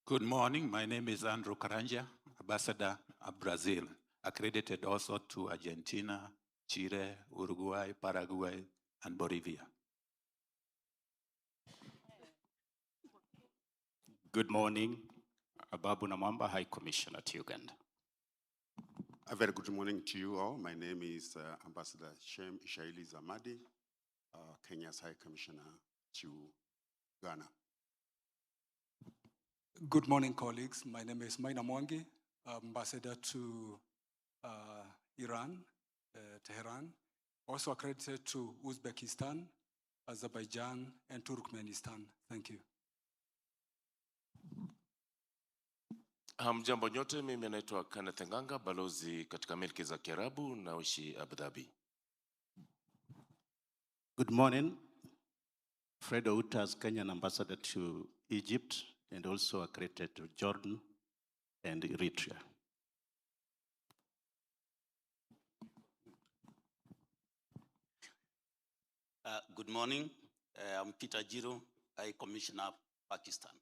Good morning. My name is Andrew Karanja, Ambassador of Brazil, accredited also to Argentina, Chile, Uruguay, Paraguay, and Bolivia. Good morning. Babu Namwamba, High Commissioner to Uganda. A very good morning to you all. My name is Ambassador Shem Ishaili Zamadi, Kenya's High Commissioner to Ghana. Good morning, colleagues. My name is Maina Mwangi, Ambassador to Iran, Tehran, also accredited to Uzbekistan, Azerbaijan, and Turkmenistan. Thank you. Hamjambo nyote, mimi naitwa Kenneth Nganga, balozi katika milki za Kiarabu naoishi Abu Dhabi. Good morning. Fred Outas, Kenyan Ambassador to Egypt and also accredited to Jordan and Eritrea. Good morning. I'm Peter Jiro, High Commissioner of Pakistan.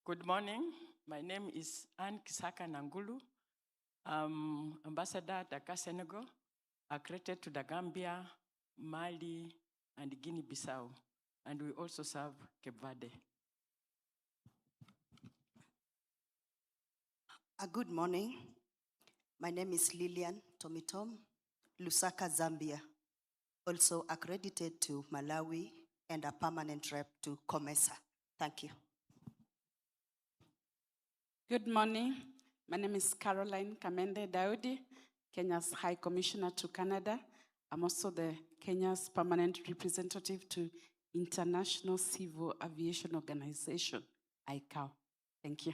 Good morning. My name is Anne Kisaka Nangulu. I'm Ambassador Dakar, Senegal, accredited to the Gambia, Mali, and Guinea-Bissau. And we also serve Cape Verde. Good morning. My name is Lillian Tomitom, Lusaka, Zambia, also accredited to Malawi and a permanent rep to COMESA. Thank you. Good morning. My name is Caroline Kamende Daudi, Kenya's High Commissioner to Canada. I'm also the Kenya's permanent representative to International Civil Aviation Organization, ICAO. Thank you.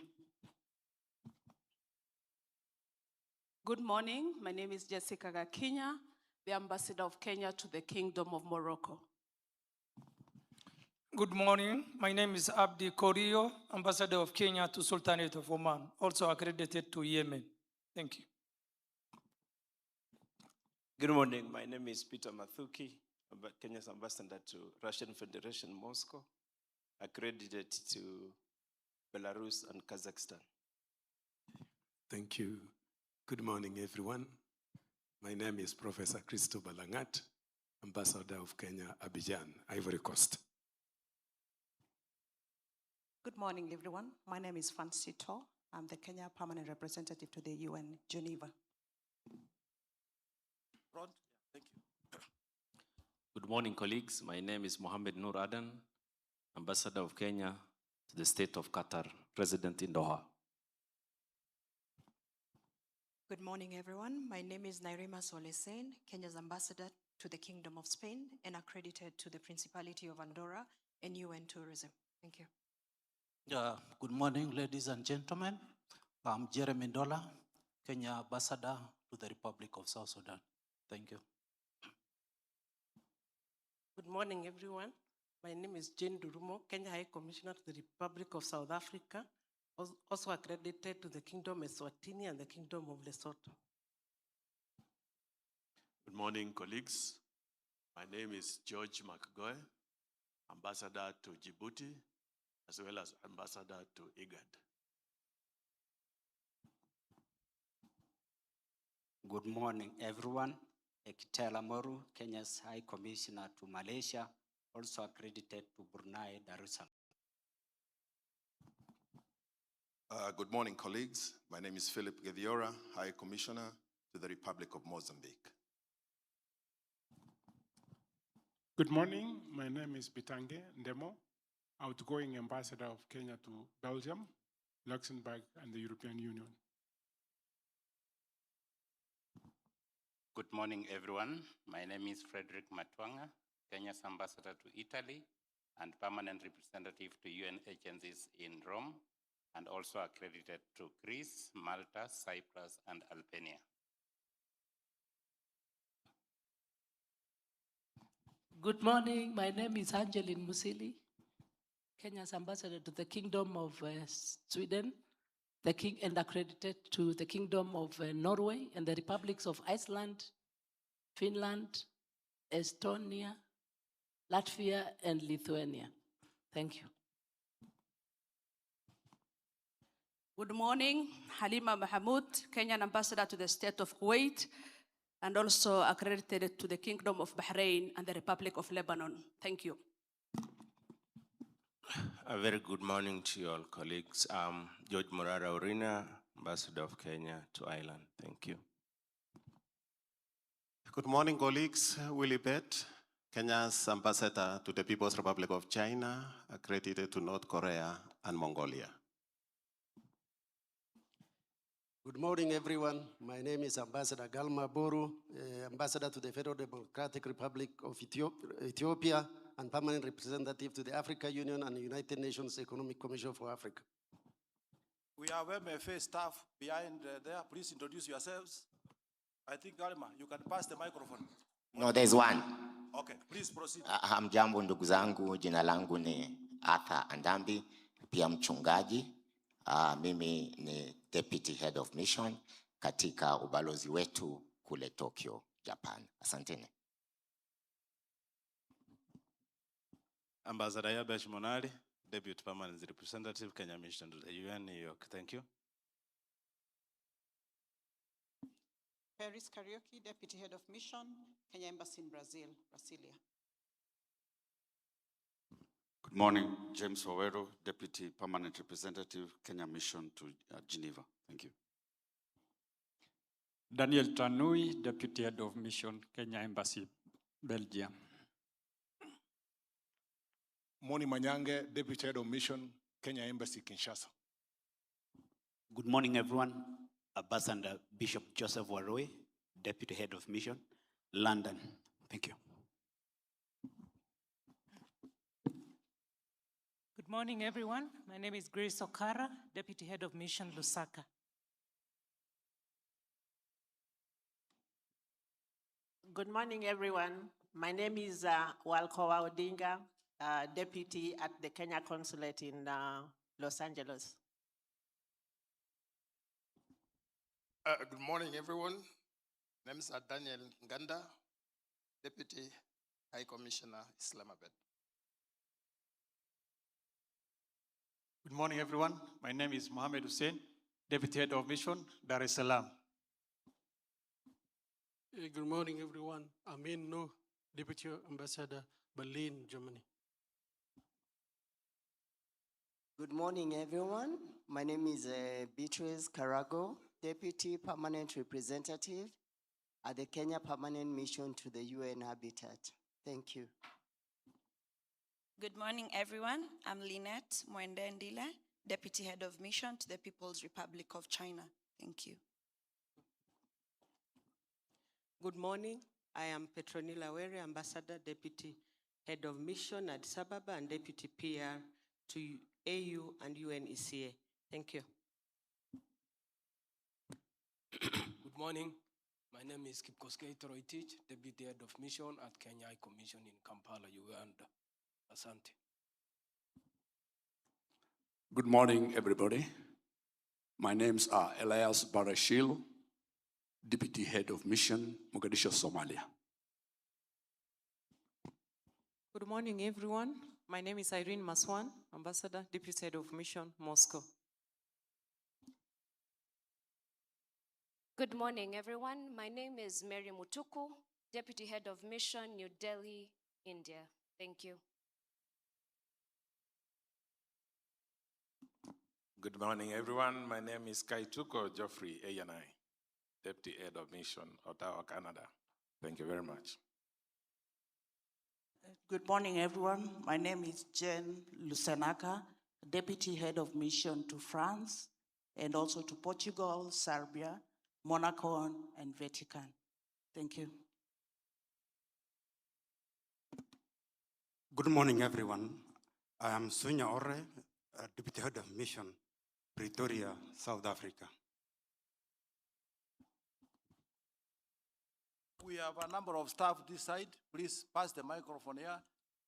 Good morning. My name is Jessica Gakinya, the Ambassador of Kenya to the Kingdom of Morocco. Good morning. My name is Abdi Korio, Ambassador of Kenya to Sultanate of Oman, also accredited to Yemen. Thank you. Good morning. My name is Peter Mathuki, Kenya's Ambassador to Russian Federation, Moscow, accredited to Belarus and Kazakhstan. Thank you. Good morning, everyone. My name is Professor Christo Balangat, Ambassador of Kenya, Abidjan, Ivory Coast. Good morning, everyone. My name is Fancy To. I'm the Kenya Permanent Representative to the UN, Geneva. Rod, thank you. Good morning, colleagues. My name is Mohammed Nur Adan, Ambassador of Kenya to the State of Qatar, Resident in Doha. Good morning, everyone. My name is Nairima Solesen, Kenya's Ambassador to the Kingdom of Spain and accredited to the Principality of Andorra and UN Tourism. Thank you. Good morning, ladies and gentlemen. I'm Jeremy Ndola, Kenya Ambassador to the Republic of South Sudan. Thank you. Good morning, everyone. My name is Jane Durumo, Kenya High Commissioner to the Republic of South Africa, also accredited to the Kingdom of Eswatini and the Kingdom of Lesotho. Good morning, colleagues. My name is George McGoy, Ambassador to Djibouti, as well as Ambassador to IGAD. Good morning, everyone. Ekitela Moru, Kenya's High Commissioner to Malaysia, also accredited to Brunei Darussalam. Good morning, colleagues. My name is Philip Gediora, High Commissioner to the Republic of Mozambique. Good morning. My name is Bitange Ndemo, outgoing Ambassador of Kenya to Belgium, Luxembourg, and the European Union. Good morning, everyone. My name is Frederick Matwanga, Kenya's Ambassador to Italy and permanent representative to UN agencies in Rome, and also accredited to Greece, Malta, Cyprus, and Albania. Good morning. My name is Angeline Musili, Kenya's Ambassador to the Kingdom of Sweden, and accredited to the Kingdom of Norway and the Republics of Iceland, Finland, Estonia, Latvia, and Lithuania. Thank you. Good morning, Halima Mahmoud, Kenyan ambassador to the state of Kuwait, and also accredited to the Kingdom of Bahrain and the Republic of Lebanon. Thank you. A very good morning to you all colleagues. I'm George Morara Orina, Ambassador of Kenya to Ireland. Thank you. Good morning, colleagues. Willie Bett, Kenya's ambassador to the People's Republic of China, accredited to North Korea and Mongolia. Good morning, everyone. My name is Ambassador Galma Boru, Ambassador to the Federal Democratic Republic of Ethiopia and permanent representative to the Africa Union and United Nations Economic Commission for Africa. We have MFA staff behind there. Please introduce yourselves. I think, Galma, you can pass the microphone. No, there's one. Okay, please proceed. Hamjambo ndugu zangu, jina langu ni Arthur Andambi, pia mchungaji. Mimi ni Deputy Head of Mission katika ubalozi wetu kule Tokyo, Japan. Asanteni. Ambassador Yabesh Monali, Deputy Permanent Representative, Kenya Mission to the UN, New York. Thank you. Paris Karaoke, Deputy Head of Mission, Kenya Embassy in Brazil, Brasilia. Good morning, James Wawero, Deputy Permanent Representative, Kenya Mission to Geneva. Thank you. Daniel Tanui, Deputy Head of Mission, Kenya Embassy, Belgium. Moni Manyange, Deputy Head of Mission, Kenya Embassy, Kinshasa. Good morning, everyone. Ambassador Bishop Joseph Waroi, Deputy Head of Mission, London. Thank you. Good morning, everyone. My name is Grace Okara, Deputy Head of Mission, Lusaka. Good morning, everyone. My name is Walkowa Odinga, Deputy at the Kenya Consulate in Los Angeles. Good morning, everyone. My name is Daniel Nganda, Deputy High Commissioner, Islamabad. Good morning, everyone. My name is Mohammed Hussein, Deputy Head of Mission, Dar es Salaam. Good morning, everyone. Amin Nuh, Deputy Ambassador, Berlin, Germany. Good morning, everyone. My name is Beatrice Karago, Deputy Permanent Representative at the Kenya Permanent Mission to the UN Habitat. Thank you. Good morning, everyone. I'm Lynette Mwende Ndile, Deputy Head of Mission to the People's Republic of China. Thank you. Good morning. I am Petronila Were, Ambassador, Deputy Head of Mission at Addis Ababa and Deputy PR to AU and UNECA. Thank you. Good morning. My name is Kipkoskei Toroitich, Deputy Head of Mission at Kenya High Commission in Kampala, Uganda. Asante. Good morning, everybody. My names are Elias Barashil, Deputy Head of Mission, Mogadishu, Somalia. Good morning, everyone. My name is Irene Maswan, Ambassador, Deputy Head of Mission, Moscow. Good morning, everyone. My name is Mary Mutuku, Deputy Head of Mission, New Delhi, India. Thank you. Good morning, everyone. My name is Kaituko Geoffrey Ayanai, Deputy Head of Mission, Ottawa, Canada. Thank you very much. Good morning, everyone. My name is Jen Lusenaka, Deputy Head of Mission to France, and also to Portugal, Serbia, Monaco, and Vatican. Thank you. Good morning, everyone. I am Sunya Orre, Deputy Head of Mission, Pretoria, South Africa. We have a number of staff this side. Please pass the microphone here.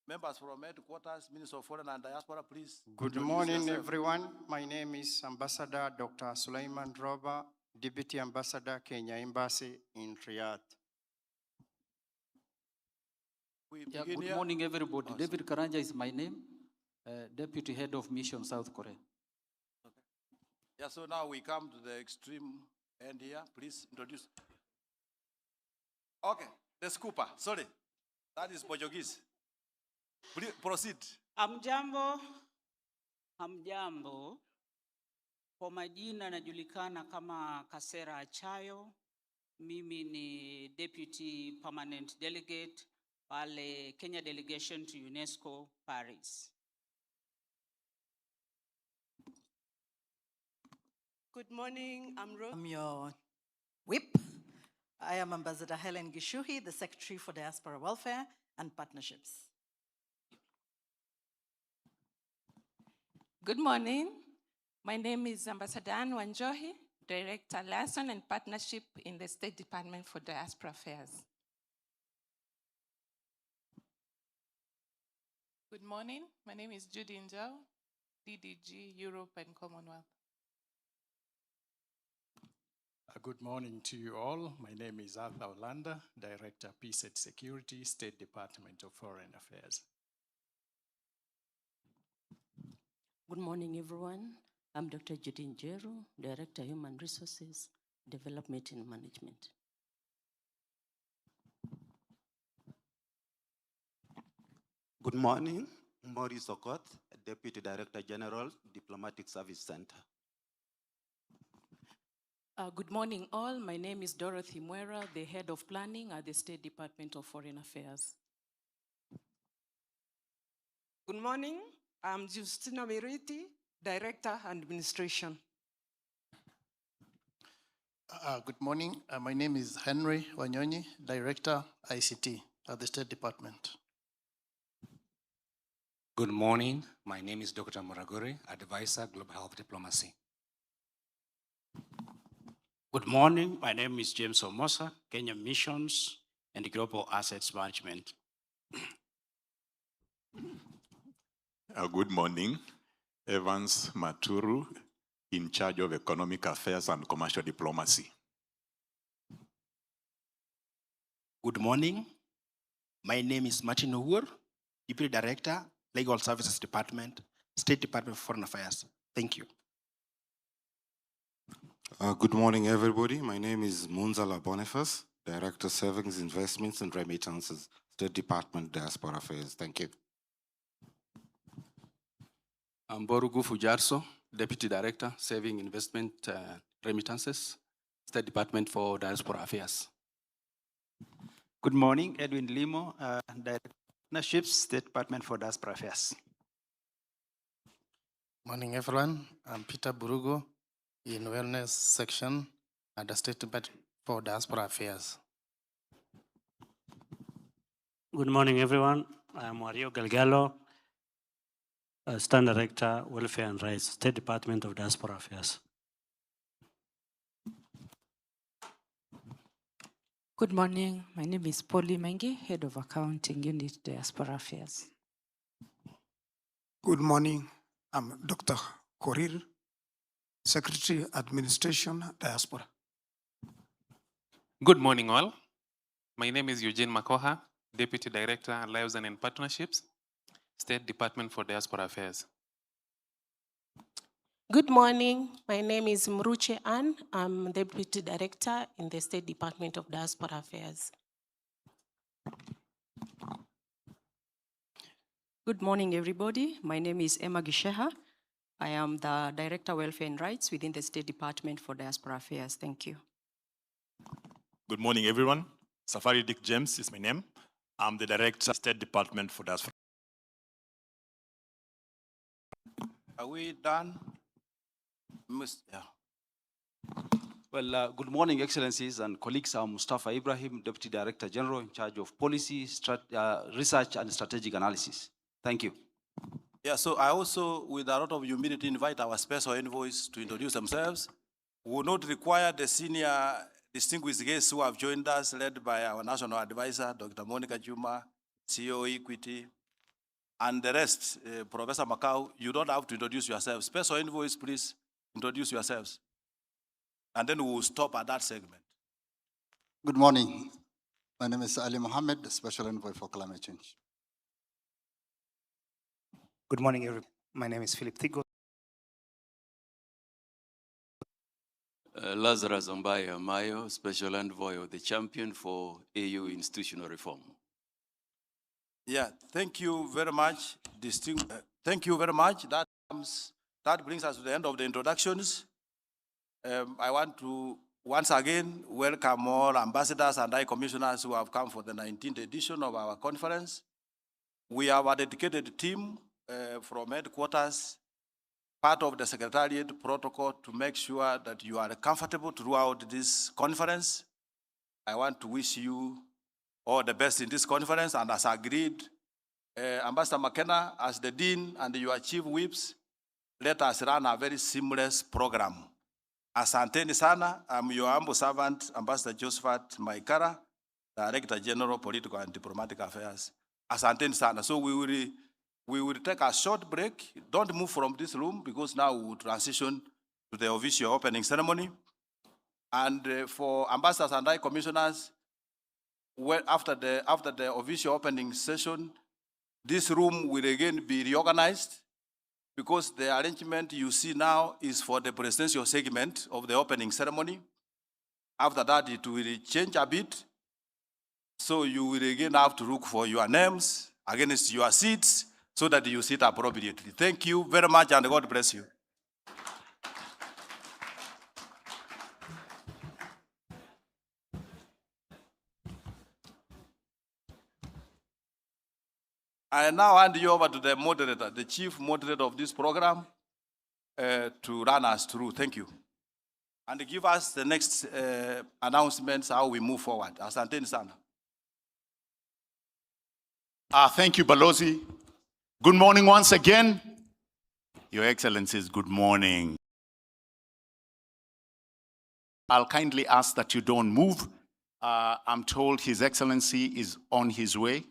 Members from headquarters, Minister of Foreign and Diaspora, please. Good introduce morning, yourself. everyone. My name is Ambassador Dr. Sulaiman Roba, Deputy Ambassador, Kenya Embassy in Riyadh. Yeah, good morning, everybody. David Karanja is my name, Deputy Head of Mission, South Korea. Yeah, so now we come to the extreme end here. Please introduce. Okay, the scooper. Sorry, that is Portuguese. Please proceed. Hamjambo, hamjambo. Kwa majina najulikana kama Kasera Achayo. Mimi ni Deputy Permanent Delegate pale Kenya Delegation to UNESCO Paris. Good morning, I'm your whip. I am Ambassador Helen Gishuhi, the Secretary for Diaspora Welfare and Partnerships. Good morning. My name is Ambassador Anne Wanjohi, Director Liaison and Partnership in the State Department for Diaspora Affairs. Good morning. My name is Judy Njau, DDG Europe and Commonwealth. Good morning to you all. My name is Arthur Olanda, Director, Peace and Security, State Department of Foreign Affairs. Good morning, everyone. I'm Dr. Judy Njeru, Director, Human Resources, Development and Management. Good morning, Maurice Okot, Deputy Director General, Diplomatic Service Center. Good morning, all. My name is Dorothy Mwera, the Head of Planning at the State Department of Foreign Affairs. Good morning. I'm Justina Meriti, Director, Administration. Good morning. My name is Henry Wanyonyi, Director, ICT at the State Department. Good morning. My name is Dr. Muraguri, Advisor, Global Health Diplomacy. Good morning. My name is James Omosa, Kenya Missions and Global Assets Management. Good morning. Evans Maturu, in charge of Economic Affairs and Commercial Diplomacy. Good morning. My name is Martin Ugur, Deputy Director, Legal Services Department, State Department of Foreign Affairs. Thank you. Good morning, everybody. My name is Munzala Boniface, Director, Savings, Investments and Remittances, State Department, Diaspora Affairs. Thank you. I'm Borugu Fujarso, Deputy Director, Saving, Investment, Remittances, State Department for Diaspora Affairs. Good morning, Edwin Limo, Director, Partnerships, State Department for Diaspora Affairs. Morning, everyone. I'm Peter Burugo, in Wellness Section at the State Department for Diaspora Affairs. Good morning, everyone. I'm Mario Galgalo, Stand Director, Welfare and Rights, State Department of Diaspora Affairs. Good morning. My name is Polly Mengi, Head of Accounting Unit, Diaspora Affairs. Good morning. I'm Dr. Korir, Secretary, Administration, Diaspora. Good morning, all. My name is Eugene Makoha, Deputy Director, Liaison and Partnerships, State Department for Diaspora Affairs. Good morning. My name is Mruche Ann. I'm Deputy Director in the State Department of Diaspora Affairs. Good morning, everybody. My name is Emma Gisheha. I am the Director, Welfare and Rights within the State Department for Diaspora Affairs. Thank you. Good morning, everyone. Safari Dick James is my name. I'm the Director, State Department for Diaspora. Are we done? Yeah. Well, good morning, Excellencies and colleagues. I'm Mustafa Ibrahim, Deputy Director General in charge of policy, research and strategic analysis. Thank you. Yeah, so I also, with a lot of humility, invite our special envoys to introduce themselves. We will not require the senior distinguished guests who have joined us, led by our National Advisor, Dr. Monica Juma, CEO Equity, and the rest, Professor Macau. You don't have to introduce yourselves. Special envoys, please introduce yourselves. And then we will stop at that segment. Good morning. My name is Ali Mohammed, the Special Envoy for Climate Change. Good morning, everyone. My name is Philip Thigo, Lazarus Ambaye Amayo, Special Envoy of the Champion for AU Institutional Reform. Yeah, thank you very much. Thank you very much. That brings us to the end of the introductions. I want to once again welcome all ambassadors and high commissioners who have come for the 19th edition of our conference. We have a dedicated team from headquarters, part of the Secretariat protocol to make sure that you are comfortable throughout this conference. I want to wish you all the best in this conference, and as agreed, Ambassador McKenna, as the Dean and your Chief Whips, let us run a very seamless program. Asanteni sana, I'm your humble servant, Ambassador Josephat Maikara, Director General, Political and Diplomatic Affairs. Asanteni sana. So we will take a short break. Don't move from this room because now we will transition to the official opening ceremony. And for ambassadors and high commissioners, after the official opening session, this room will again be reorganized because the arrangement you see now is for the presidential segment of the opening ceremony. After that, it will change a bit. So you will again have to look for your names against your seats so that you sit appropriately. Thank you very much, and God bless you. I now hand you over to the moderator, the chief moderator of this program, to run us through. Thank you. And give us the next announcements, how we move forward. Asanteni sana. Thank you, Balozi. Good morning once again. Your Excellencies, good morning. I'll kindly ask that you don't move. I'm told His Excellency is on his way.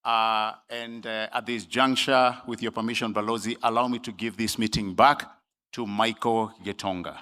At this juncture, with your permission, Balozi, allow me to give this meeting back to Michael Getonga.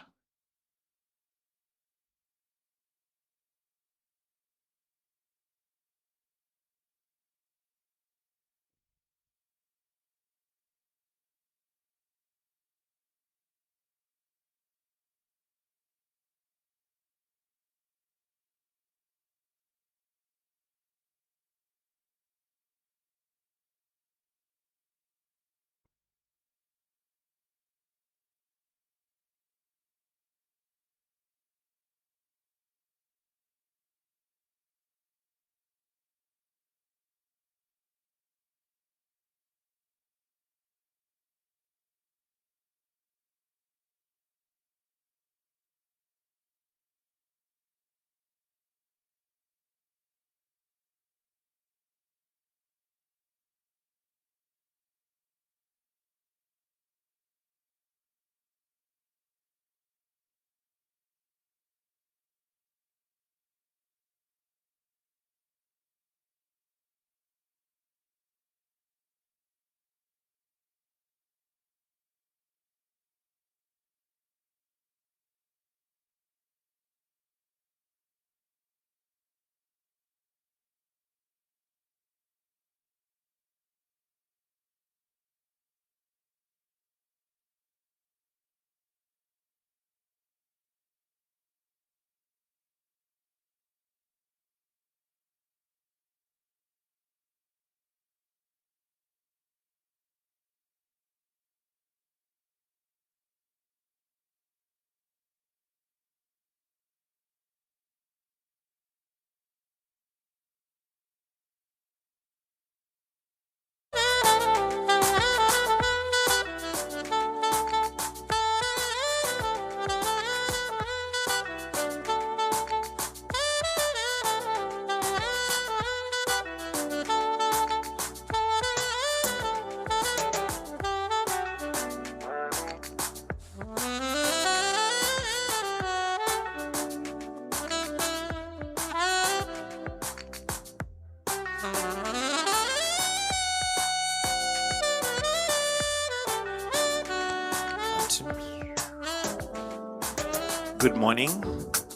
Good morning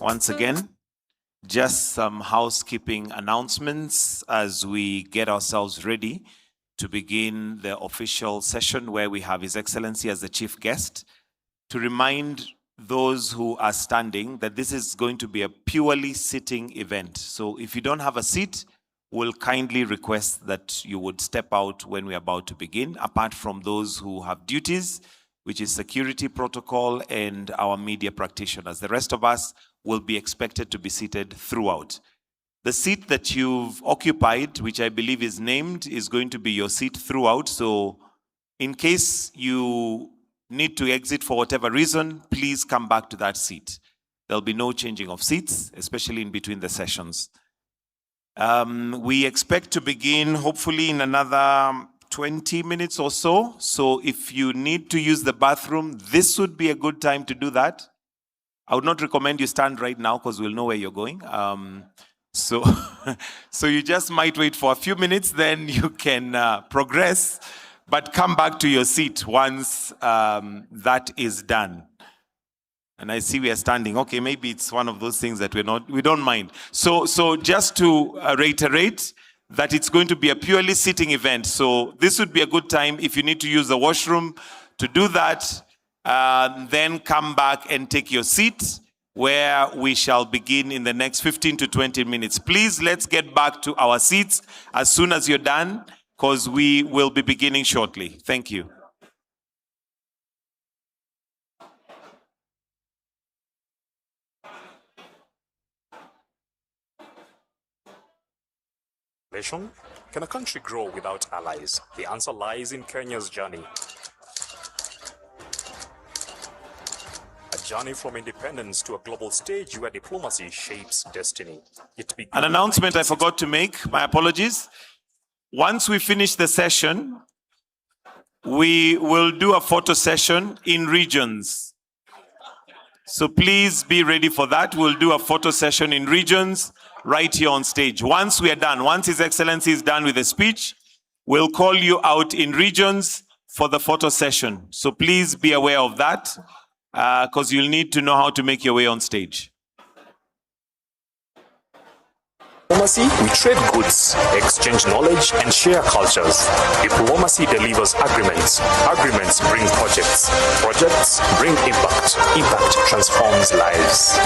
once again. Just some housekeeping announcements as we get ourselves ready to begin the official session where we have His Excellency as the chief guest. To remind those who are standing that this is going to be a purely sitting event. So if you don't have a seat, we'll kindly request that you would step out when we're about to begin, apart from those who have duties, which is security protocol and our media practitioners. The rest of us will be expected to be seated throughout. The seat that you've occupied, which I believe is named, is going to be your seat throughout. So in case you need to exit for whatever reason, please come back to that seat. There'll be no changing of seats, especially in between the sessions. We expect to begin hopefully in another 20 minutes or so. So if you need to use the bathroom, this would be a good time to do that. I would not recommend you stand right now because we'll know where you're going. So you just might wait for a few minutes, then you can progress, but come back to your seat once that is done. And I see we are standing. Okay, maybe it's one of those things that we don't mind. So just to reiterate that it's going to be a purely sitting event. So this would be a good time if you need to use the washroom to do that. Then come back and take your seat where we shall begin in the next 15 to 20 minutes. Please, let's get back to our seats as soon as you're done, because we will be beginning shortly. Thank you. Can a country grow without allies? The answer lies in Kenya's journey. A journey from independence to a global stage where diplomacy shapes destiny. An announcement I forgot to make, my apologies. Once we finish the session, we will do a photo session in regions. So please be ready for that. We'll do a photo session in regions right here on stage. Once we are done, once His Excellency is done with the speech, we'll call you out in regions for the photo session. So please be aware of that, because you'll need to know how to make your way on stage. Diplomacy, we trade goods, exchange knowledge, and share cultures. Diplomacy delivers agreements. Agreements bring projects. Projects bring impact. Impact transforms lives.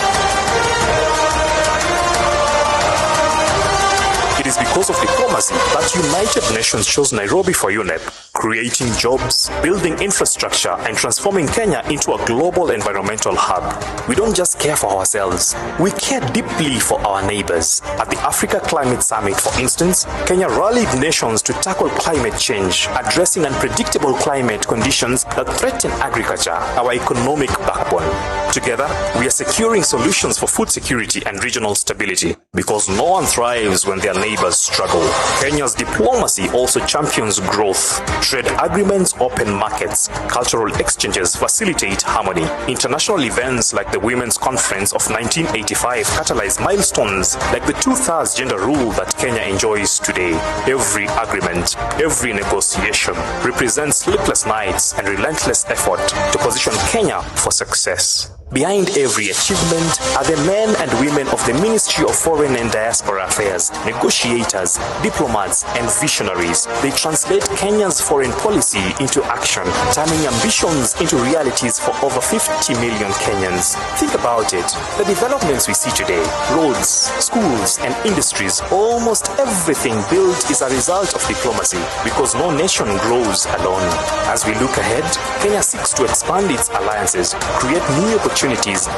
It is because of diplomacy that United Nations chose Nairobi for UNEP, creating jobs, building infrastructure, and transforming Kenya into a global environmental hub. We don't just care for ourselves, we care deeply for our neighbors. At the Africa Climate Summit, for instance, Kenya rallied nations to tackle climate change, addressing unpredictable climate conditions that threaten agriculture, our economic backbone. Together, we are securing solutions for food security and regional stability, because no one thrives when their neighbors struggle. Kenya's diplomacy also champions growth. Trade agreements open markets. Cultural exchanges facilitate harmony. International events like the Women's Conference of 1985 catalyze milestones like the 2/3 gender rule that Kenya enjoys today. Every agreement, every negotiation represents sleepless nights and relentless effort to position Kenya for success. Behind every achievement are the men and women of the Ministry of Foreign and Diaspora Affairs, negotiators, diplomats, and visionaries. They translate Kenya's foreign policy into action, turning ambitions into realities for over 50 million Kenyans. Think about it. The developments we see today, roads, schools, and industries, almost everything built is a result of diplomacy, because no nation grows alone. As we look ahead, Kenya seeks to expand its alliances, create new opportunities,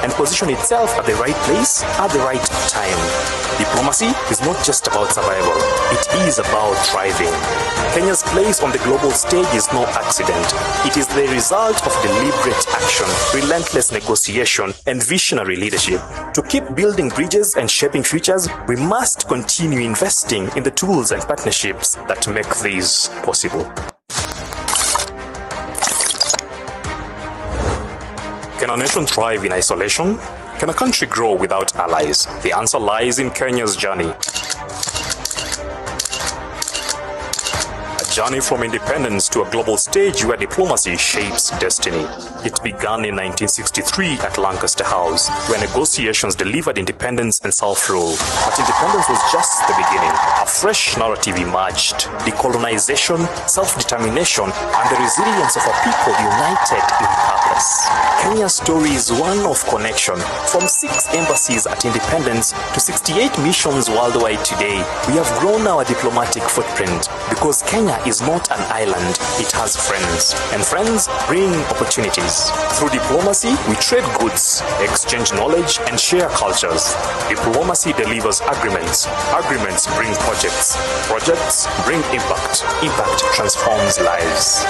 and position itself at the right place at the right time. Diplomacy is not just about survival, it is about thriving. Kenya's place on the global stage is no accident. It is the result of deliberate action, relentless negotiation, and visionary leadership. To keep building bridges and shaping futures, we must continue investing in the tools and partnerships that make these possible. Can a nation thrive in isolation? Can a country grow without allies? The answer lies in Kenya's journey. A journey from independence to a global stage where diplomacy shapes destiny. It began in 1963 at Lancaster House, where negotiations delivered independence and self-rule. But independence was just the beginning. A fresh narrative emerged: decolonization, self-determination, and the resilience of a people united in purpose. Kenya's story is one of connection. From 6 embassies at independence to 68 missions worldwide today, we have grown our diplomatic footprint because Kenya is not an island, it has friends. And friends bring opportunities. Through diplomacy, we trade goods, exchange knowledge, and share cultures. Diplomacy delivers agreements. Agreements bring projects. Projects bring impact. Impact transforms lives.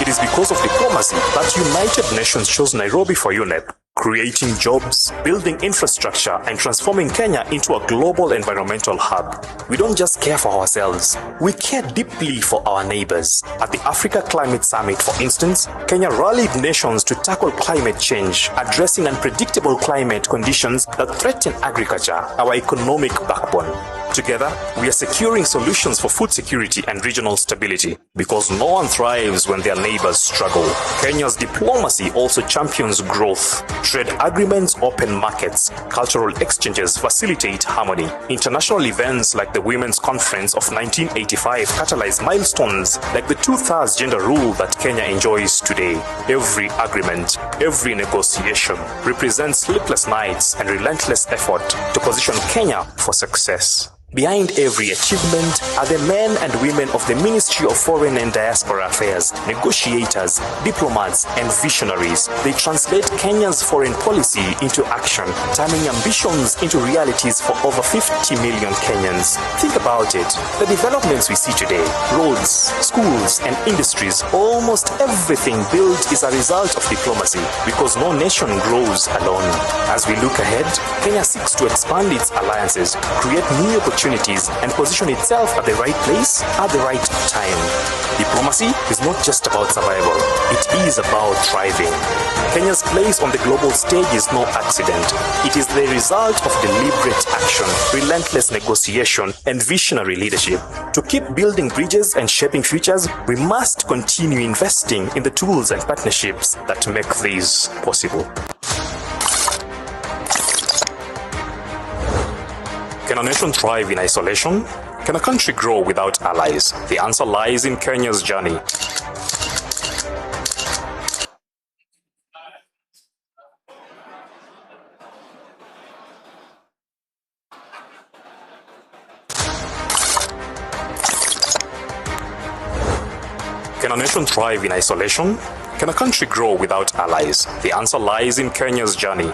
It is because of diplomacy that United Nations chose Nairobi for UNEP, creating jobs, building infrastructure, and transforming Kenya into a global environmental hub. We don't just care for ourselves, we care deeply for our neighbors. At the Africa Climate Summit, for instance, Kenya rallied nations to tackle climate change, addressing unpredictable climate conditions that threaten agriculture, our economic backbone. Together, we are securing solutions for food security and regional stability, because no one thrives when their neighbors struggle. Kenya's diplomacy also champions growth. Trade agreements open markets. Cultural exchanges facilitate harmony. International events like the Women's Conference of 1985 catalyze milestones like the 2/3 gender rule that Kenya enjoys today. Every agreement, every negotiation represents sleepless nights and relentless effort to position Kenya for success. Behind every achievement are the men and women of the Ministry of Foreign and Diaspora Affairs, negotiators, diplomats, and visionaries. They translate Kenya's foreign policy into action, turning ambitions into realities for over 50 million Kenyans. Think about it. The developments we see today, roads, schools, and industries, almost everything built is a result of diplomacy, because no nation grows alone. As we look ahead, Kenya seeks to expand its alliances, create new opportunities, and position itself at the right place at the right time. Diplomacy is not just about survival, it is about thriving. Kenya's place on the global stage is no accident. It is the result of deliberate action, relentless negotiation, and visionary leadership. To keep building bridges and shaping futures, we must continue investing in the tools and partnerships that make this possible. Can a nation thrive in isolation? Can a country grow without allies? The answer lies in Kenya's journey. Can a nation thrive in isolation? Can a country grow without allies? The answer lies in Kenya's journey.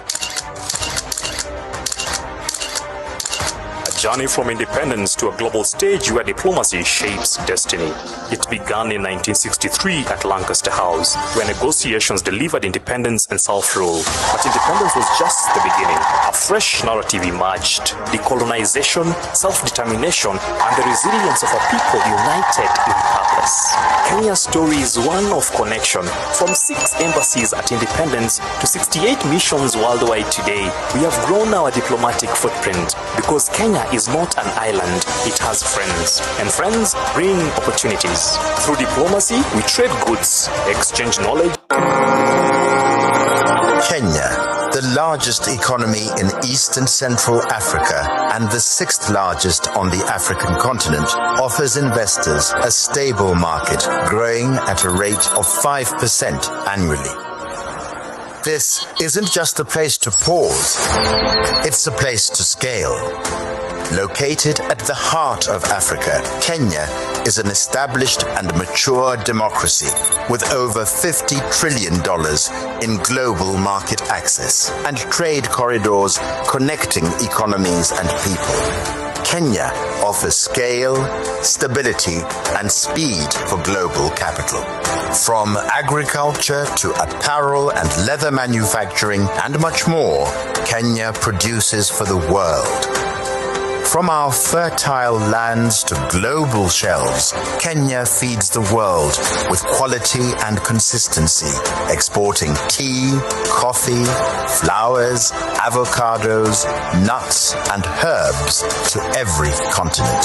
Journey from independence to a global stage where diplomacy shapes destiny. It began in 1963 at Lancaster House, where negotiations delivered independence and self-rule. But independence was just the beginning. A fresh narrative emerged: decolonization, self-determination, and the resilience of a people united in purpose. Kenya's story is one of connection. From 6 embassies at independence to 68 missions worldwide today, we have grown our diplomatic footprint because Kenya is not an island, it has friends. And friends bring opportunities. Through diplomacy, we trade goods, exchange knowledge. Kenya, the largest economy in East and Central Africa and the 6th largest on the African continent, offers investors a stable market growing at a rate of 5% annually. This isn't just a place to pause, it's a place to scale. Located at the heart of Africa, Kenya is an established and mature democracy with over $50 trillion in global market access and trade corridors connecting economies and people. Kenya offers scale, stability, and speed for global capital. From agriculture to apparel and leather manufacturing and much more, Kenya produces for the world. From our fertile lands to global shelves, Kenya feeds the world with quality and consistency, exporting tea, coffee, flowers, avocados, nuts, and herbs to every continent.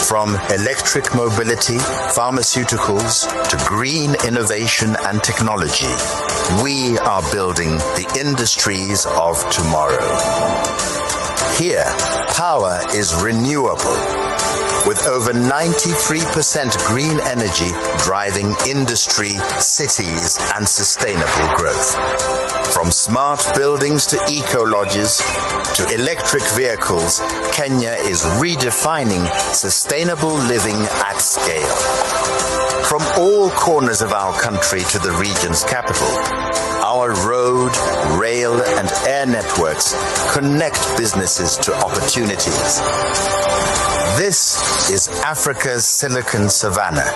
From electric mobility, pharmaceuticals, to green innovation and technology, we are building the industries of tomorrow. Here, power is renewable, with over 93% green energy driving industry, cities, and sustainable growth. From smart buildings to eco-lodges to electric vehicles, Kenya is redefining sustainable living at scale. From all corners of our country to the region's capital, our road, rail, and air networks connect businesses to opportunities. This is Africa's Silicon Savannah,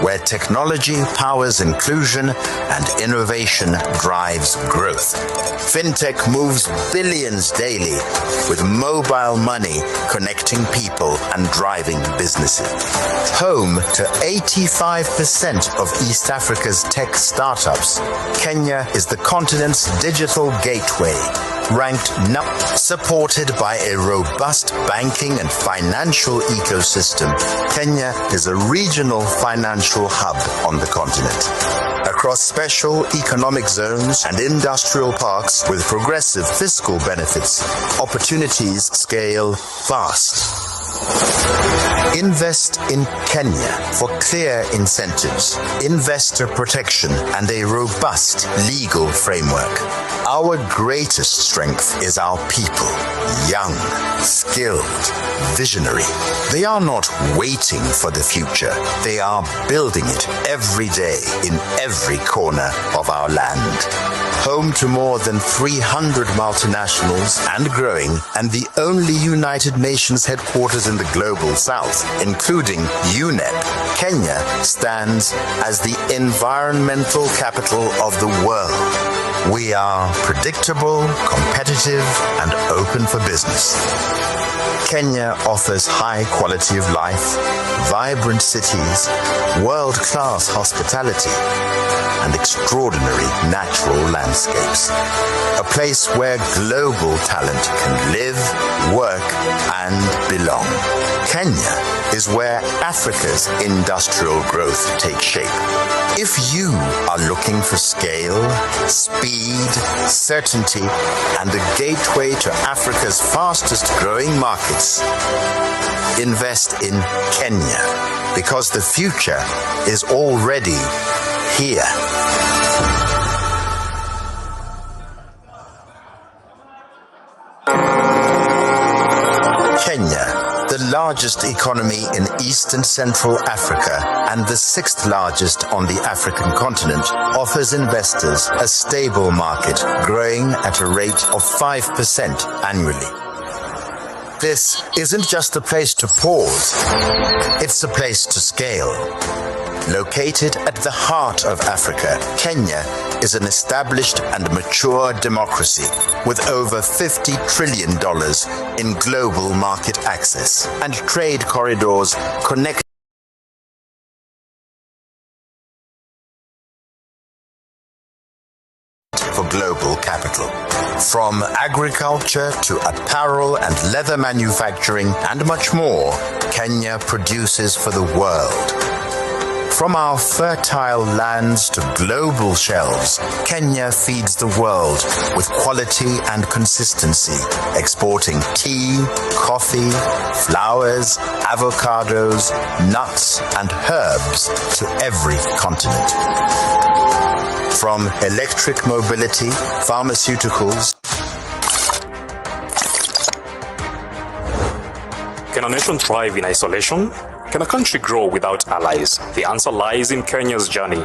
where technology powers inclusion and innovation drives growth. Fintech moves billions daily, with mobile money connecting people and driving businesses. Home to 85% of East Africa's tech startups, Kenya is the continent's digital gateway, ranked supported by a robust banking and financial ecosystem. Kenya is a regional financial hub on the continent. Across special economic zones and industrial parks with progressive fiscal benefits, opportunities scale fast. Invest in Kenya for clear incentives, investor protection, and a robust legal framework. Our greatest strength is our people, young, skilled, visionary. They are not waiting for the future. They are building it every day in every corner of our land. Home to more than 300 multinationals and growing, and the only United Nations headquarters in the global south, including UNEP, Kenya stands as the environmental capital of the world. We are predictable, competitive, and open for business. Kenya offers high quality of life, vibrant cities, world-class hospitality, and extraordinary natural landscapes. A place where global talent can live, work, and belong. Kenya is where Africa's industrial growth takes shape. If you are looking for scale, speed, certainty, and a gateway to Africa's fastest growing markets, invest in Kenya, because the future is already here. Kenya, the largest economy in East and Central Africa and the sixth largest on the African continent, offers investors a stable market growing at a rate of 5% annually. This isn't just a place to pause, it's a place to scale. Located at the heart of Africa, Kenya is an established and mature democracy with over $50 trillion in global market access and trade corridors connecting for global capital. From agriculture to apparel and leather manufacturing and much more, Kenya produces for the world. From our fertile lands to global shelves, Kenya feeds the world with quality and consistency, exporting tea, coffee, flowers, avocados, nuts, and herbs to every continent. From electric mobility, pharmaceuticals. Can a nation thrive in isolation? Can a country grow without allies? The answer lies in Kenya's journey.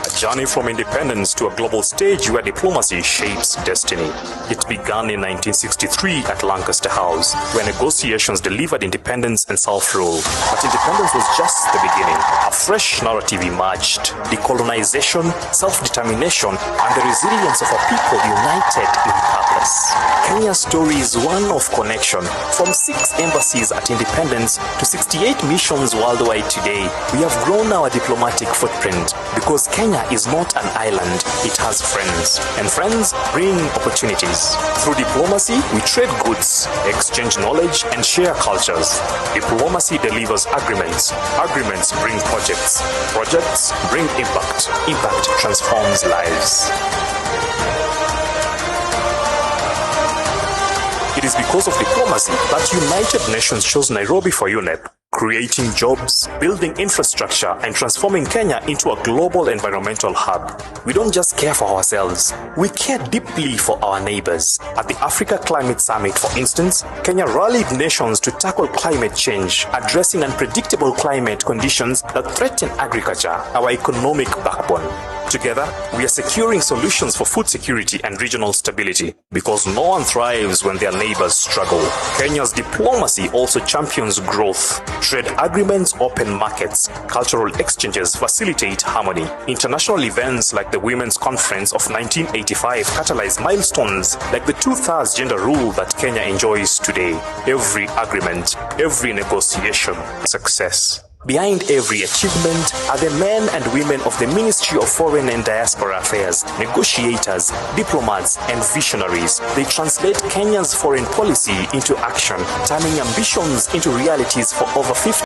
A journey from independence to a global stage where diplomacy shapes destiny. It began in 1963 at Lancaster House, where negotiations delivered independence and self-rule. But independence was just the beginning. A fresh narrative emerged: decolonization, self-determination, and the resilience of a people united in purpose. Kenya's story is one of connection. From 6 embassies at independence to 68 missions worldwide today, we have grown our diplomatic footprint because Kenya is not an island, it has friends. And friends bring opportunities. Through diplomacy, we trade goods, exchange knowledge, and share cultures. Diplomacy delivers agreements. Agreements bring projects. Projects bring impact. Impact transforms lives. It is because of diplomacy that United Nations chose Nairobi for UNEP, creating jobs, building infrastructure, and transforming Kenya into a global environmental hub. We don't just care for ourselves, we care deeply for our neighbors. At the Africa Climate Summit, for instance, Kenya rallied nations to tackle climate change, addressing unpredictable climate conditions that threaten agriculture, our economic backbone. Together, we are securing solutions for food security and regional stability, because no one thrives when their neighbors struggle. Kenya's diplomacy also champions growth. Trade agreements open markets. Cultural exchanges facilitate harmony. International events like the Women's Conference of 1985 catalyze milestones like the 2/3 gender rule that Kenya enjoys today. Every agreement, every negotiation, success. Behind every achievement are the men and women of the Ministry of Foreign and Diaspora Affairs, negotiators, diplomats, and visionaries. They translate Kenya's foreign policy into action, turning ambitions into realities for over 50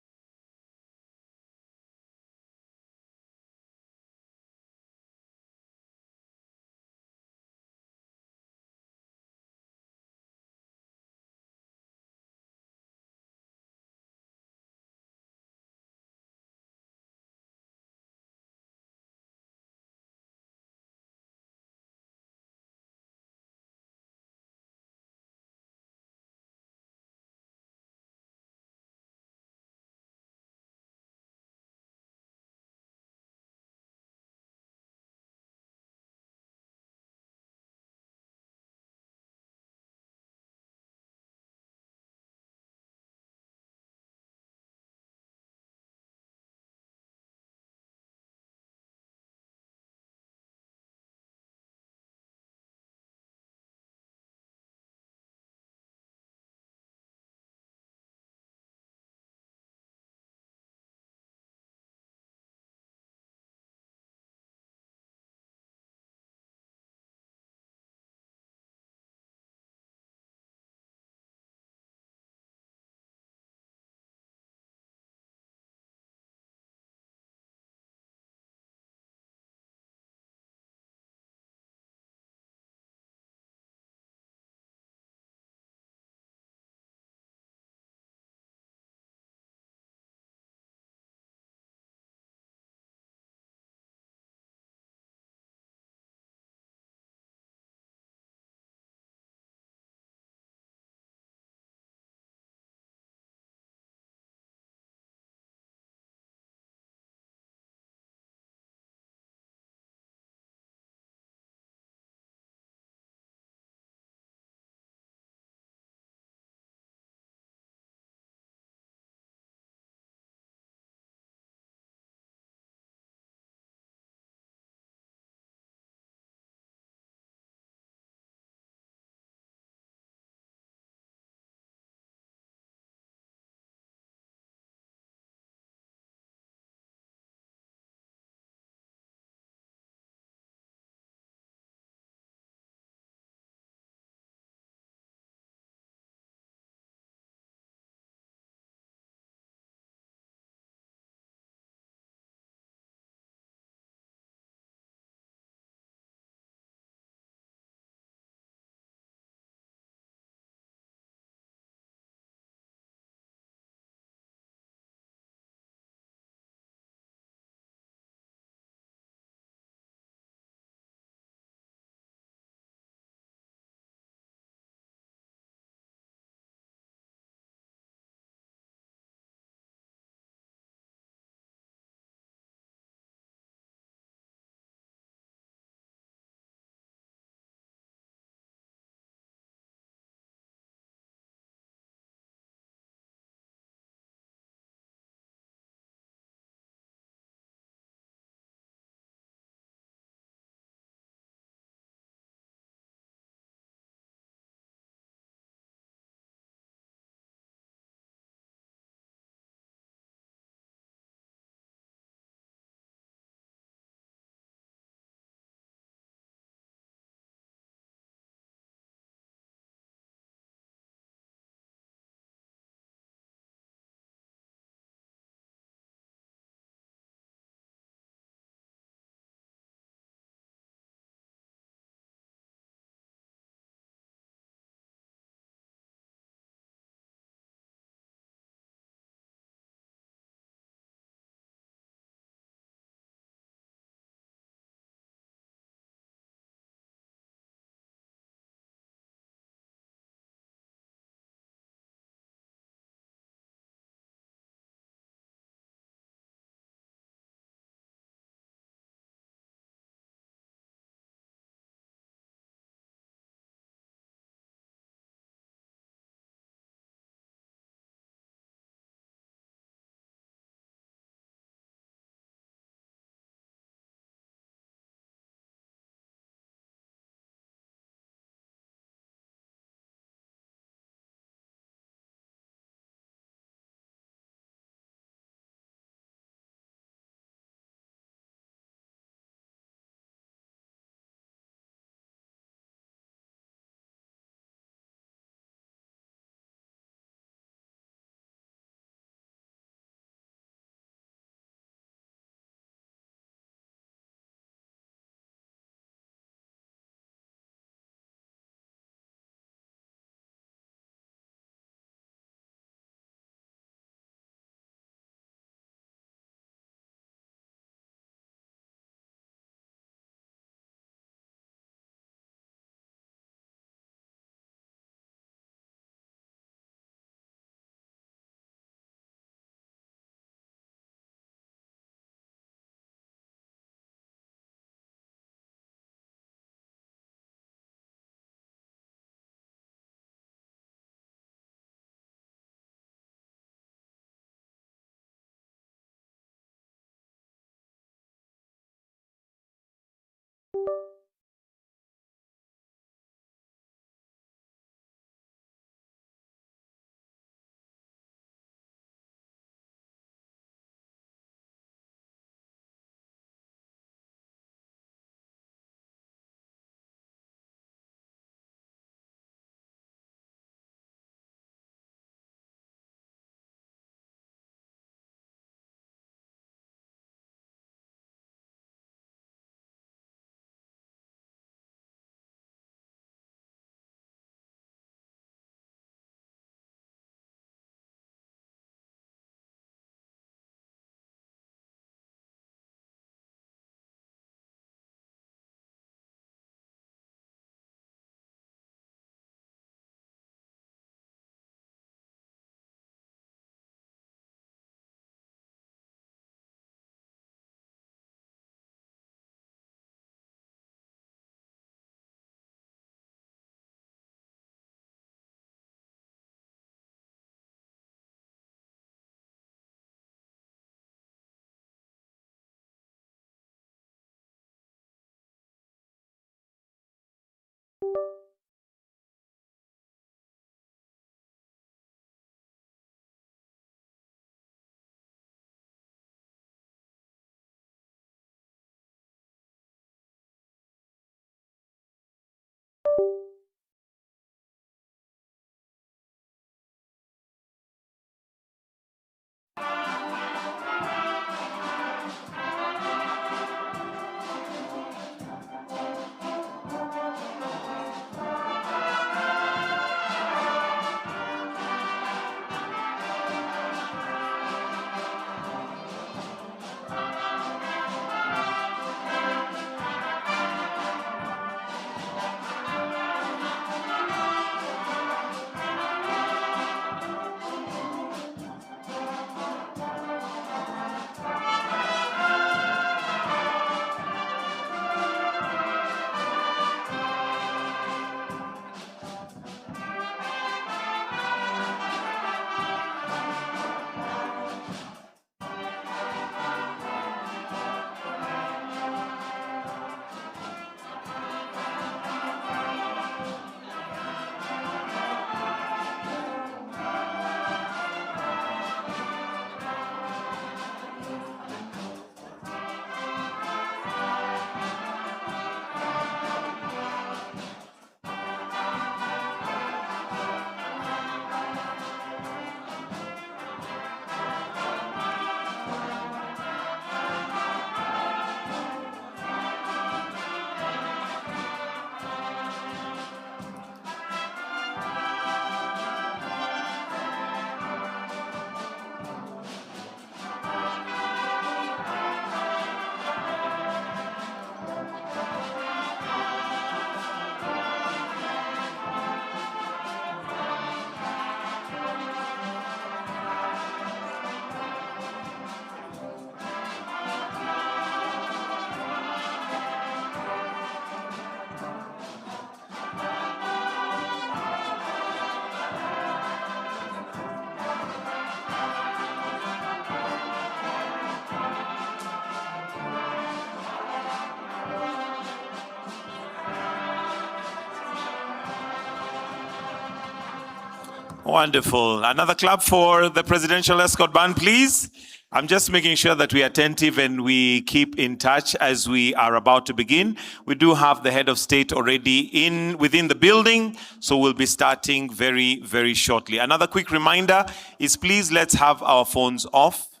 Wonderful. Another clap for the presidential escort band, please. I'm just making sure that we are attentive and we keep in touch as we are about to begin. We do have the head of state already within the building, so we'll be starting very, very shortly. Another quick reminder is please let's have our phones off.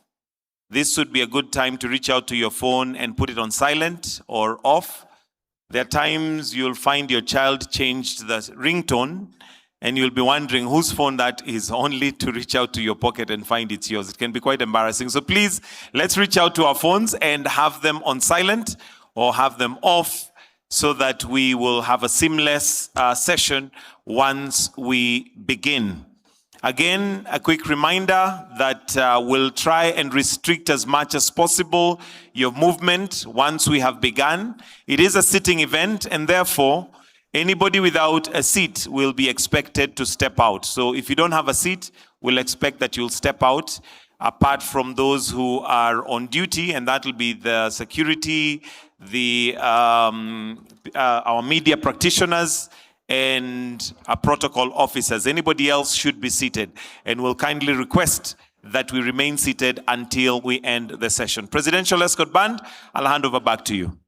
This would be a good time to reach out to your phone and put it on silent or off. There are times you'll find your child changed the ringtone and you'll be wondering whose phone that is, only to reach out to your pocket and find it's yours. It can be quite embarrassing. So please, let's reach out to our phones and have them on silent or have them off so that we will have a seamless session once we begin. Again, a quick reminder that we'll try and restrict as much as possible your movement once we have begun. It is a sitting event, and therefore, anybody without a seat will be expected to step out. So if you don't have a seat, we'll expect that you'll step out, apart from those who are on duty, and that will be the security, our media practitioners, and our protocol officers. Anybody else should be seated, and we'll kindly request that we remain seated until we end the session. Presidential Escort Band, I'll hand over back to you.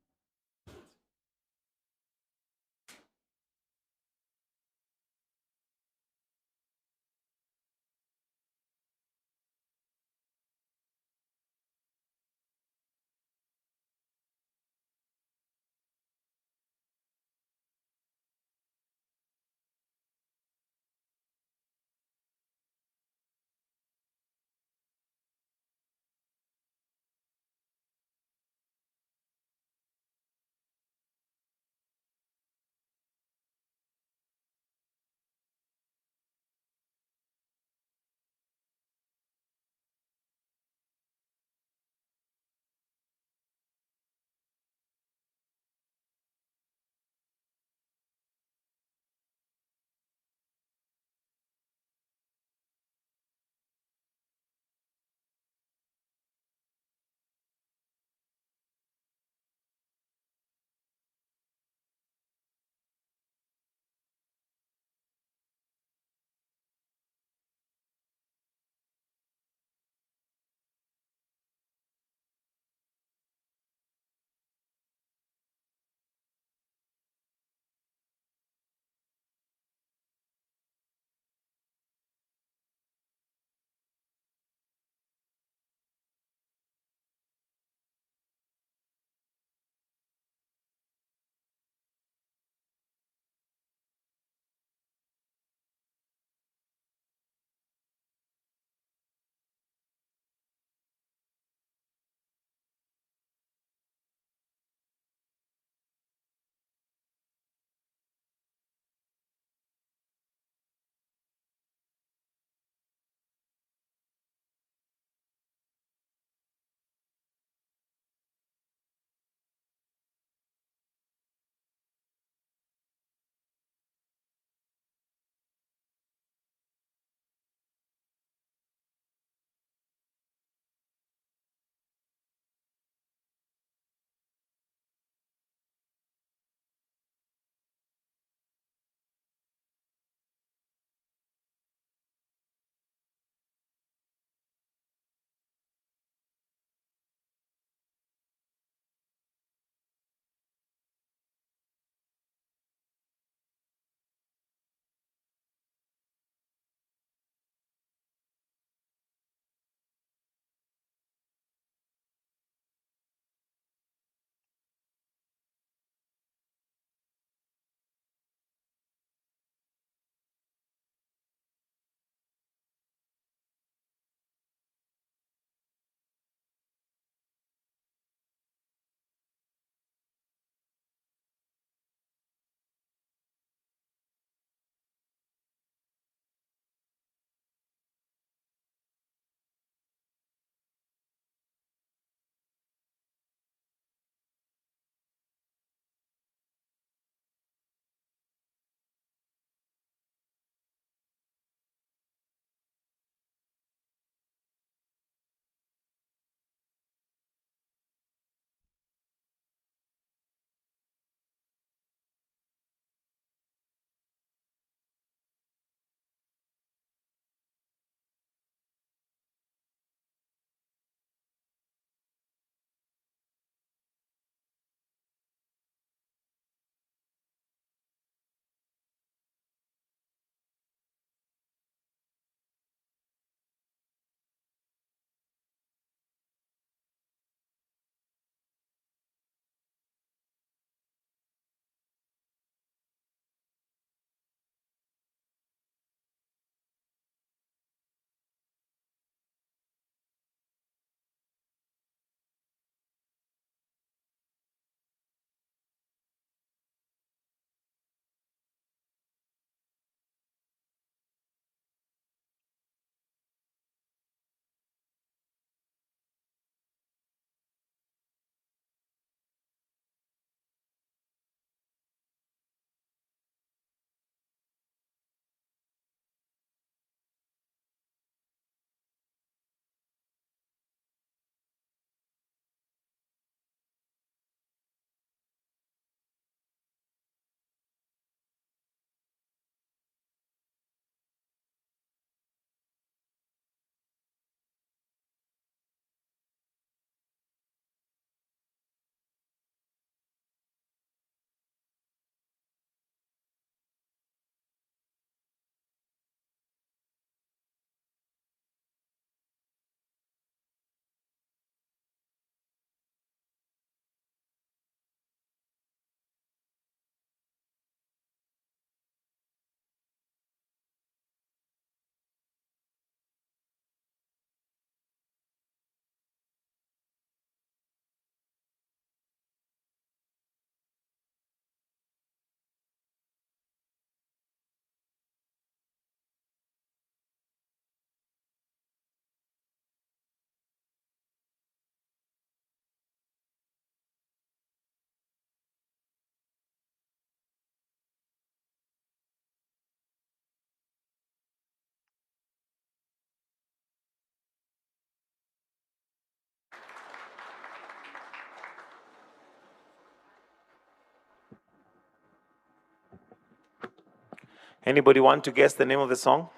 Anybody want to guess the name of the song?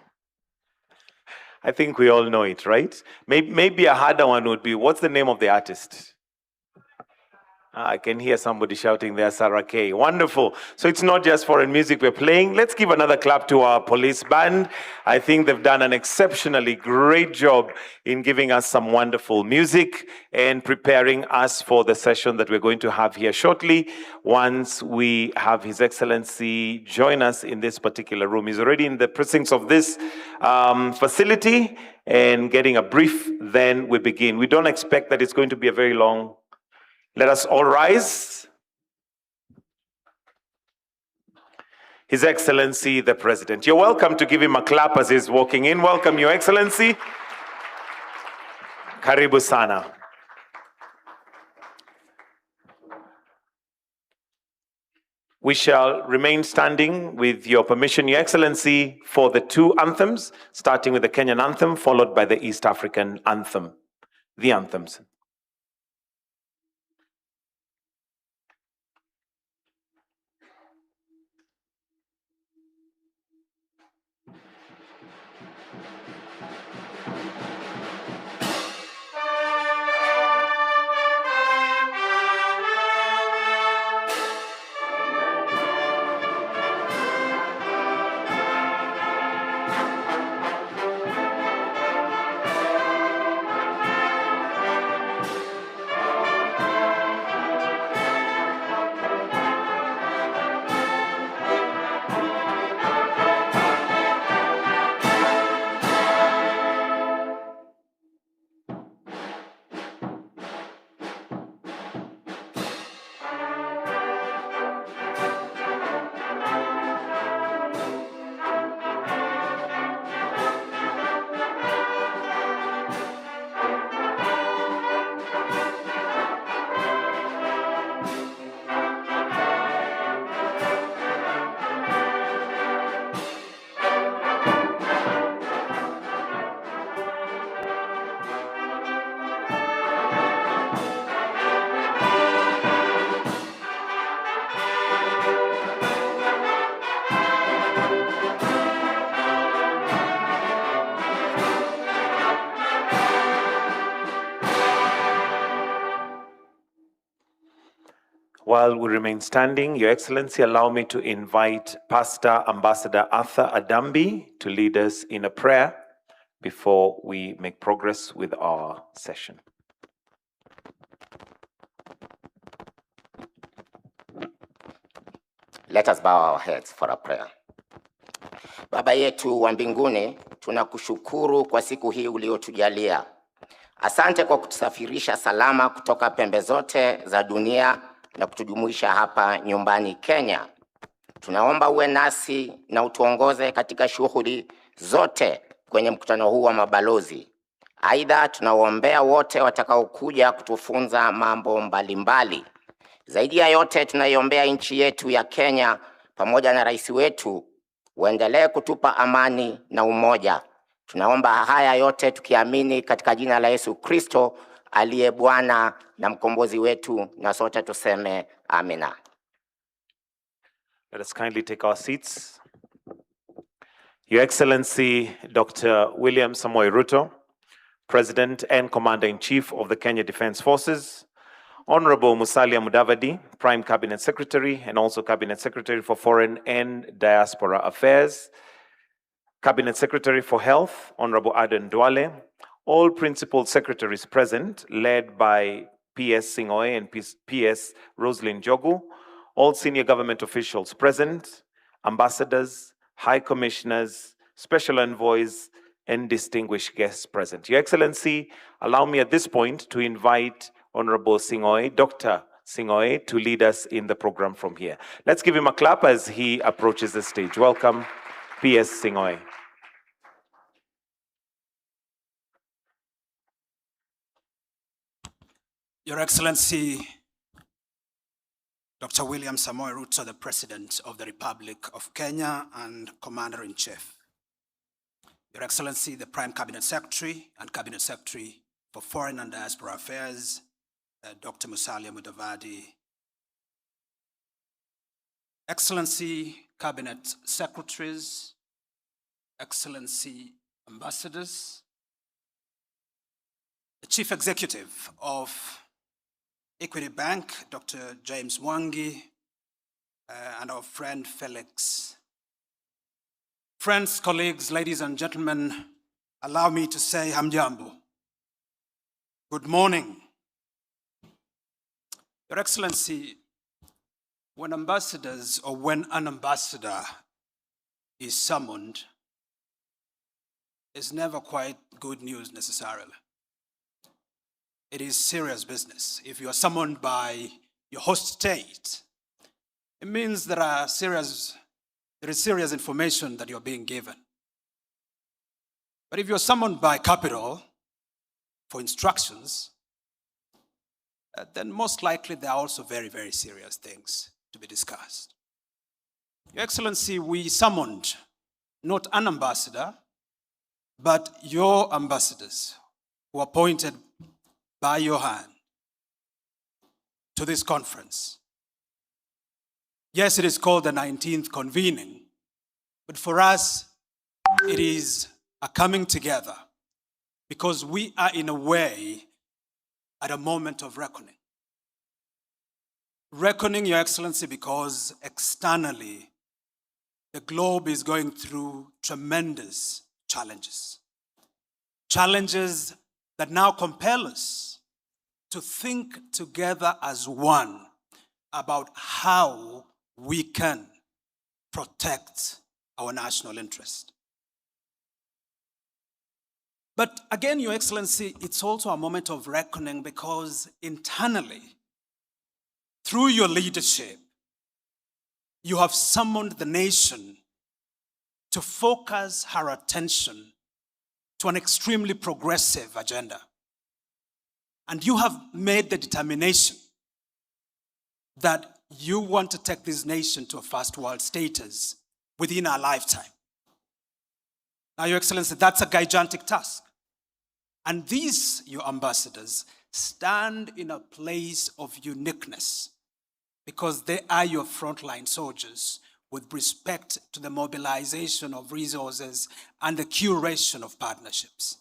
I think we all know it, right? Maybe a harder one would be, what's the name of the artist? I can hear somebody shouting there, Sarah Kay. Wonderful. So it's not just foreign music we're playing. Let's give another clap to our police band. I think they've done an exceptionally great job in giving us some wonderful music and preparing us for the session that we're going to have here shortly. Once we have His Excellency join us in this particular room. He's already in the precincts of this facility and getting a brief, then we begin. We don't expect that it's going to be a very long. Let us all rise. His Excellency, the President. You're welcome to give him a clap as he's walking in. Welcome, Your Excellency. Karibu sana. We shall remain standing with your permission, Your Excellency, for the two anthems, starting with the Kenyan anthem, followed by the East African anthem. The anthems. While we remain standing, Your Excellency, allow me to invite Pastor Ambassador Arthur Adambi to lead us in a prayer before we make progress with our session. Let us bow our heads for a prayer. Baba yetu wa mbinguni, tunakushukuru kwa siku hii uliotujalia. Asante kwa kutusafirisha salama kutoka pembe zote za dunia na kutujumuisha hapa nyumbani Kenya. Tunaomba uwe nasi na utuongoze katika shughuli zote kwenye mkutano huu wa mabalozi. Aidha, tunawaombea wote watakaokuja kutufunza mambo mbalimbali. Zaidi ya yote, tunaiombea nchi yetu ya Kenya pamoja na rais wetu uendelee kutupa amani na umoja. Tunaomba haya yote tukiamini katika jina la Yesu Kristo aliye Bwana na mkombozi wetu, na sote tuseme amina. Let us kindly take our seats. Your Excellency, Dr. William Samoei Ruto, President and Commander-in-Chief of the Kenya Defence Forces, Honorable Musalia Mudavadi, Prime Cabinet Secretary and also Cabinet Secretary for Foreign and Diaspora Affairs, Cabinet Secretary for Health, Honorable Aden Duale, all principal secretaries present, led by PS Singoe and PS Roslyn Jogu, all senior government officials present, ambassadors, high commissioners, special envoys, and distinguished guests present. Your Excellency, allow me at this point to invite Honorable Singoe, Dr. Singoe, to lead us in the program from here. Let's give him a clap as he approaches the stage. Welcome, PS Singoe. Your Excellency, Dr. William Samoei Ruto, the President of the Republic of Kenya and Commander-in-Chief. Your Excellency, the Prime Cabinet Secretary and Cabinet Secretary for Foreign and Diaspora Affairs, Dr. Musalia Mudavadi. Excellency Cabinet Secretaries, Excellency Ambassadors, the Chief Executive of Equity Bank, Dr. James Mwangi, and our friend Felix. Friends, colleagues, ladies and gentlemen, allow me to say hamjambo. Good morning. Your Excellency, when ambassadors or when an ambassador is summoned, it's never quite good news necessarily. It is serious business. If you are summoned by your host state, it means there is serious information that you're being given. But if you're summoned by capital for instructions, then most likely there are also very, very serious things to be discussed. Your Excellency, we summoned not an ambassador, but your ambassadors who are appointed by your hand to this conference. Yes, it is called the 19th convening, but for us, it is a coming together because we are in a way at a moment of reckoning. Reckoning, Your Excellency, because externally, the globe is going through tremendous challenges. Challenges that now compel us to think together as one about how we can protect our national interest. But again, Your Excellency, it's also a moment of reckoning because internally, through your leadership, you have summoned the nation to focus her attention to an extremely progressive agenda. And you have made the determination that you want to take this nation to a first world status within our lifetime. Now, Your Excellency, that's a gigantic task. And these, your ambassadors, stand in a place of uniqueness because they are your frontline soldiers with respect to the mobilization of resources and the curation of partnerships.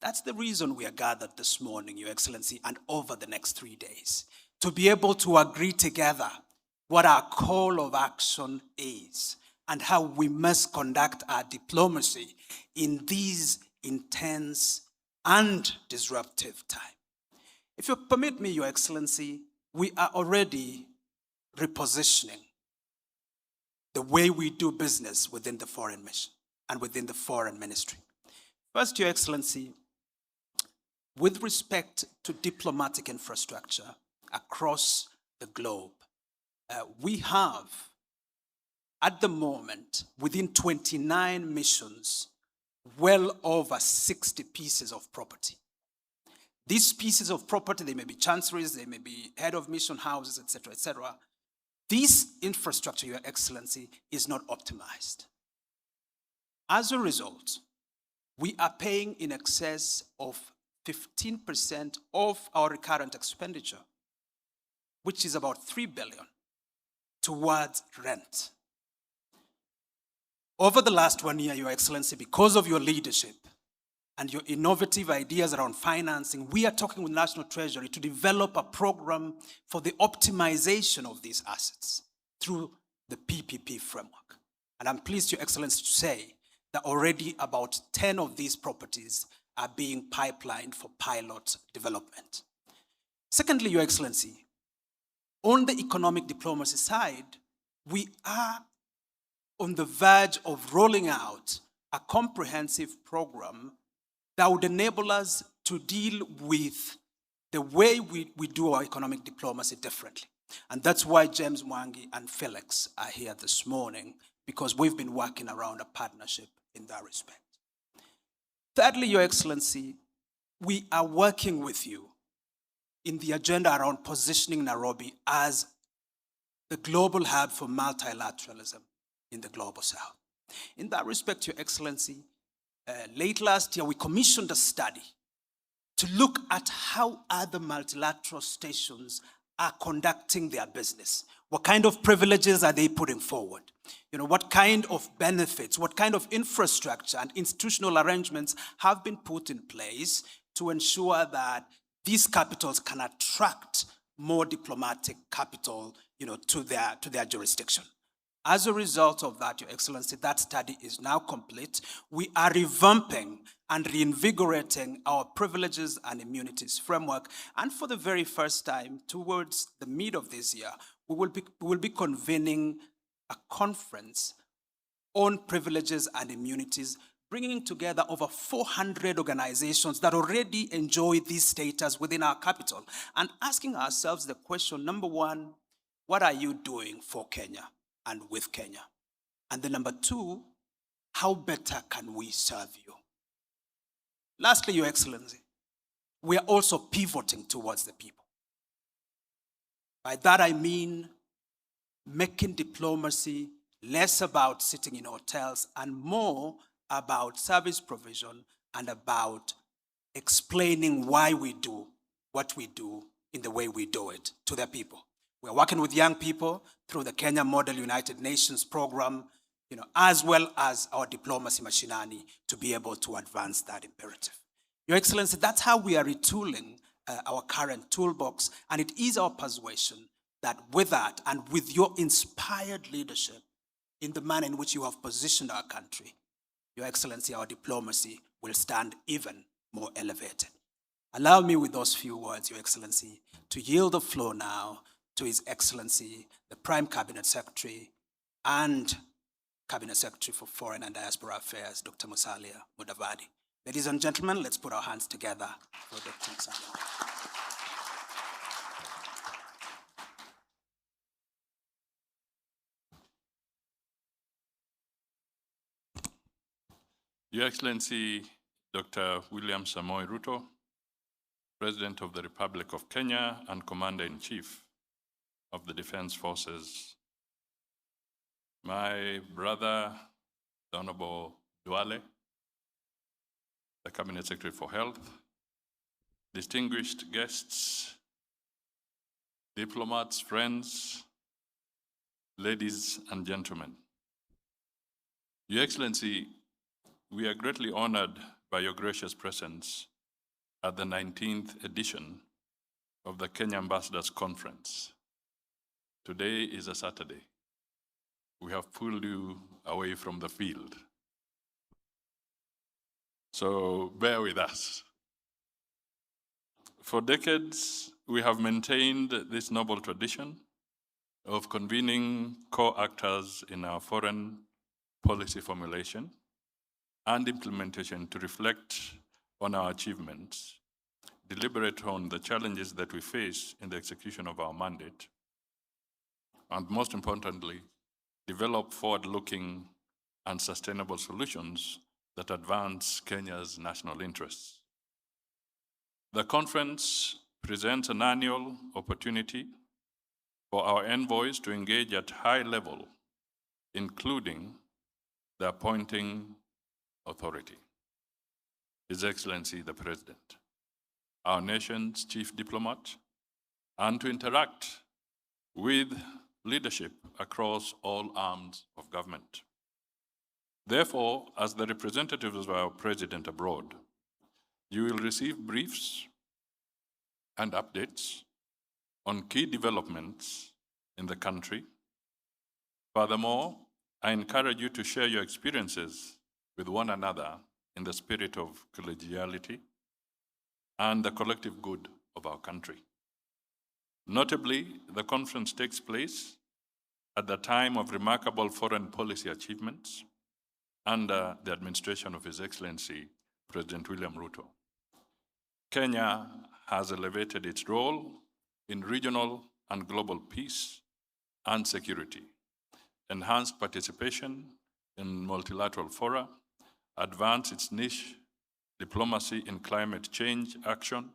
That's the reason we are gathered this morning, Your Excellency, and over the next 3 days, to be able to agree together what our call of action is and how we must conduct our diplomacy in these intense and disruptive times. If you permit me, Your Excellency, we are already repositioning the way we do business within the foreign mission and within the foreign ministry. First, Your Excellency, with respect to diplomatic infrastructure across the globe, we have, at the moment, within 29 missions, well over 60 pieces of property. These pieces of property, they may be chancelleries, they may be head of mission houses, etc., etc. This infrastructure, Your Excellency, is not optimized. As a result, we are paying in excess of 15% of our recurrent expenditure, which is about 3 billion, towards rent. Over the last 1 year, Your Excellency, because of your leadership and your innovative ideas around financing, we are talking with National Treasury to develop a program for the optimization of these assets through the PPP framework. And I'm pleased, Your Excellency, to say that already about 10 of these properties are being pipelined for pilot development. Secondly, Your Excellency, on the economic diplomacy side, we are on the verge of rolling out a comprehensive program that would enable us to deal with the way we do our economic diplomacy differently. And that's why James Mwangi and Felix are here this morning, because we've been working around a partnership in that respect. Thirdly, Your Excellency, we are working with you in the agenda around positioning Nairobi as the global hub for multilateralism in the global south. In that respect, Your Excellency, late last year, we commissioned a study to look at how other multilateral stations are conducting their business? What kind of privileges are they putting forward? What kind of benefits, what kind of infrastructure and institutional arrangements have been put in place to ensure that these capitals can attract more diplomatic capital, to their jurisdiction? As a result of that, Your Excellency, that study is now complete. We are revamping and reinvigorating our privileges and immunities framework. And for the very first time, towards the mid of this year, we will be convening a conference on privileges and immunities, bringing together over 400 organizations that already enjoy this status within our capital, and asking ourselves the question, number one, what are you doing for Kenya and with Kenya? And then number two, how better can we serve you? Lastly, Your Excellency, we are also pivoting towards the people. By that I mean making diplomacy less about sitting in hotels and more about service provision and about explaining why we do what we do in the way we do it to the people. We're working with young people through the Kenya Model United Nations program, as well as our diplomacy machinani to be able to advance that imperative. Your Excellency, that's how we are retooling our current toolbox, and it is our persuasion that with that and with your inspired leadership in the manner in which you have positioned our country, Your Excellency, our diplomacy will stand even more elevated. Allow me with those few words, Your Excellency, to yield the floor now to His Excellency, the Prime Cabinet Secretary and Cabinet Secretary for Foreign and Diaspora Affairs, Dr. Musalia Mudavadi. Ladies and gentlemen, let's put our hands together for Dr. Musalia. Your Excellency, Dr. William Samoei Ruto, President of the Republic of Kenya and Commander-in-Chief of the Defense Forces, my brother, the Honorable Duale, the Cabinet Secretary for Health, distinguished guests, diplomats, friends, ladies and gentlemen. Your Excellency, we are greatly honored by your gracious presence at the 19th edition of the Kenya Ambassadors Conference. Today is a Saturday. We have pulled you away from the field. So bear with us. For decades, we have maintained this noble tradition of convening core actors in our foreign policy formulation and implementation to reflect on our achievements, deliberate on the challenges that we face in the execution of our mandate, and most importantly, develop forward-looking and sustainable solutions that advance Kenya's national interests. The conference presents an annual opportunity for our envoys to engage at high level, including the appointing authority, His Excellency the President, our nation's chief diplomat, and to interact with leadership across all arms of government. Therefore, as the representatives of our President abroad, you will receive briefs and updates on key developments in the country. Furthermore, I encourage you to share your experiences with one another in the spirit of collegiality and the collective good of our country. Notably, the conference takes place at the time of remarkable foreign policy achievements under the administration of His Excellency, President William Ruto. Kenya has elevated its role in regional and global peace and security, enhanced participation in multilateral fora, advanced its niche diplomacy in climate change action,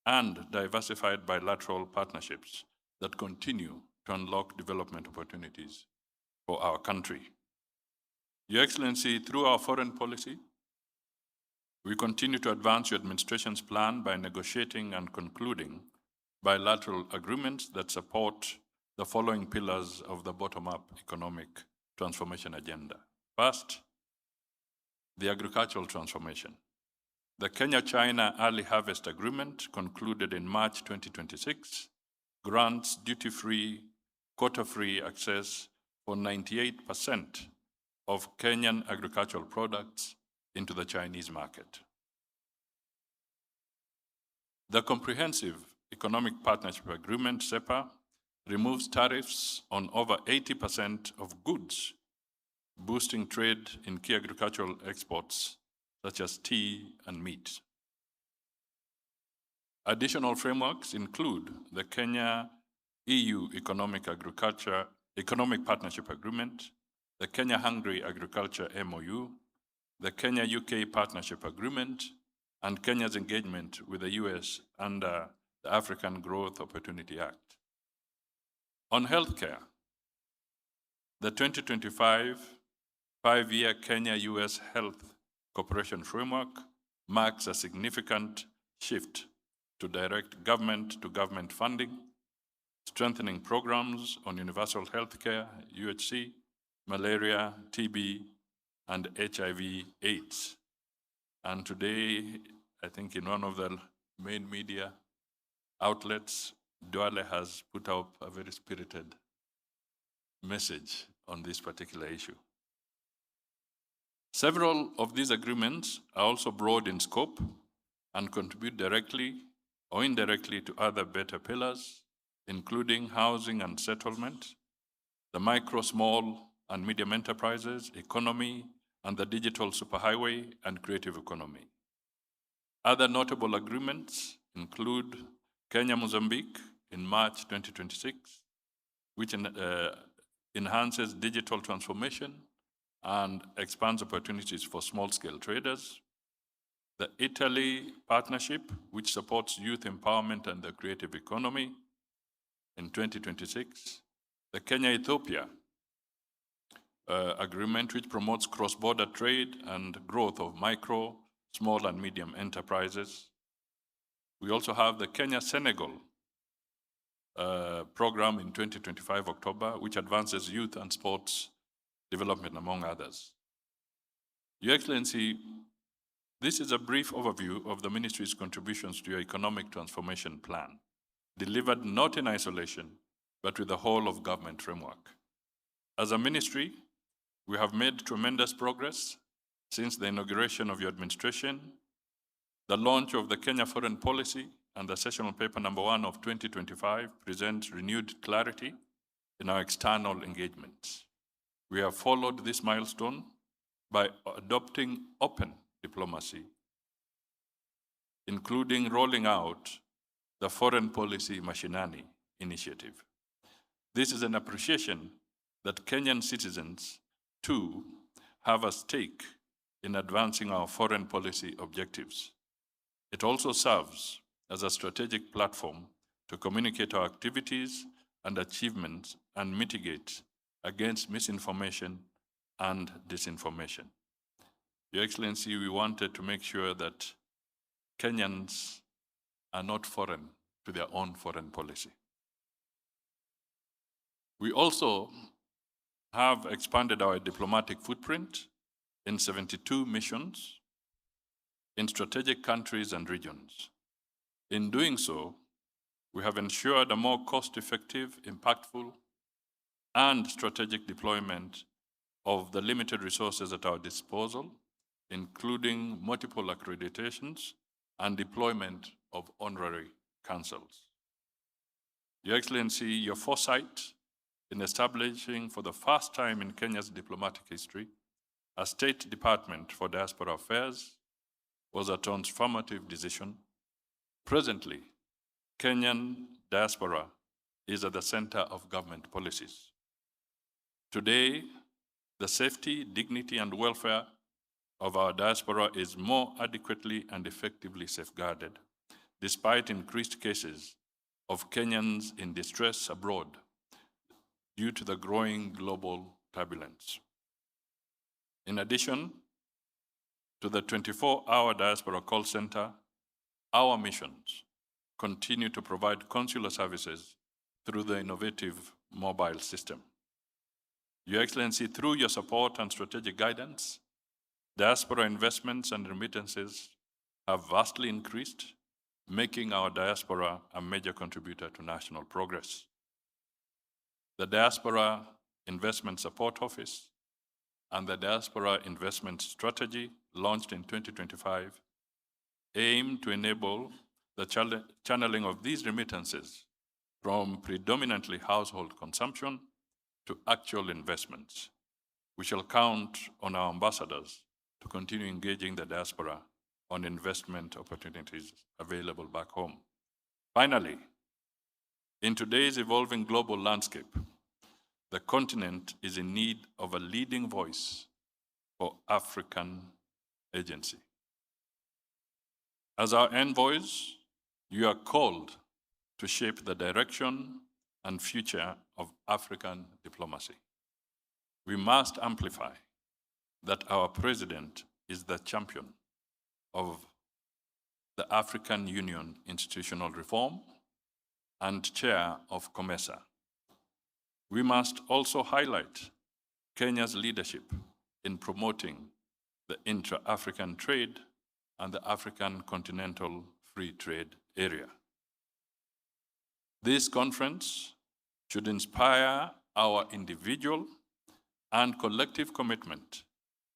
and diversified bilateral partnerships that continue to unlock development opportunities for our country. Your Excellency, through our foreign policy, we continue to advance your administration's plan by negotiating and concluding bilateral agreements that support the following pillars of the bottom-up economic transformation agenda. First, the agricultural transformation. The Kenya-China Early Harvest Agreement, concluded in March 2026, grants duty-free, quota-free access for 98% of Kenyan agricultural products into the Chinese market. The Comprehensive Economic Partnership Agreement, CEPA, removes tariffs on over 80% of goods, boosting trade in key agricultural exports such as tea and meat. Additional frameworks include the Kenya-EU Economic Partnership Agreement, the Kenya-Hungary Agriculture MOU, the Kenya-UK Partnership Agreement, and Kenya's engagement with the US under the African Growth Opportunity Act. On healthcare, the 2025 5-year Kenya-US Health Cooperation Framework marks a significant shift to direct government-to-government funding, strengthening programs on universal healthcare, UHC, malaria, TB, and HIV/AIDS. And today, I think in one of the main media outlets, Duale has put up a very spirited message on this particular issue. Several of these agreements are also broad in scope and contribute directly or indirectly to other better pillars, including housing and settlement, the micro, small, and medium enterprises, economy, and the digital superhighway and creative economy. Other notable agreements include Kenya-Mozambique in March 2026, which enhances digital transformation and expands opportunities for small-scale traders. The Italy Partnership, which supports youth empowerment and the creative economy in 2026. The Kenya-Ethiopia agreement, which promotes cross-border trade and growth of micro, small, and medium enterprises. We also have the Kenya-Senegal program in 2025 October, which advances youth and sports development, among others. Your Excellency, this is a brief overview of the Ministry's contributions to your economic transformation plan, delivered not in isolation, but with the whole of government framework. As a ministry, we have made tremendous progress since the inauguration of your administration, the launch of the Kenya Foreign Policy and the Sessional Paper number 1 of 2025 presents renewed clarity in our external engagements. We have followed this milestone by adopting open diplomacy, including rolling out the Foreign Policy Mashinani initiative. This is an appreciation that Kenyan citizens, too, have a stake in advancing our foreign policy objectives. It also serves as a strategic platform to communicate our activities and achievements and mitigate against misinformation and disinformation. Your Excellency, we wanted to make sure that Kenyans are not foreign to their own foreign policy. We also have expanded our diplomatic footprint in 72 missions in strategic countries and regions. In doing so, we have ensured a more cost-effective, impactful, and strategic deployment of the limited resources at our disposal, including multiple accreditations and deployment of honorary councils. Your Excellency, your foresight in establishing for the first time in Kenya's diplomatic history a State Department for Diaspora Affairs was a transformative decision. Presently, Kenyan diaspora is at the center of government policies. Today, the safety, dignity, and welfare of our diaspora is more adequately and effectively safeguarded, despite increased cases of Kenyans in distress abroad due to the growing global turbulence. In addition to the 24-hour diaspora call center, our missions continue to provide consular services through the innovative mobile system. Your Excellency, through your support and strategic guidance, diaspora investments and remittances have vastly increased, making our diaspora a major contributor to national progress. The Diaspora Investment Support Office and the Diaspora Investment Strategy, launched in 2025, aim to enable the channeling of these remittances from predominantly household consumption to actual investments. We shall count on our ambassadors to continue engaging the diaspora on investment opportunities available back home. Finally, in today's evolving global landscape, the continent is in need of a leading voice for African agency. As our envoys, you are called to shape the direction and future of African diplomacy. We must amplify that our president is the champion of the African Union institutional reform and chair of COMESA. We must also highlight Kenya's leadership in promoting the intra-African trade and the African Continental Free Trade Area. This conference should inspire our individual and collective commitment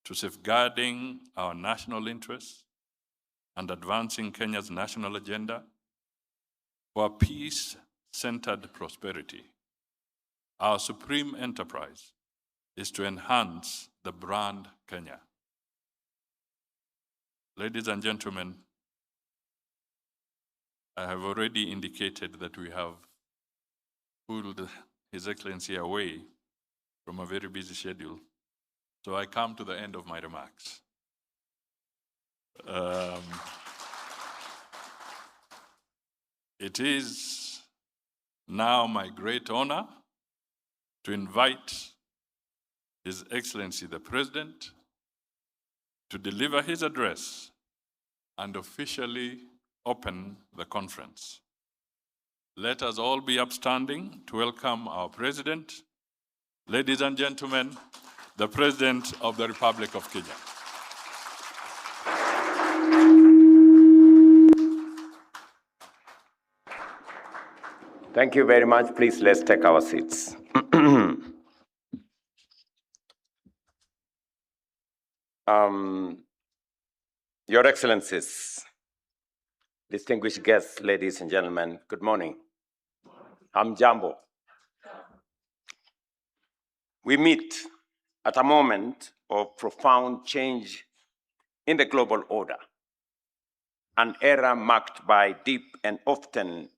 to safeguarding our national interests and advancing Kenya's national agenda for peace-centered prosperity. Our supreme enterprise is to enhance the brand Kenya. Ladies and gentlemen, I have already indicated that we have pulled His Excellency away from a very busy schedule, so I come to the end of my remarks. It is now my great honor to invite His Excellency the President to deliver his address and officially open the conference. Let us all be upstanding to welcome our President. Ladies and gentlemen, the President of the Republic of Kenya. Thank you very much. Please, let's take our seats. Your Excellencies, distinguished guests, ladies and gentlemen, good morning. I'm Jambo. We meet at a moment of profound change in the global order, an era marked by deep and often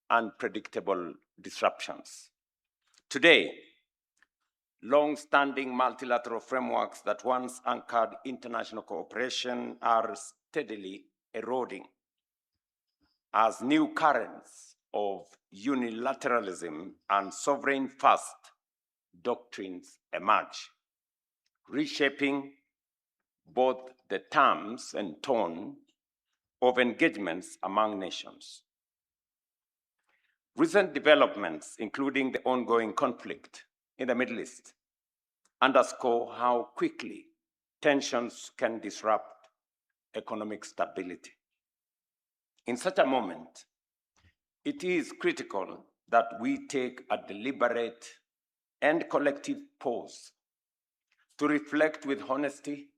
unpredictable disruptions. Today, long-standing multilateral frameworks that once anchored international cooperation are steadily eroding as new currents of unilateralism and sovereign-first doctrines emerge, reshaping both the terms and tone of engagements among nations. Recent developments, including the ongoing conflict in the Middle East, underscore how quickly tensions can disrupt economic stability. In such a moment, it is critical that we take a deliberate and collective pause to reflect with honesty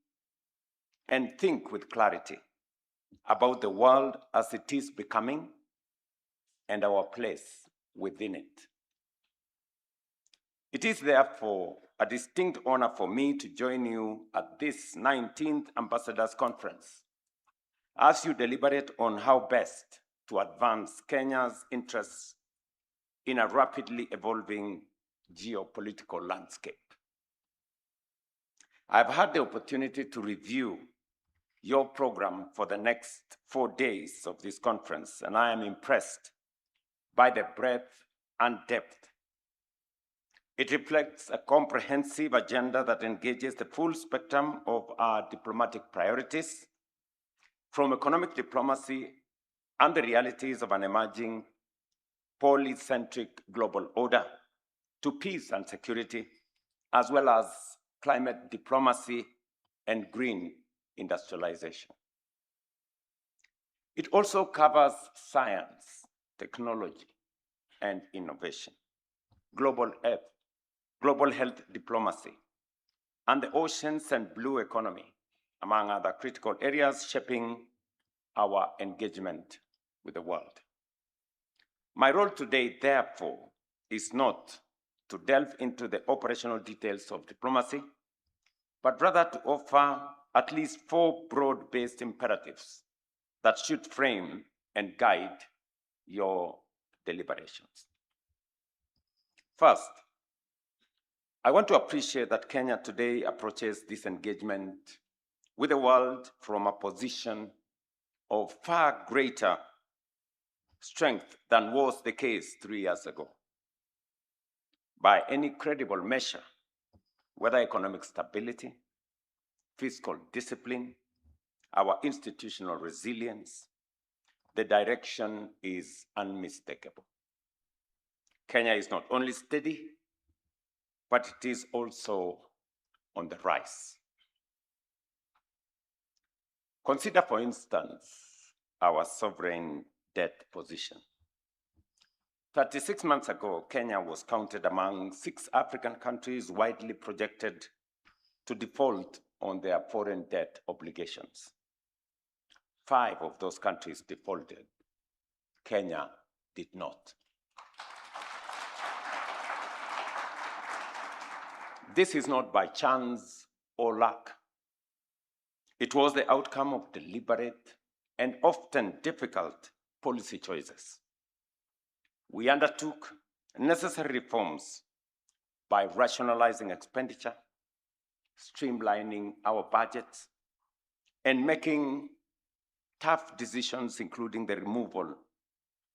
and think with clarity about the world as it is becoming and our place within it. It is therefore a distinct honor for me to join you at this 19th Ambassadors Conference as you deliberate on how best to advance Kenya's interests in a rapidly evolving geopolitical landscape. I've had the opportunity to review your program for the next 4 days of this conference, and I am impressed by the breadth and depth. It reflects a comprehensive agenda that engages the full spectrum of our diplomatic priorities, from economic diplomacy and the realities of an emerging polycentric global order to peace and security, as well as climate diplomacy and green industrialization. It also covers science, technology, and innovation, global health diplomacy, and the oceans and blue economy, among other critical areas shaping our engagement with the world. My role today, therefore, is not to delve into the operational details of diplomacy, but rather to offer at least 4 broad-based imperatives that should frame and guide your deliberations. First, I want to appreciate that Kenya today approaches this engagement with the world from a position of far greater strength than was the case 3 years ago. By any credible measure, whether economic stability, fiscal discipline, our institutional resilience, the direction is unmistakable. Kenya is not only steady, but it is also on the rise. Consider, for instance, our sovereign debt position. 36 months ago, Kenya was counted among 6 African countries widely projected to default on their foreign debt obligations. 5 of those countries defaulted. Kenya did not. This is not by chance or luck. It was the outcome of deliberate and often difficult policy choices. We undertook necessary reforms by rationalizing expenditure, streamlining our budgets, and making tough decisions, including the removal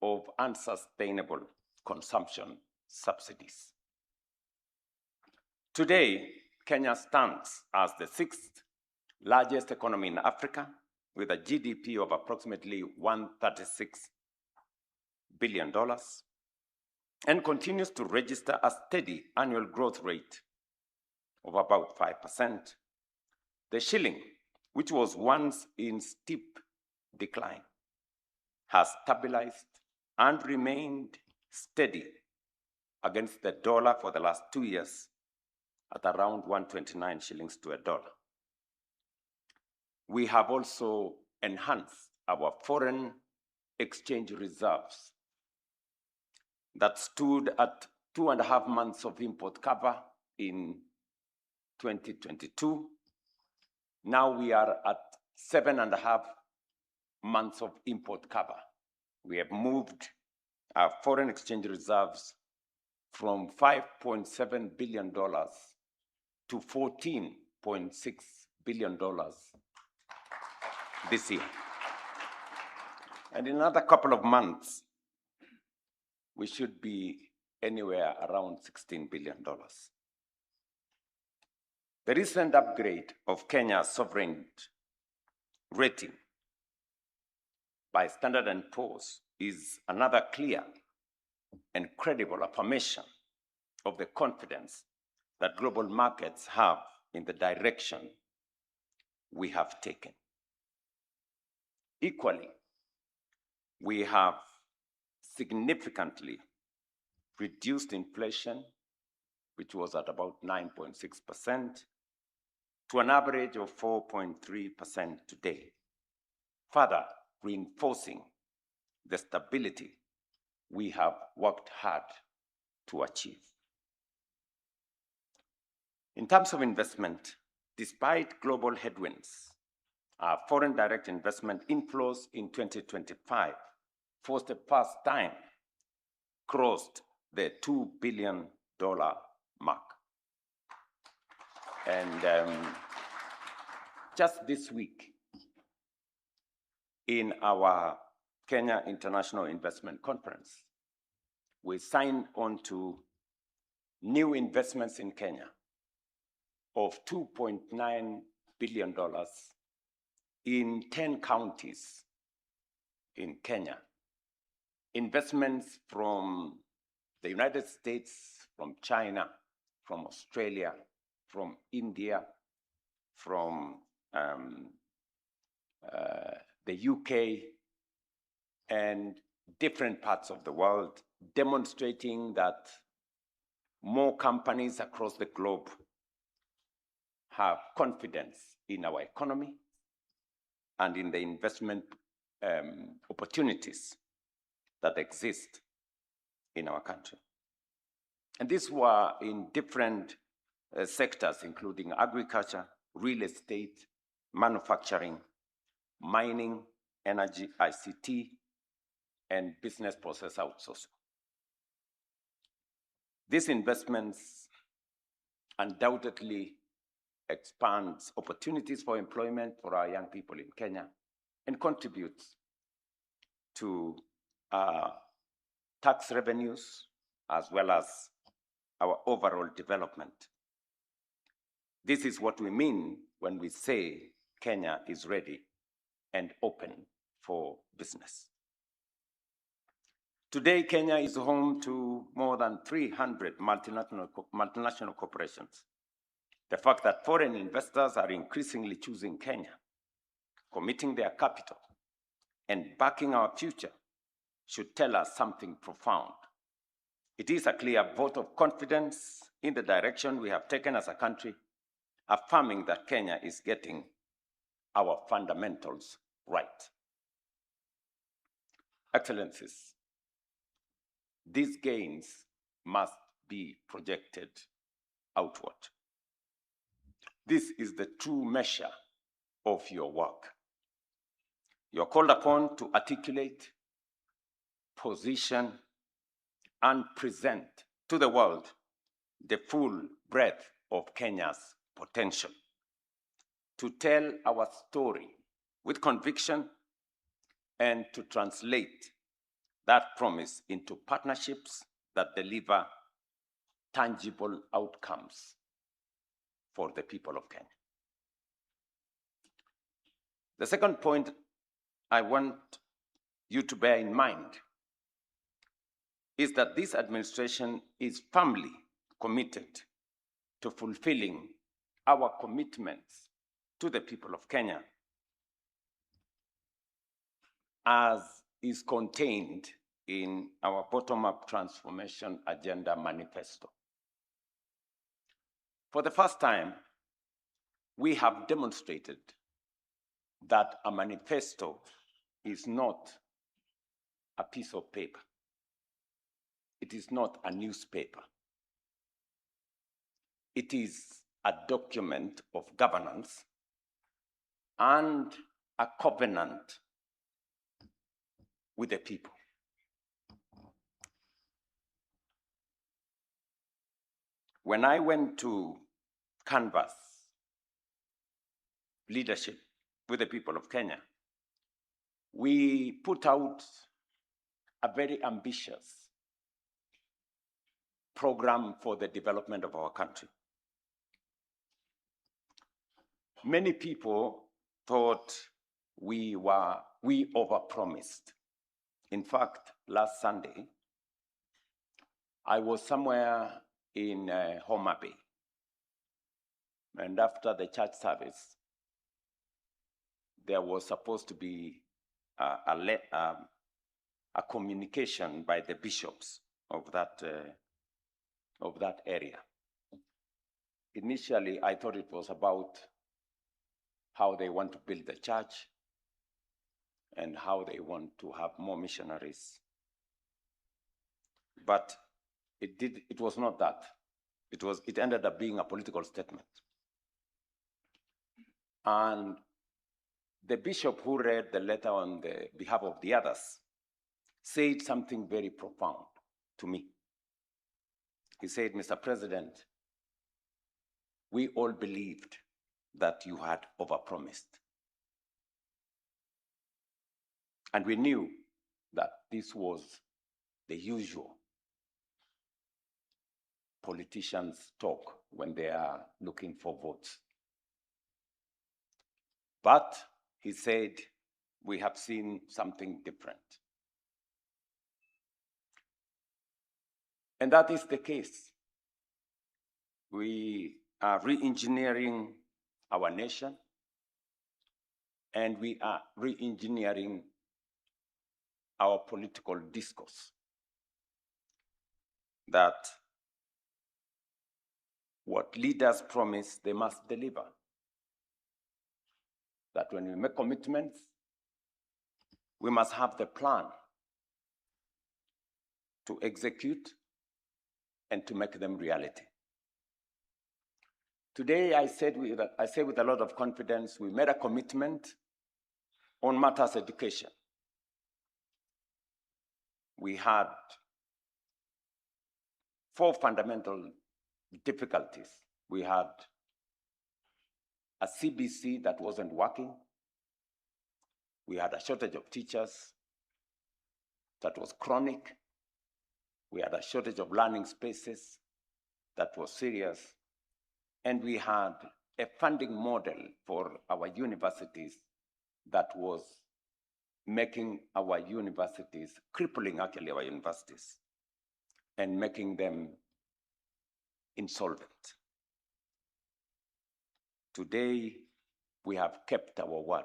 of unsustainable consumption subsidies. Today, Kenya stands as the 6th largest economy in Africa, with a GDP of approximately $136 billion, and continues to register a steady annual growth rate of about 5%. The shilling, which was once in steep decline, has stabilized and remained steady against the dollar for the last 2 years at around 129 shillings to a dollar. We have also enhanced our foreign exchange reserves that stood at 2.5 months of import cover in 2022. Now we are at 7.5 months of import cover. We have moved our foreign exchange reserves from $5.7 billion to $14.6 billion this year. And in another couple of months, we should be anywhere around $16 billion. The recent upgrade of Kenya's sovereign rating by Standard & Poor's is another clear and credible affirmation of the confidence that global markets have in the direction we have taken. Equally, we have significantly reduced inflation, which was at about 9.6%, to an average of 4.3% today, further reinforcing the stability we have worked hard to achieve. In terms of investment, despite global headwinds, our foreign direct investment inflows in 2025, for the first time, crossed the $2 billion mark. And just this week, in our Kenya International Investment Conference, we signed on to new investments in Kenya of $2.9 billion in 10 counties in Kenya. Investments from the United States, from China, from Australia, from India, from the UK, and different parts of the world, demonstrating that more companies across the globe have confidence in our economy and in the investment opportunities that exist in our country. And these were in different sectors, including agriculture, real estate, manufacturing, mining, energy, ICT, and business process outsourcing. These investments undoubtedly expands opportunities for employment for our young people in Kenya and contributes to tax revenues as well as our overall development. This is what we mean when we say Kenya is ready and open for business. Today, Kenya is home to more than 300 multinational corporations. The fact that foreign investors are increasingly choosing Kenya, committing their capital, and backing our future should tell us something profound. It is a clear vote of confidence in the direction we have taken as a country, affirming that Kenya is getting our fundamentals right. Excellencies, these gains must be projected outward. This is the true measure of your work. You're called upon to articulate, position, and present to the world the full breadth of Kenya's potential, to tell our story with conviction and to translate that promise into partnerships that deliver tangible outcomes for the people of Kenya. The second point I want you to bear in mind is that this administration is firmly committed to fulfilling our commitments to the people of Kenya as is contained in our bottom-up transformation agenda manifesto. For the first time, we have demonstrated that a manifesto is not a piece of paper. It is not a newspaper. It is a document of governance and a covenant with the people. When I went to canvass leadership with the people of Kenya, we put out a very ambitious program for the development of our country. Many people thought we overpromised. In fact, last Sunday, I was somewhere in Homa Bay, and after the church service, there was supposed to be a communication by the bishops of that area. Initially, I thought it was about how they want to build the church and how they want to have more missionaries. But it was not that. It ended up being a political statement. And the bishop who read the letter on the behalf of the others said something very profound to me. He said, "Mr. President, we all believed that you had overpromised. And we knew that this was the usual politicians' talk when they are looking for votes. But," he said, we have seen something different. And that is the case. We are re-engineering our nation, and we are re-engineering our political discourse. That what leaders promise, they must deliver. That when we make commitments, we must have the plan to execute and to make them reality. Today, I say with a lot of confidence, we made a commitment on matters education. We had 4 fundamental difficulties. We had a CBC that wasn't working. We had a shortage of teachers that was chronic. We had a shortage of learning spaces that was serious. And we had a funding model for our universities that was making our universities, crippling actually our universities, and making them insolvent. Today, we have kept our word.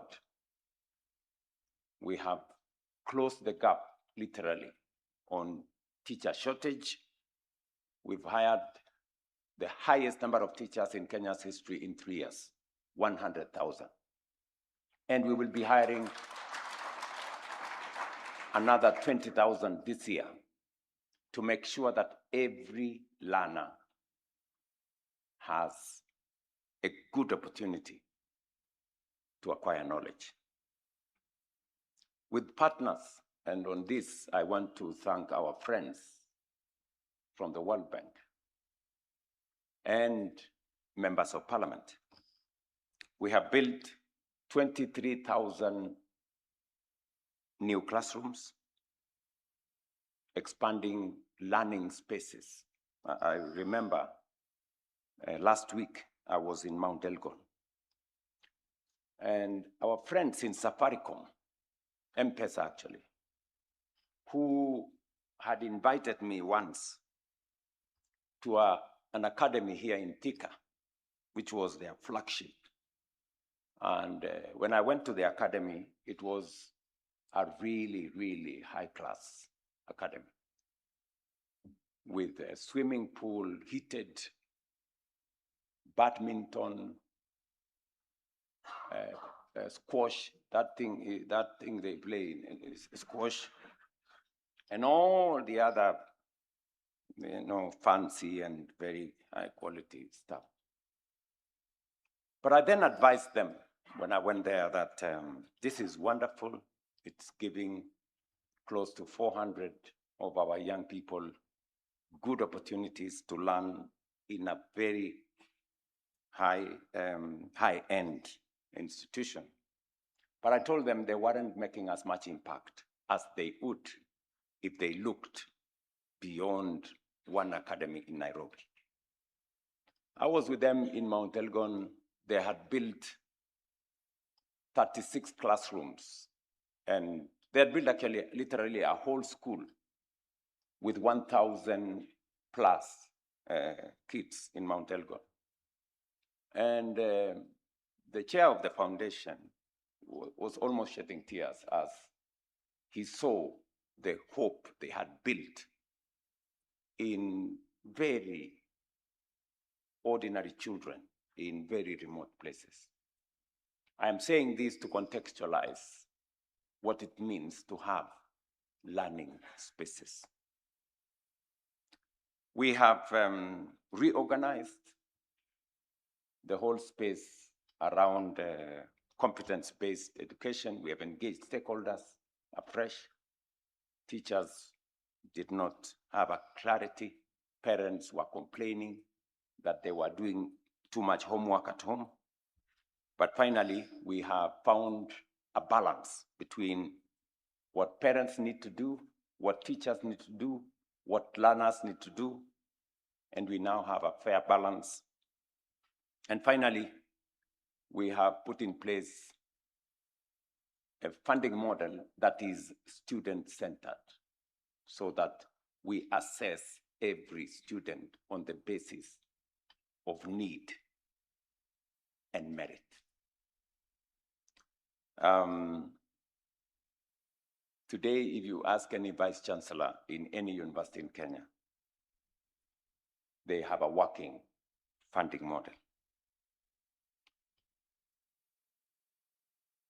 We have closed the gap, literally, on teacher shortage. We've hired the highest number of teachers in Kenya's history in 3 years, 100,000. And we will be hiring another 20,000 this year to make sure that every learner has a good opportunity to acquire knowledge. With partners, and on this, I want to thank our friends from the World Bank and members of parliament. We have built 23,000 new classrooms, expanding learning spaces. I remember last week I was in Mount Elgon, and our friends in Safaricom, M-Pesa actually, who had invited me once to an academy here in Thika, which was their flagship. And when I went to the academy, it was a really, really high-class academy with a swimming pool, heated badminton, squash, that thing they play is squash, and all the other, fancy and very high-quality stuff. But I then advised them when I went there that this is wonderful. It's giving close to 400 of our young people good opportunities to learn in a very high-end institution. But I told them they weren't making as much impact as they would if they looked beyond one academy in Nairobi. I was with them in Mount Elgon. They had built 36 classrooms, and they had built actually literally a whole school with 1,000 plus kids in Mount Elgon. And the chair of the foundation was almost shedding tears as he saw the hope they had built in very ordinary children in very remote places. I am saying this to contextualize what it means to have learning spaces. We have reorganized the whole space around competence-based education. We have engaged stakeholders afresh. Teachers did not have a clarity. Parents were complaining that they were doing too much homework at home. But finally, we have found a balance between what parents need to do, what teachers need to do, what learners need to do, and we now have a fair balance. And finally, we have put in place a funding model that is student-centered, so that we assess every student on the basis of need and merit. Today, if you ask any vice chancellor in any university in Kenya, they have a working funding model.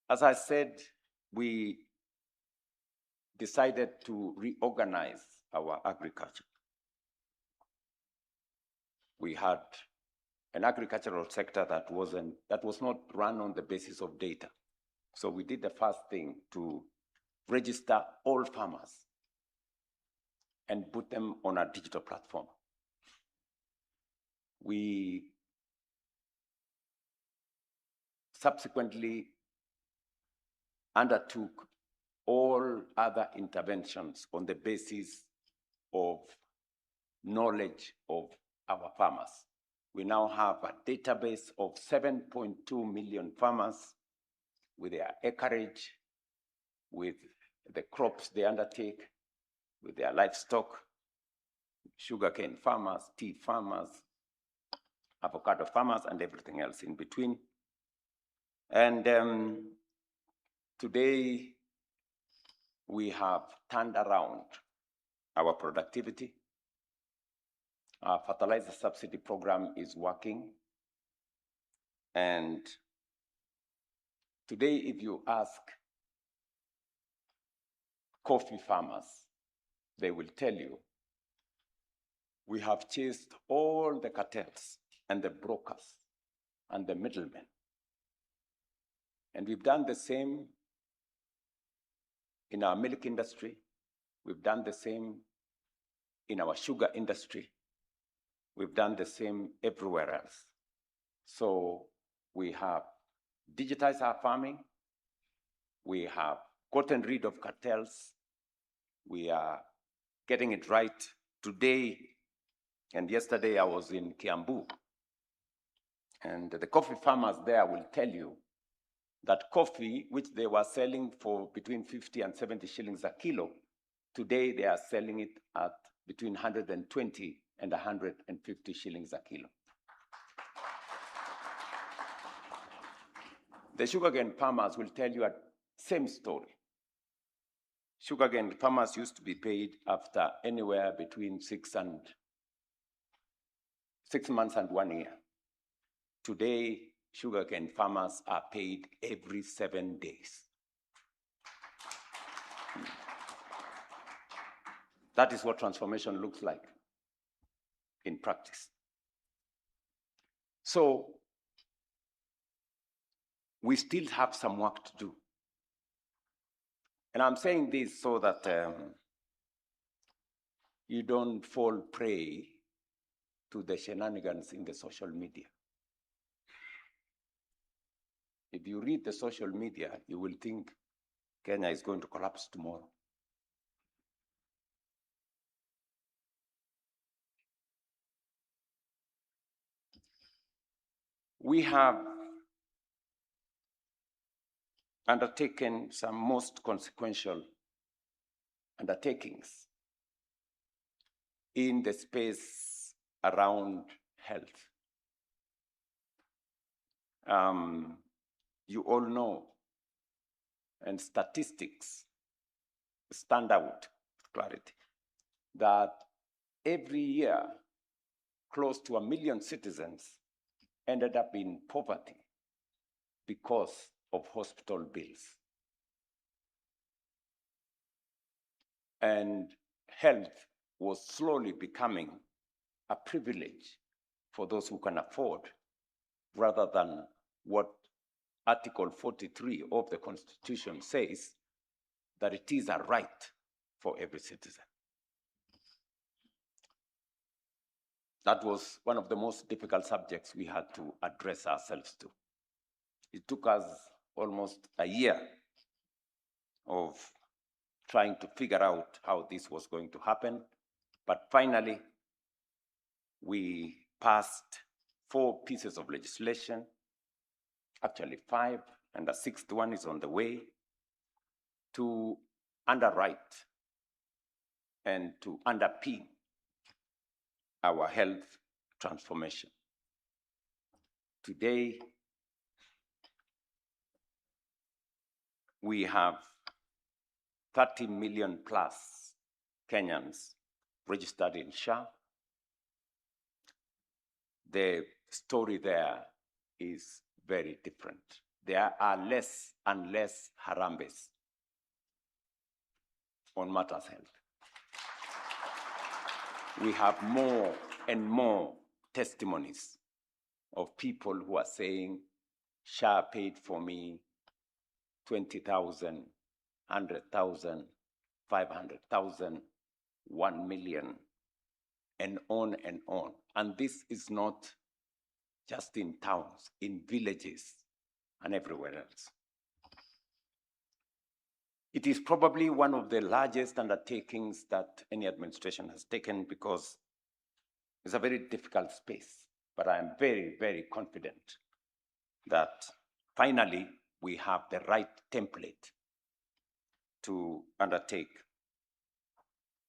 As I said, we decided to reorganize our agriculture. We had an agricultural sector that was not run on the basis of data. So we did the first thing to register all farmers and put them on a digital platform. We subsequently undertook all other interventions on the basis of knowledge of our farmers. We now have a database of 7.2 million farmers with their acreage, with the crops they undertake, with their livestock, sugarcane farmers, tea farmers, avocado farmers, and everything else in between. And today, we have turned around our productivity. Our fertilizer subsidy program is working. And today, if you ask coffee farmers, they will tell you, we have chased all the cartels and the brokers and the middlemen. And we've done the same in our milk industry. We've done the same in our sugar industry. We've done the same everywhere else. So we have digitized our farming. We have gotten rid of cartels. We are getting it right today. And yesterday I was in Kiambu. And the coffee farmers there will tell you that coffee, which they were selling for between 50 and 70 shillings a kilo, today they are selling it at between 120 and 150 shillings a kilo. The sugarcane farmers will tell you a same story. Sugarcane farmers used to be paid after anywhere between 6 months and 1 year. Today, sugarcane farmers are paid every 7 days. That is what transformation looks like in practice. So we still have some work to do. And I'm saying this so that you don't fall prey to the shenanigans in the social media. If you read the social media, you will think Kenya is going to collapse tomorrow. We have undertaken some most consequential undertakings in the space around health. You all know, and statistics stand out with clarity, that every year, close to 1 million citizens ended up in poverty because of hospital bills. And health was slowly becoming a privilege for those who can afford, rather than what Article 43 of the Constitution says, that it is a right for every citizen. That was one of the most difficult subjects we had to address ourselves to. It took us almost a year of trying to figure out how this was going to happen. But finally, we passed 4 pieces of legislation, actually 5, and the 6th one is on the way. to underwrite and to underpin our health transformation. Today, we have 30 million plus Kenyans registered in SHA. The story there is very different. There are less and less harambes on matters health. We have more and more testimonies of people who are saying, SHA paid for me 20,000, 100,000, 500,000, 1 million, and on and on. And this is not just in towns, in villages, and everywhere else. It is probably one of the largest undertakings that any administration has taken because it's a very difficult space. But I am very, very confident that finally we have the right template to undertake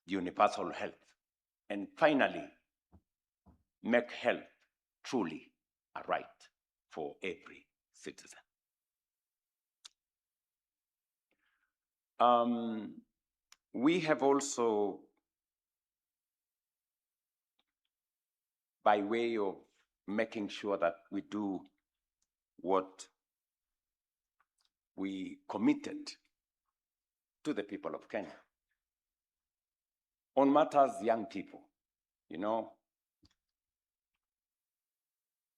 universal health and finally make health truly a right for every citizen. We have also, by way of making sure that we do what we committed to the people of Kenya, on matters young people, you know,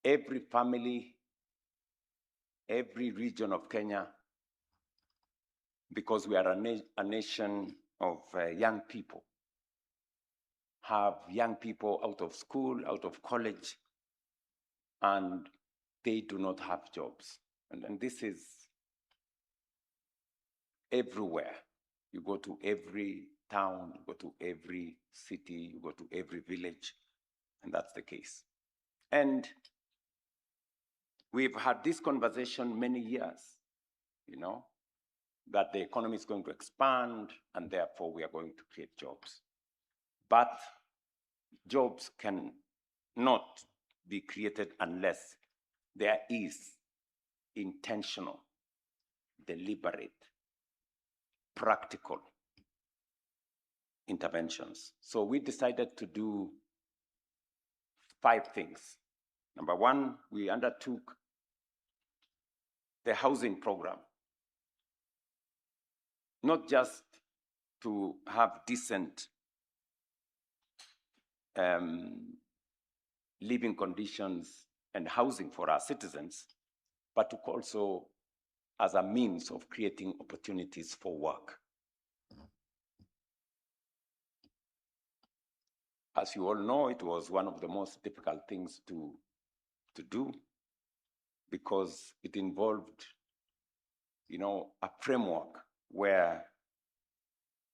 every family, every region of Kenya, because we are a nation of young people, have young people out of school, out of college, and they do not have jobs. And this is everywhere. You go to every town, you go to every city, you go to every village, and that's the case. And we've had this conversation many years, you know, that the economy is going to expand and therefore we are going to create jobs. But jobs can not be created unless there is intentional, deliberate, practical interventions. So we decided to do 5 things. Number 1, we undertook the housing program, not just to have decent living conditions and housing for our citizens, but to also as a means of creating opportunities for work. As you all know, it was one of the most difficult things to do because it involved, you know, a framework where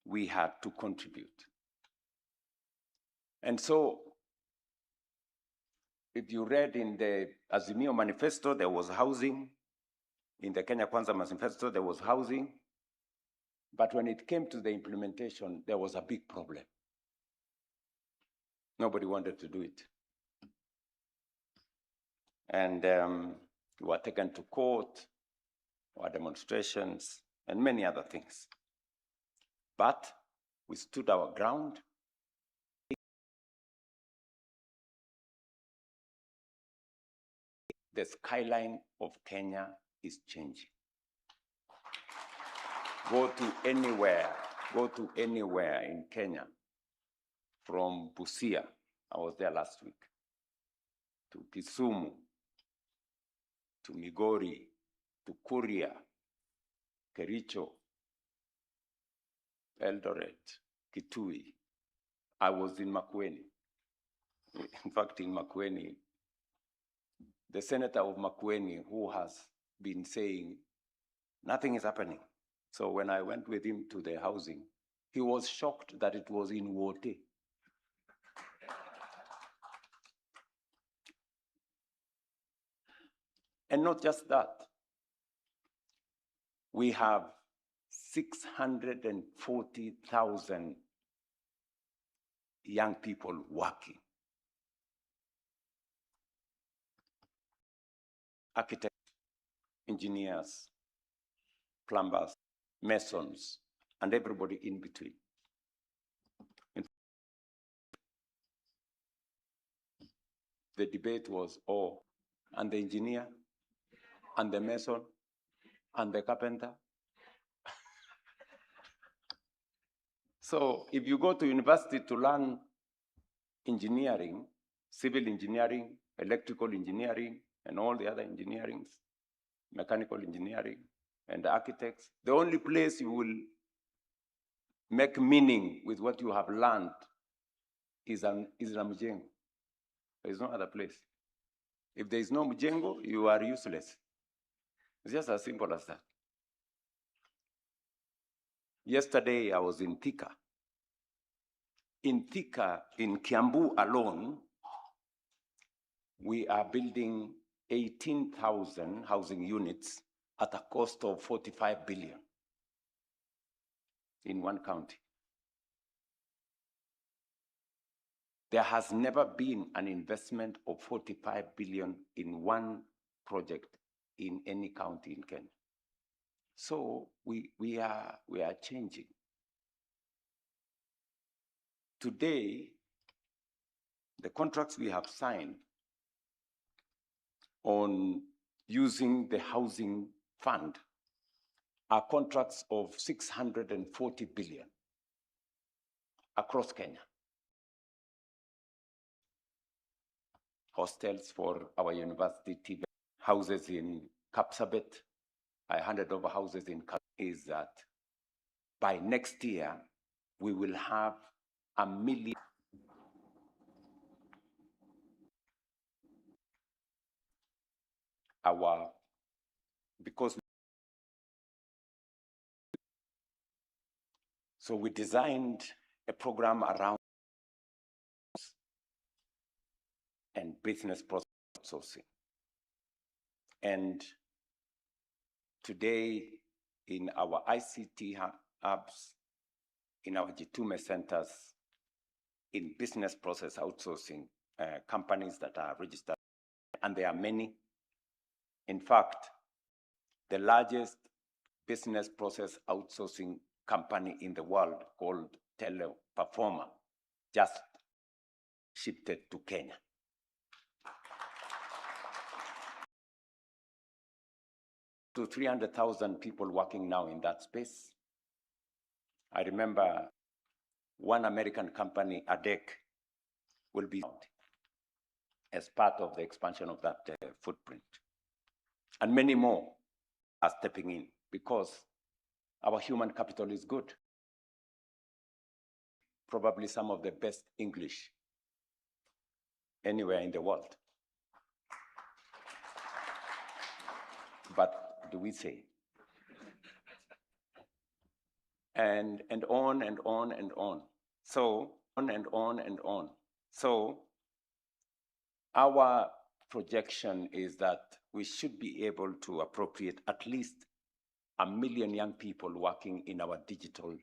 we had to contribute. And so, if you read in the Azimio Manifesto, there was housing. In the Kenya Kwanza Manifesto, there was housing. But when it came to the implementation, there was a big problem. Nobody wanted to do it. And we were taken to court, or demonstrations, and many other things. But we stood our ground. The skyline of Kenya is changing. Go to anywhere in Kenya, from Busia, I was there last week, to Kisumu, to Migori, to Kuria, Kericho, Eldoret, Kitui. I was in Makueni. In fact, in Makueni, the senator of Makueni, who has been saying nothing is happening. So when I went with him to the housing, he was shocked that it was in Wote. And not just that, we have 640,000 young people working. Architects, engineers, plumbers, masons, and everybody in between. The debate was, oh, and the engineer, and the mason, and the carpenter. So if you go to university to learn engineering, civil engineering, electrical engineering, and all the other engineerings, mechanical engineering, and architects, the only place you will make meaning with what you have learned is Mjengo. There is no other place. If there is no Mjengo, you are useless. It's just as simple as that. Yesterday, I was in Thika. In Thika, in Kiambu alone, we are building 18,000 housing units at a cost of 45 billion in one county. There has never been an investment of 45 billion in one project in any county in Kenya. So we are changing. Today, the contracts we have signed on using the housing fund are contracts of 640 billion across Kenya. Hostels for our university, houses in Kapsabet. I handed over houses in Kapsabet. Is that by next year, we will have 1 million. So we designed a program around and business process outsourcing. And today, in our ICT hubs, in our Jitume centers, in business process outsourcing, companies that are registered, and there are many. In fact, the largest business process outsourcing company in the world, called Teleperformer, just shifted to Kenya. To 300,000 people working now in that space. I remember one American company, ADEC, will be as part of the expansion of that footprint. And many more are stepping in because our human capital is good. Probably some of the best English anywhere in the world. But do we say? And on and on and on. So on and on and on. So our projection is that we should be able to appropriate at least 1 million young people working in our digital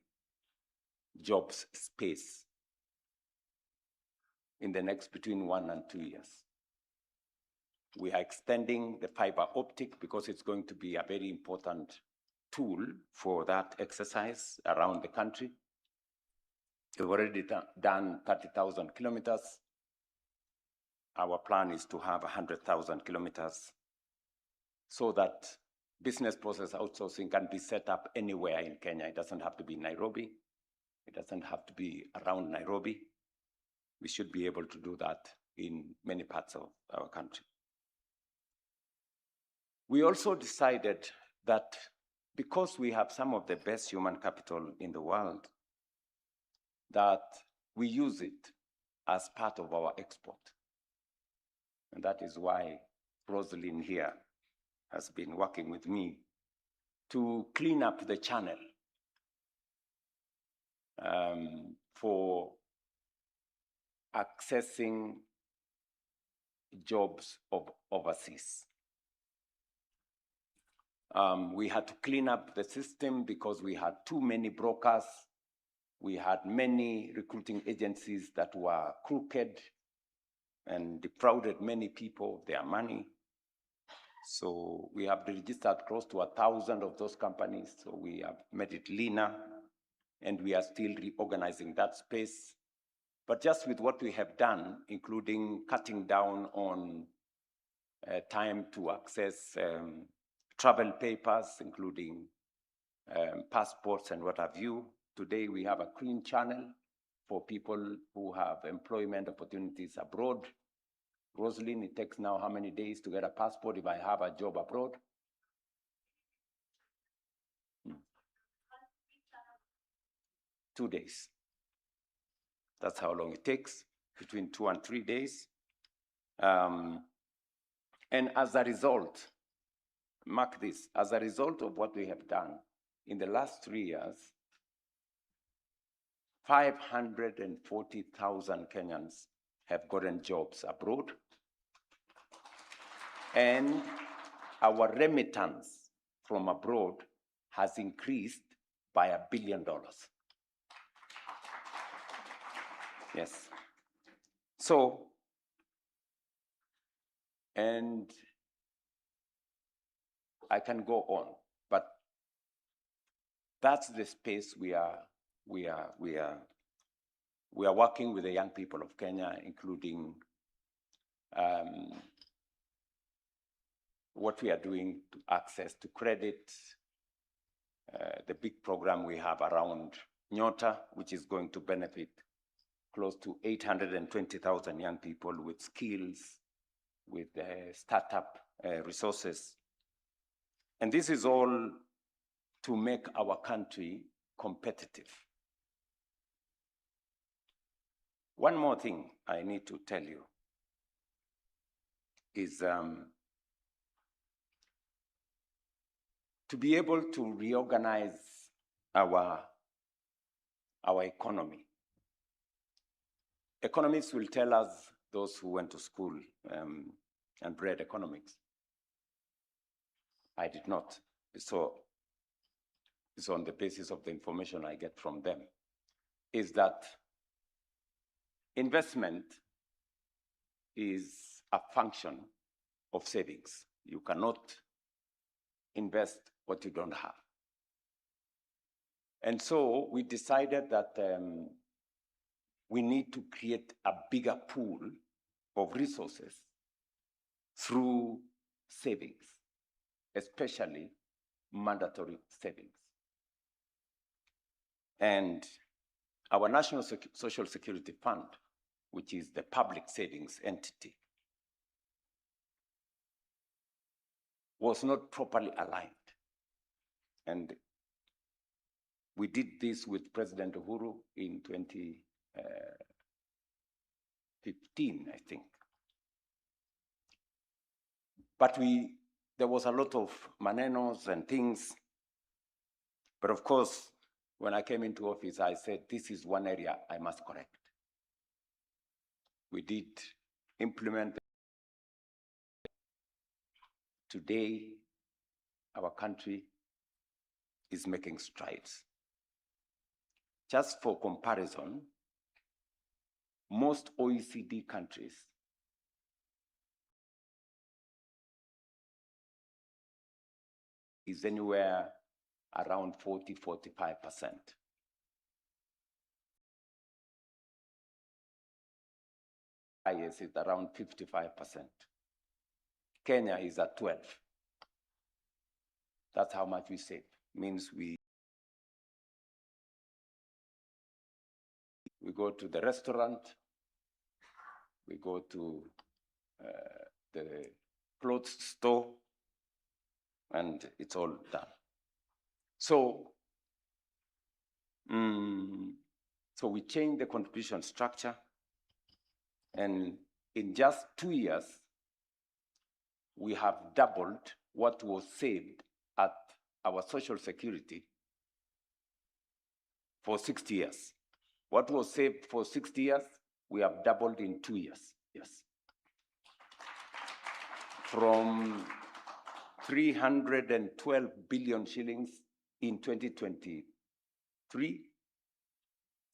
jobs space in the next between 1 and 2 years. We are extending the fiber optic because it's going to be a very important tool for that exercise around the country. We've already done 30,000 kilometers. Our plan is to have 100,000 kilometers so that business process outsourcing can be set up anywhere in Kenya. It doesn't have to be Nairobi. It doesn't have to be around Nairobi. We should be able to do that in many parts of our country. We also decided that because we have some of the best human capital in the world, that we use it as part of our export. And that is why Rosalind here has been working with me to clean up the channel for accessing jobs overseas. We had to clean up the system because we had too many brokers. We had many recruiting agencies that were crooked and defrauded many people of their money. So we have registered close to 1,000 of those companies. So we have made it leaner, and we are still reorganizing that space. But just with what we have done, including cutting down on time to access travel papers, including passports and what have you. Today we have a clean channel for people who have employment opportunities abroad. Rosalind, it takes now how many days to get a passport if I have a job abroad? 2 days. That's how long it takes, between 2 and 3 days. And as a result, mark this, as a result of what we have done in the last 3 years, 540,000 Kenyans have gotten jobs abroad. And our remittance from abroad has increased by $1 billion. Yes. So, and I can go on, but that's the space we are working with the young people of Kenya, including what we are doing to access to credit, the big program we have around Nyota, which is going to benefit close to 820,000 young people with skills, with startup resources. And this is all to make our country competitive. One more thing I need to tell you is to be able to reorganize our economy. Economists will tell us, those who went to school and read economics. I did not. So it's on the basis of the information I get from them, is that investment is a function of savings. You cannot invest what you don't have. And so we decided that we need to create a bigger pool of resources through savings, especially mandatory savings. And our National Social Security Fund, which is the public savings entity, was not properly aligned. And we did this with President Uhuru in 2015, I think. But there was a lot of manenos and things. But of course, when I came into office, I said, this is one area I must correct. We did implement. Today, our country is making strides. Just for comparison, most OECD countries is anywhere around 40–45%. IS is around 55%. Kenya is at 12%. That's how much we save. Means we go to the restaurant, we go to the clothes store, and it's all done. So, so we changed the contribution structure, and in just 2 years, we have doubled what was saved at our Social Security for 60 years. What was saved for 60 years, we have doubled in 2 years. Yes. From 312 billion shillings in 2023.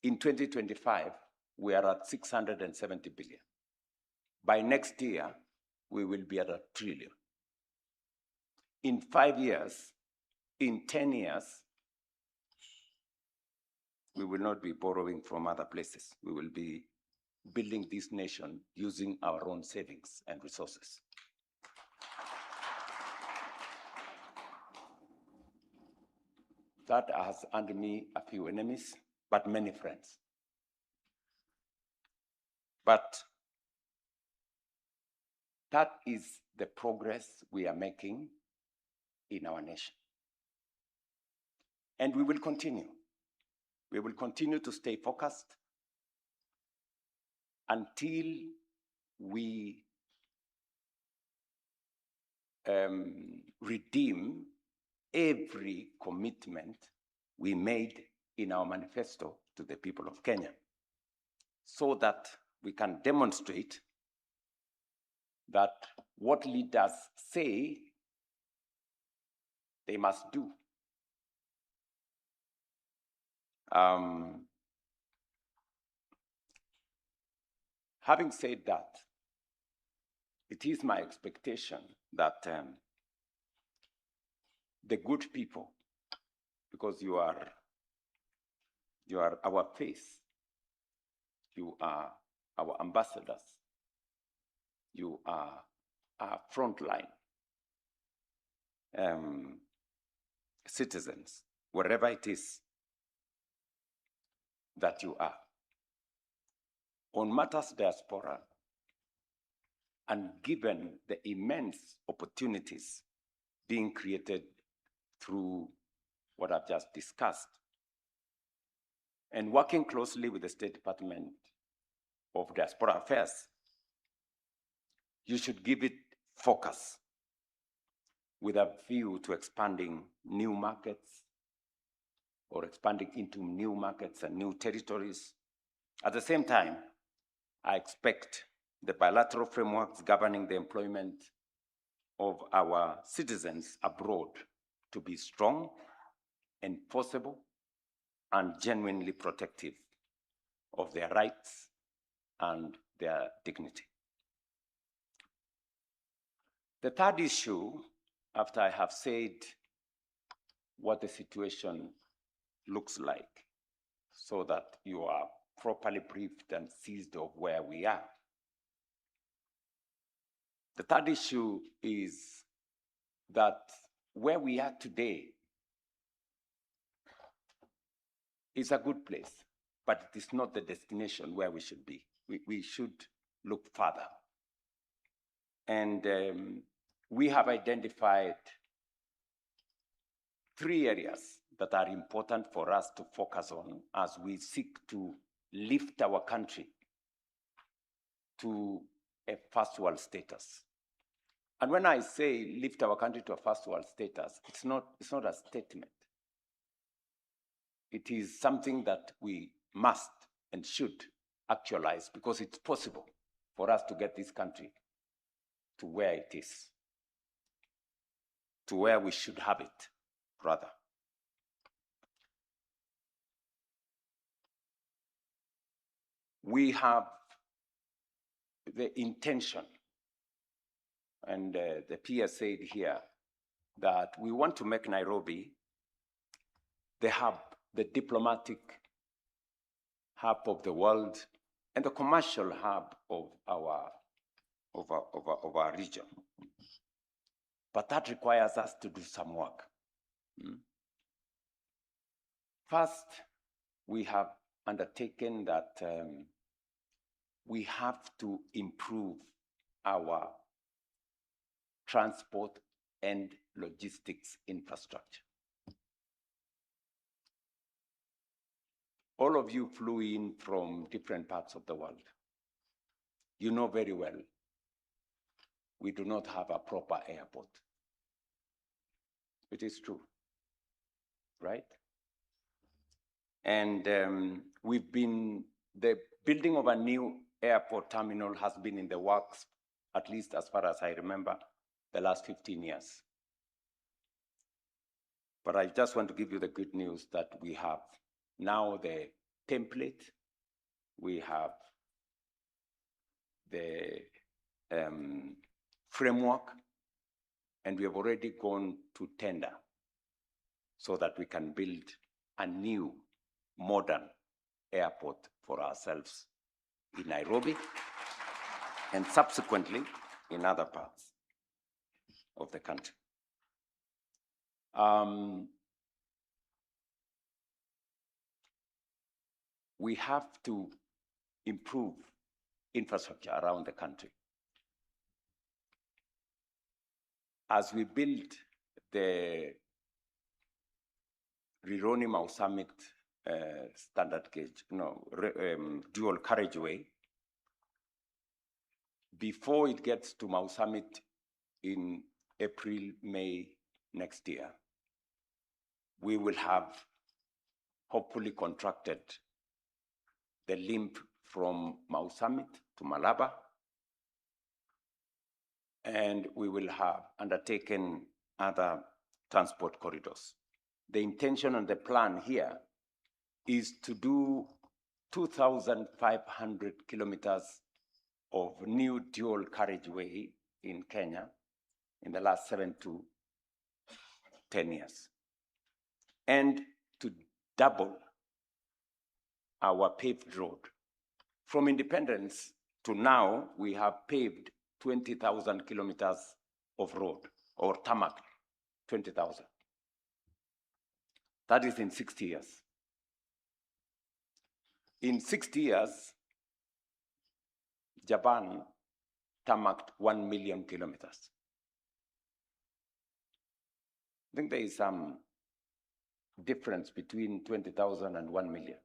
In 2025, we are at 670 billion. By next year, we will be at 1 trillion. In 5 years, in 10 years, we will not be borrowing from other places. We will be building this nation using our own savings and resources. That has earned me a few enemies, but many friends. But that is the progress we are making in our nation. And we will continue. We will continue to stay focused until we redeem every commitment we made in our manifesto to the people of Kenya, so that we can demonstrate that what leaders say they must do. Having said that, it is my expectation that the good people, because you are our face, you are our ambassadors, you are our frontline citizens, wherever it is that you are. On matters diaspora, and given the immense opportunities being created through what I've just discussed, and working closely with the State Department of Diaspora Affairs, you should give it focus with a view to expanding new markets or expanding into new markets and new territories. At the same time, I expect the bilateral frameworks governing the employment of our citizens abroad to be strong, enforceable, and genuinely protective of their rights and their dignity. The third issue, after I have said what the situation looks like, so that you are properly briefed and seized of where we are. The third issue is that where we are today is a good place, but it is not the destination where we should be. We should look further. And we have identified 3 areas that are important for us to focus on as we seek to lift our country to a first world status. And when I say lift our country to a first world status, it's not a statement. It is something that we must and should actualize, because it's possible for us to get this country to where it is, to where we should have it, rather. We have the intention, and the PS said here, that we want to make Nairobi the hub, the diplomatic hub of the world, and the commercial hub of our region. But that requires us to do some work. First, we have undertaken that we have to improve our transport and logistics infrastructure. All of you flew in from different parts of the world. You know very well, we do not have a proper airport. It is true, right? And the building of a new airport terminal has been in the works, at least as far as I remember, the last 15 years. But I just want to give you the good news that we have now the template, we have the framework, and we have already gone to tender so that we can build a new modern airport for ourselves in Nairobi and subsequently in other parts of the country. We have to improve infrastructure around the country. As we build the Rironi-Mau Summit standard gauge, dual carriageway, before it gets to Mau Summit in April, May next year, we will have hopefully contracted the link from Mau Summit to Malaba, and we will have undertaken other transport corridors. The intention and the plan here is to do 2,500 kilometers of new dual carriageway in Kenya in the last 7 to 10 years, and to double our paved road. From independence to now, we have paved 20,000 kilometers of road, or tarmac, 20,000. That is in 60 years. In 60 years, Japan tarmacked 1 million kilometers. I think there is some difference between 20,000 and 1 million.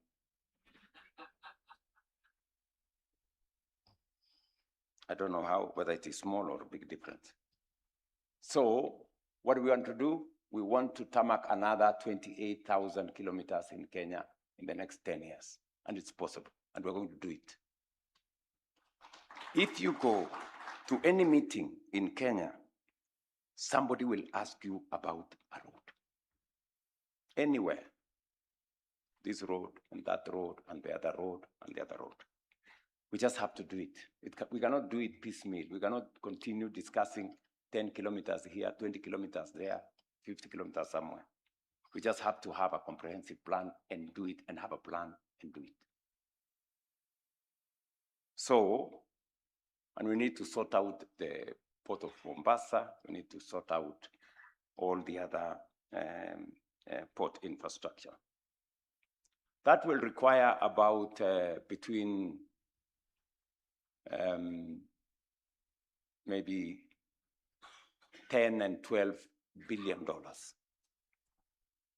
I don't know how, whether it is small or a big difference. So what do we want to do? We want to tarmac another 28,000 kilometers in Kenya in the next 10 years. And it's possible, and we're going to do it. If you go to any meeting in Kenya, somebody will ask you about a road. Anywhere. This road, and that road, and the other road, and the other road. We just have to do it. We cannot do it piecemeal. We cannot continue discussing 10 kilometers here, 20 kilometers there, 50 kilometers somewhere. We just have to have a comprehensive plan and do it, and have a plan and do it. So, and we need to sort out the port of Mombasa. We need to sort out all the other port infrastructure. That will require about between maybe 10 and 12 billion dollars.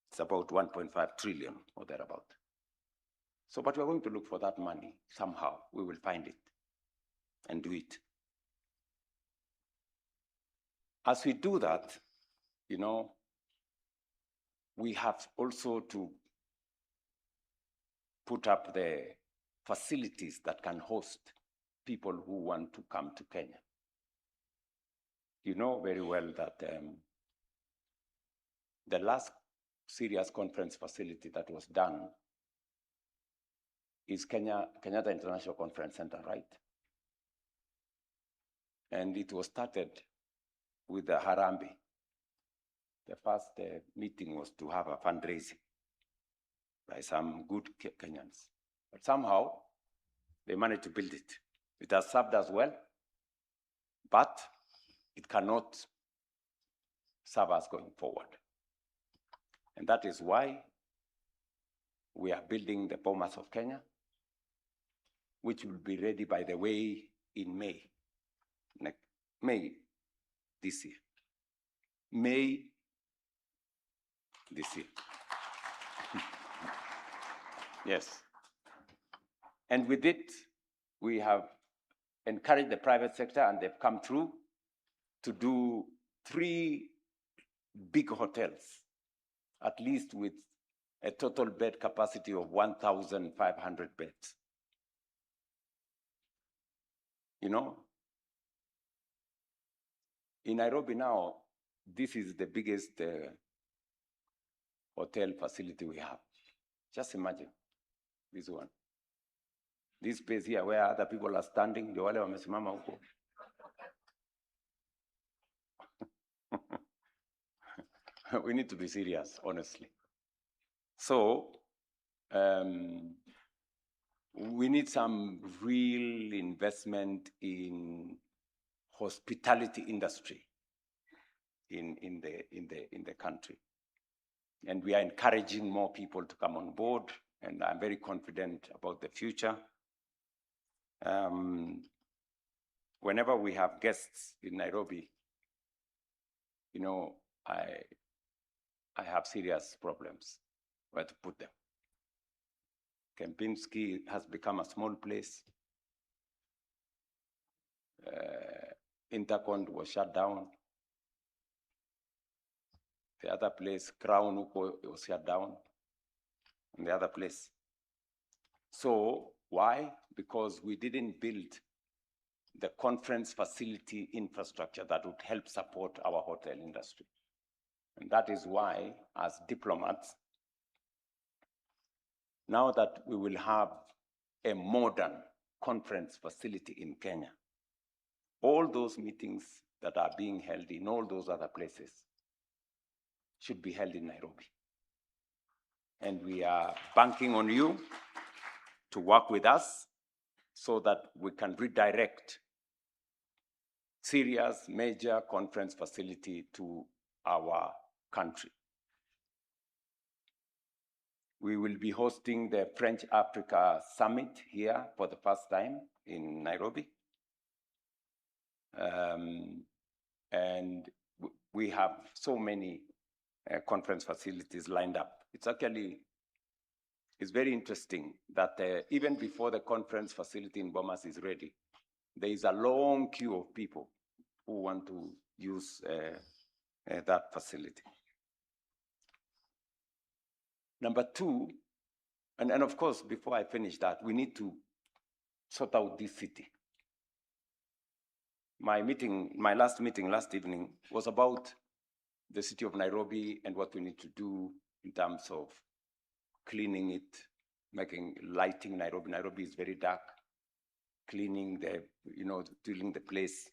It's about 1.5 trillion or thereabout. So, but we're going to look for that money somehow. We will find it and do it. As we do that, we have also to put up the facilities that can host people who want to come to Kenya. You know very well that the last serious conference facility that was done is Kenyatta International Conference Center, right? And it was started with the Harambee. The first meeting was to have a fundraising by some good Kenyans. But somehow, they managed to build it. It has served us well, but it cannot serve us going forward. And that is why we are building the Bomas of Kenya, which will be ready, by the way, in May. May this year. May this year. Yes. And with it, we have encouraged the private sector, and they've come through to do 3 big hotels, at least with a total bed capacity of 1,500 beds. In Nairobi now, this is the biggest hotel facility we have. Just imagine this one. This space here where other people are standing, ndio wale wamesimama huko. We need to be serious, honestly. So, we need some real investment in hospitality industry in the country. And we are encouraging more people to come on board, and I'm very confident about the future. Whenever we have guests in Nairobi, you know, I have serious problems where to put them. Kempinski has become a small place. Intercont was shut down. The other place, Crown Uko, was shut down. And the other place. So why? Because we didn't build the conference facility infrastructure that would help support our hotel industry. And that is why, as diplomats, now that we will have a modern conference facility in Kenya, all those meetings that are being held in all those other places should be held in Nairobi. And we are banking on you to work with us so that we can redirect serious major conference facility to our country. We will be hosting the French Africa Summit here for the first time in Nairobi. And we have so many conference facilities lined up. It's very interesting that even before the conference facility in Bomas is ready, there is a long queue of people who want to use that facility. Number two, and of course, before I finish that, we need to sort out this city. My last meeting last evening was about the city of Nairobi and what we need to do in terms of cleaning it, lighting Nairobi. Nairobi is very dark. Cleaning tilling the place.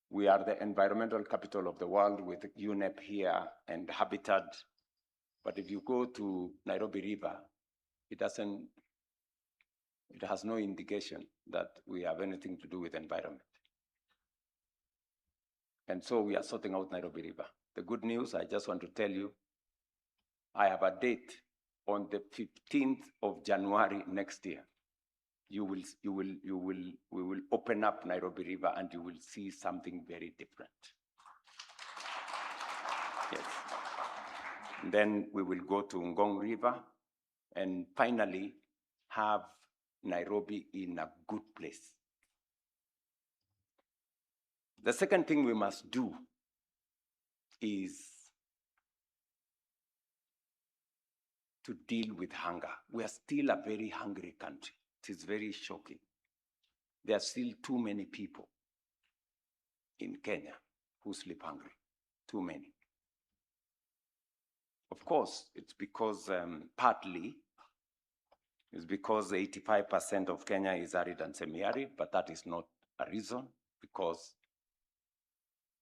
We are the environmental capital of the world with UNEP here and Habitat. But if you go to Nairobi River, it has no indication that we have anything to do with environment. And so we are sorting out Nairobi River. The good news, I just want to tell you, I have a date on the 15th of January next year. We will open up Nairobi River and you will see something very different. Yes. And then we will go to Ngong River and finally have Nairobi in a good place. The second thing we must do is to deal with hunger. We are still a very hungry country. It is very shocking. There are still too many people in Kenya who sleep hungry. Too many. Of course, it's because partly it's because 85% of Kenya is arid and semi-arid, but that is not a reason, because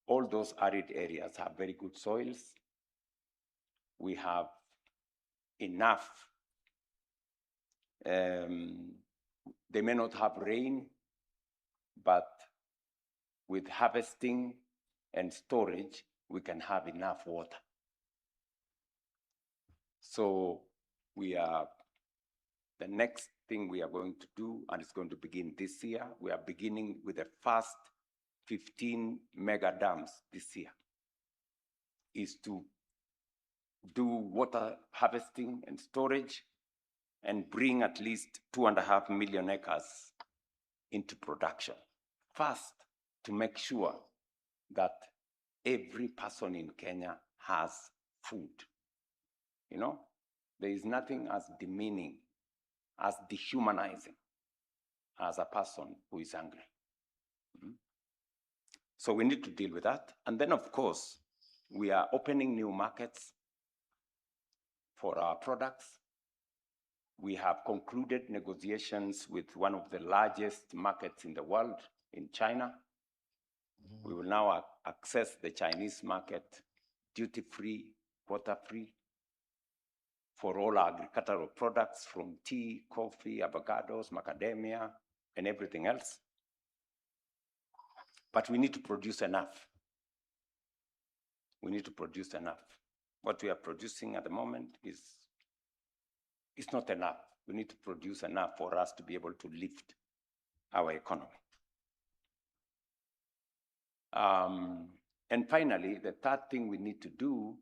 all those arid areas have very good soils. We have enough. They may not have rain, but with harvesting and storage, we can have enough water. So the next thing we are going to do, and it's going to begin this year, we are beginning with the first 15 mega dams this year, is to do water harvesting and storage and bring at least 2.5 million acres into production. First, to make sure that every person in Kenya has food. You know, there is nothing as demeaning, as dehumanizing as a person who is hungry. So we need to deal with that. And then, of course, we are opening new markets for our products. We have concluded negotiations with one of the largest markets in the world, in China. We will now access the Chinese market duty-free, quota-free for all our agricultural products from tea, coffee, avocados, macadamia, and everything else. But we need to produce enough. We need to produce enough. What we are producing at the moment is not enough. We need to produce enough for us to be able to lift our economy. And finally, the third thing we need to do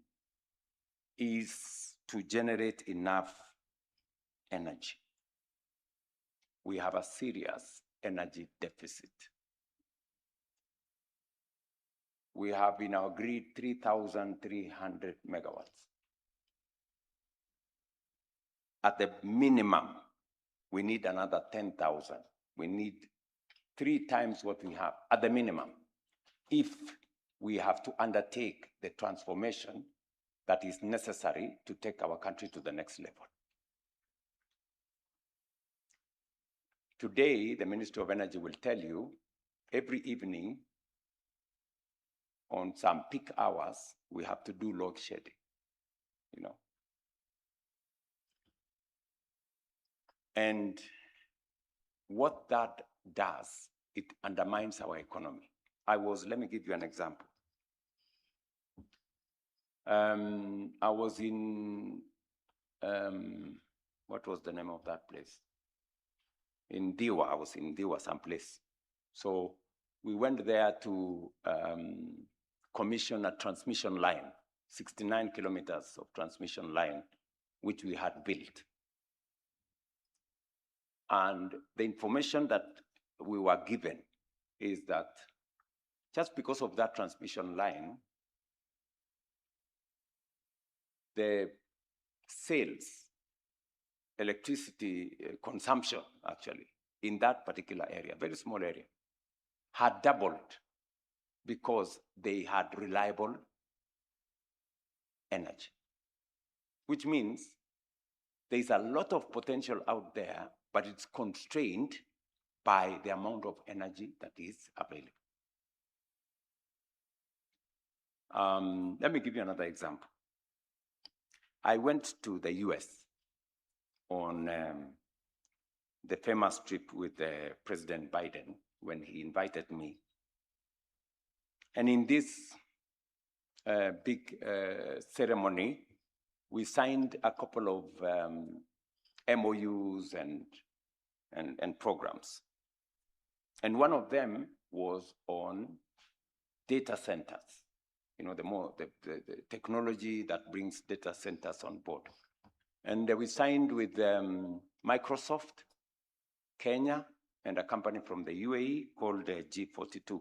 is to generate enough energy. We have a serious energy deficit. We have in our grid 3,300 megawatts. At the minimum, we need another 10,000. We need 3 times what we have at the minimum, if we have to undertake the transformation that is necessary to take our country to the next level. Today, the Ministry of Energy will tell you, every evening, on some peak hours, we have to do load shedding, you know. And what that does, it undermines our economy. Let me give you an example. I was in, what was the name of that place? In Diwa, I was in Diwa someplace. So we went there to commission a transmission line, 69 kilometers of transmission line, which we had built. And the information that we were given is that just because of that transmission line, the sales, electricity consumption actually, in that particular area, very small area, had doubled because they had reliable energy, which means there's a lot of potential out there, but it's constrained by the amount of energy that is available. Let me give you another example. I went to the US on the famous trip with President Biden when he invited me. And in this big ceremony, we signed a couple of MOUs and programs. And one of them was on data centers, you know, the technology that brings data centers on board. And we signed with Microsoft, Kenya, and a company from the UAE called G42.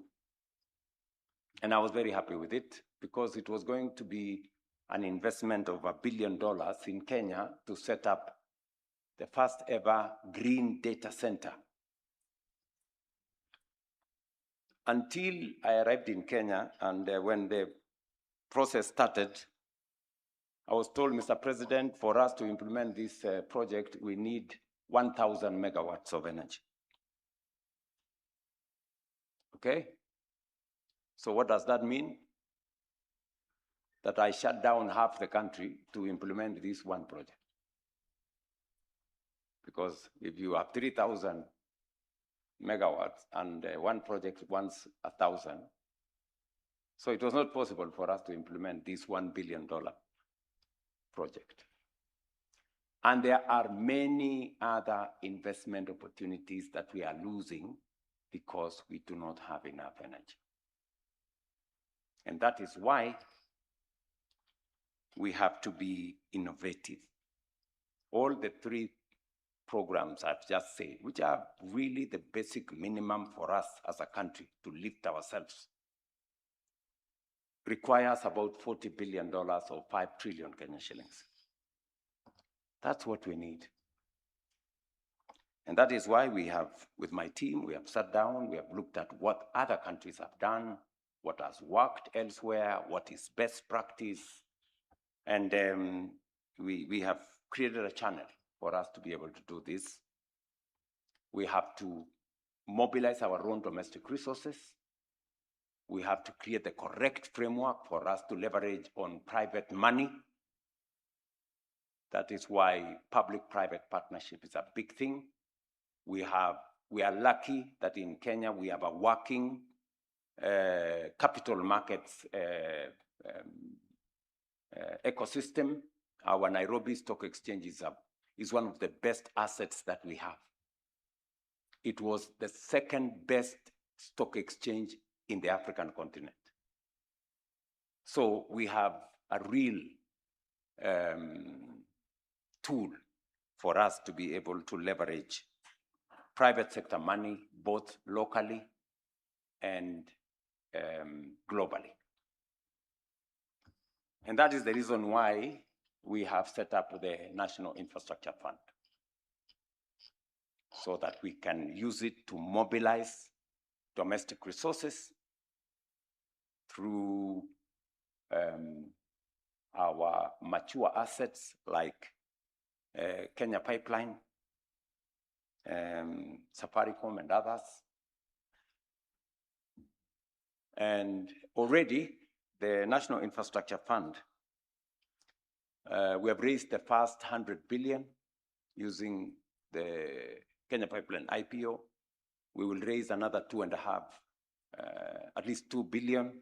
And I was very happy with it because it was going to be an investment of $1 billion in Kenya to set up the first ever green data center. Until I arrived in Kenya, and when the process started, I was told, Mr. President, for us to implement this project, we need 1,000 megawatts of energy. Okay? So what does that mean? That I shut down half the country to implement this one project. Because if you have 3,000 megawatts and one project wants 1,000, so it was not possible for us to implement this $1 billion project. And there are many other investment opportunities that we are losing because we do not have enough energy. And that is why we have to be innovative. All the 3 programs I've just said, which are really the basic minimum for us as a country to lift ourselves, requires about $40 billion or 5 trillion Kenyan shillings. That's what we need. And that is why we have, with my team, we have sat down, we have looked at what other countries have done, what has worked elsewhere, what is best practice. And we have created a channel for us to be able to do this. We have to mobilize our own domestic resources. We have to create the correct framework for us to leverage on private money. That is why public-private partnership is a big thing. We are lucky that in Kenya we have a working capital markets ecosystem. Our Nairobi Stock Exchange is one of the best assets that we have. It was the second best stock exchange in the African continent. So we have a real tool for us to be able to leverage private sector money, both locally and globally. And that is the reason why we have set up the National Infrastructure Fund, so that we can use it to mobilize domestic resources through our mature assets like Kenya Pipeline, Safaricom and others. And already the National Infrastructure Fund, we have raised the first 100 billion using the Kenya Pipeline IPO. We will raise another 2.5, at least 2 billion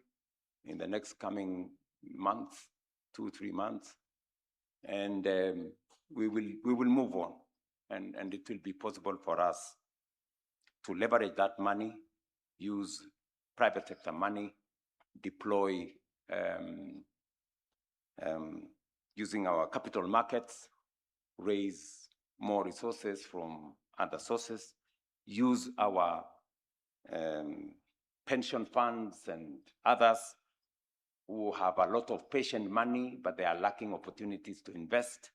in the next coming months, 2-3 months. And we will move on, and it will be possible for us to leverage that money, use private sector money, deploy using our capital markets, raise more resources from other sources, use our pension funds and others who have a lot of patient money, but they are lacking opportunities to invest.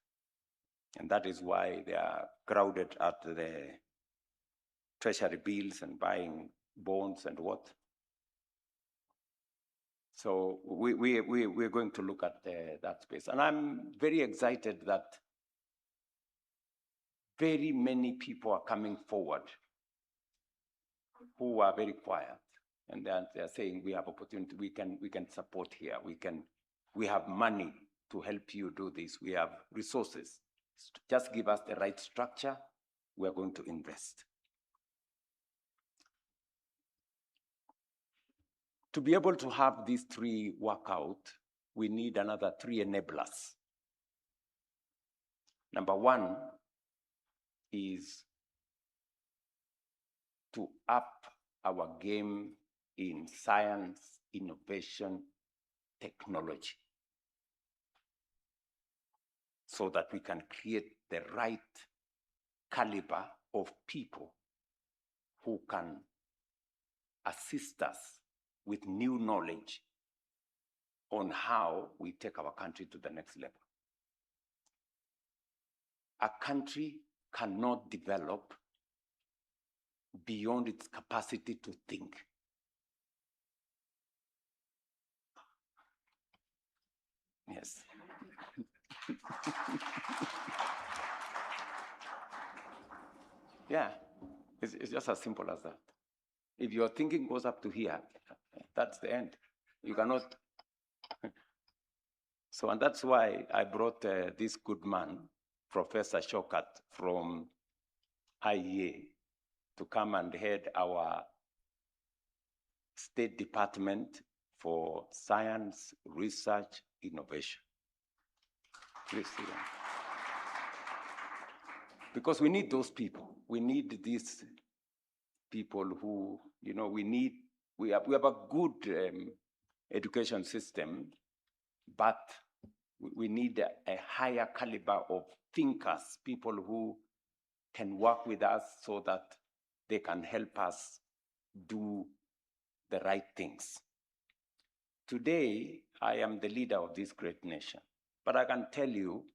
And that is why they are crowded at the treasury bills and buying bonds and what. So we're going to look at that space. And I'm very excited that very many people are coming forward who are very quiet. And they're saying, we have opportunity, we can support here. We have money to help you do this. We have resources. Just give us the right structure. We are going to invest. To be able to have these three work out, we need another 3 enablers. Number one is to up our game in science, innovation, technology, so that we can create the right caliber of people who can assist us with new knowledge on how we take our country to the next level. A country cannot develop beyond its capacity to think. Yes. Yeah, it's just as simple as that. If your thinking goes up to here, that's the end. You cannot. So, and that's why I brought this good man, Professor Shokat from IEA, to come and head our State Department for Science, Research, Innovation. Please see them. Because we need those people. We need these people who, you know, we have a good education system, but we need a higher caliber of thinkers, people who can work with us so that they can help us do the right things. Today, I am the leader of this great nation, but I can tell you,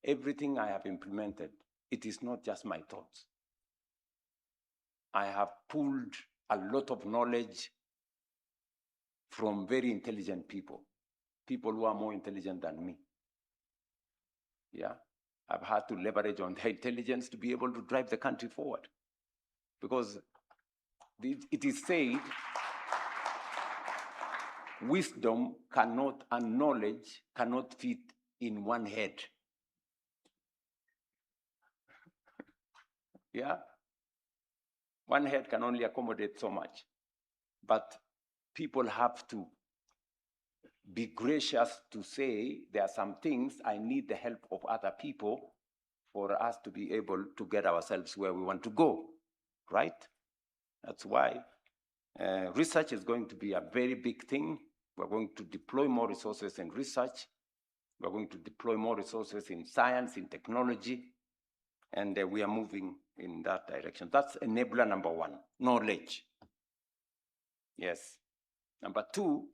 everything I have implemented, it is not just my thoughts. I have pulled a lot of knowledge from very intelligent people, people who are more intelligent than me. Yeah, I've had to leverage on their intelligence to be able to drive the country forward. Because it is said, wisdom cannot and knowledge cannot fit in one head. Yeah, one head can only accommodate so much. But people have to be gracious to say there are some things I need the help of other people for us to be able to get ourselves where we want to go, right? That's why research is going to be a very big thing. We're going to deploy more resources in research. We're going to deploy more resources in science, in technology, and we are moving in that direction. That's enabler number one, knowledge. Yes. Number two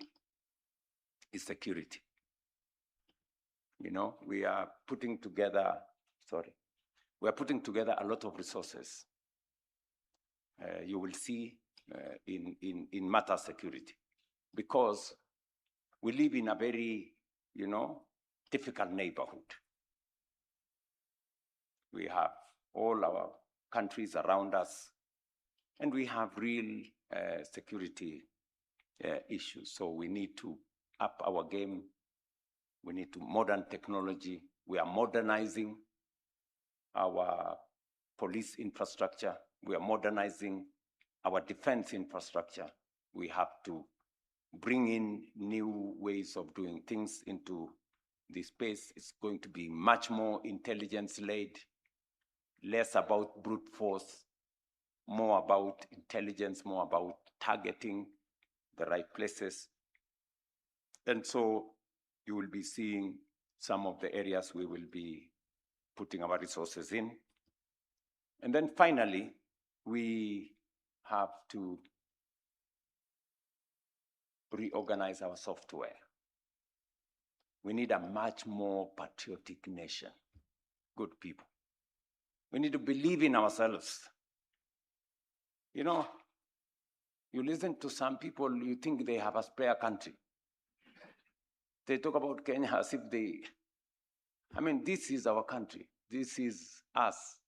is security. You know, we are putting together a lot of resources. You will see in matter security, because we live in a very, difficult neighborhood. We have all our countries around us, and we have real security issues. So we need to up our game. We need to modern technology. We are modernizing our police infrastructure. We are modernizing our defense infrastructure. We have to bring in new ways of doing things into this space. It's going to be much more intelligence-led, less about brute force, more about intelligence, more about targeting the right places. And so you will be seeing some of the areas we will be putting our resources in. And then finally, we have to reorganize our software. We need a much more patriotic nation, good people. We need to believe in ourselves. You know, you listen to some people, you think they have a spare country. They talk about Kenya as if this is our country. This is us.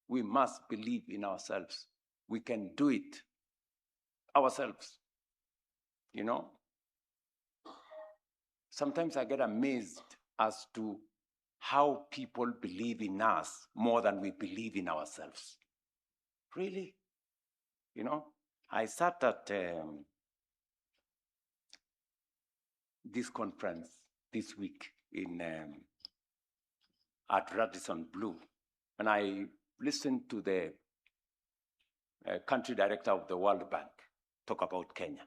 We must believe in ourselves. We can do it ourselves, you know? Sometimes I get amazed as to how people believe in us more than we believe in ourselves. Really? You know, I sat at this conference this week at Radisson Blu, and I listened to the country director of the World Bank talk about Kenya.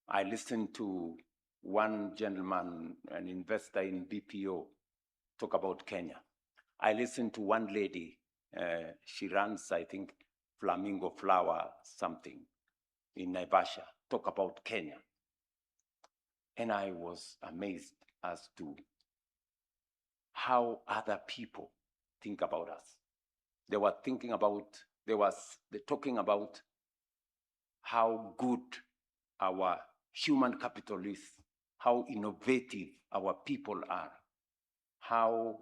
I listened to one gentleman, an investor in BPO, talk about Kenya. I listened to one lady, she runs, I think, Flamingo Flower something in Naivasha, talk about Kenya. And I was amazed as to how other people think about us. They were talking about how good our human capital is, how innovative our people are, how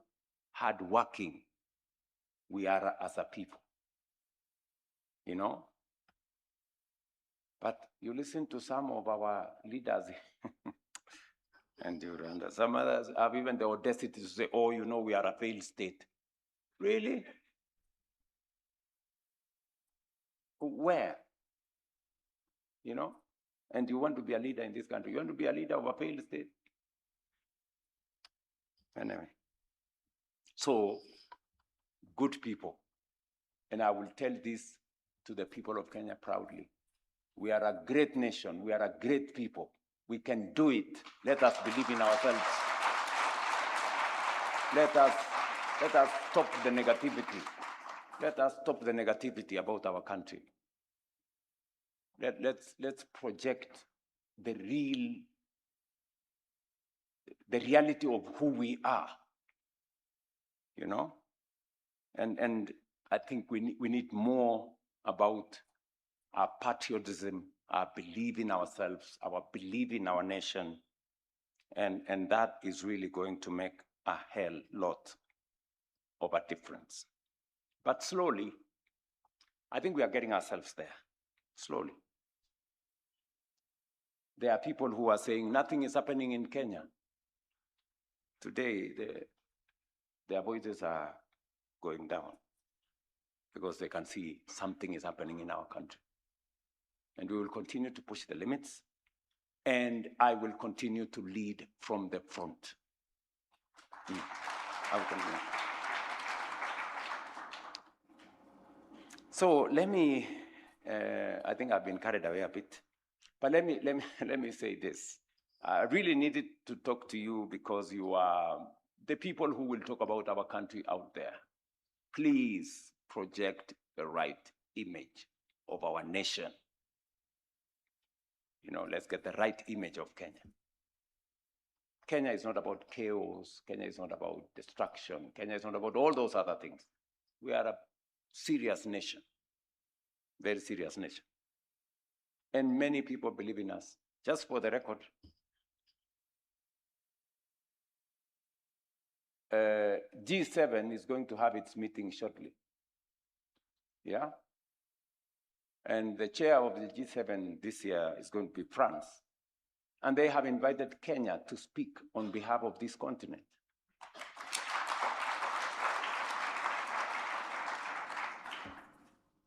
hardworking we are as a people, you know? But you listen to some of our leaders, and some others have even the audacity to say, oh, you know, we are a failed state. Really? Where? You know? And you want to be a leader in this country. You want to be a leader of a failed state. Anyway. So, good people. And I will tell this to the people of Kenya proudly. We are a great nation. We are a great people. We can do it. Let us believe in ourselves. Let us stop the negativity. Let us stop the negativity about our country. Let's project the reality of who we are, you know? And I think we need more about our patriotism, our belief in ourselves, our belief in our nation, and that is really going to make a hell lot over difference. But slowly, I think we are getting ourselves there, slowly. There are people who are saying nothing is happening in Kenya. Today, their voices are going down because they can see something is happening in our country. And we will continue to push the limits, and I will continue to lead from the front. I will continue. So let me, I think I've been carried away a bit, but let me say this. I really needed to talk to you because you are the people who will talk about our country out there. Please project the right image of our nation. You know, let's get the right image of Kenya. Kenya is not about chaos. Kenya is not about destruction. Kenya is not about all those other things. We are a serious nation, very serious nation. And many people believe in us. Just for the record, G7 is going to have its meeting shortly. Yeah? And the chair of the G7 this year is going to be France. And they have invited Kenya to speak on behalf of this continent.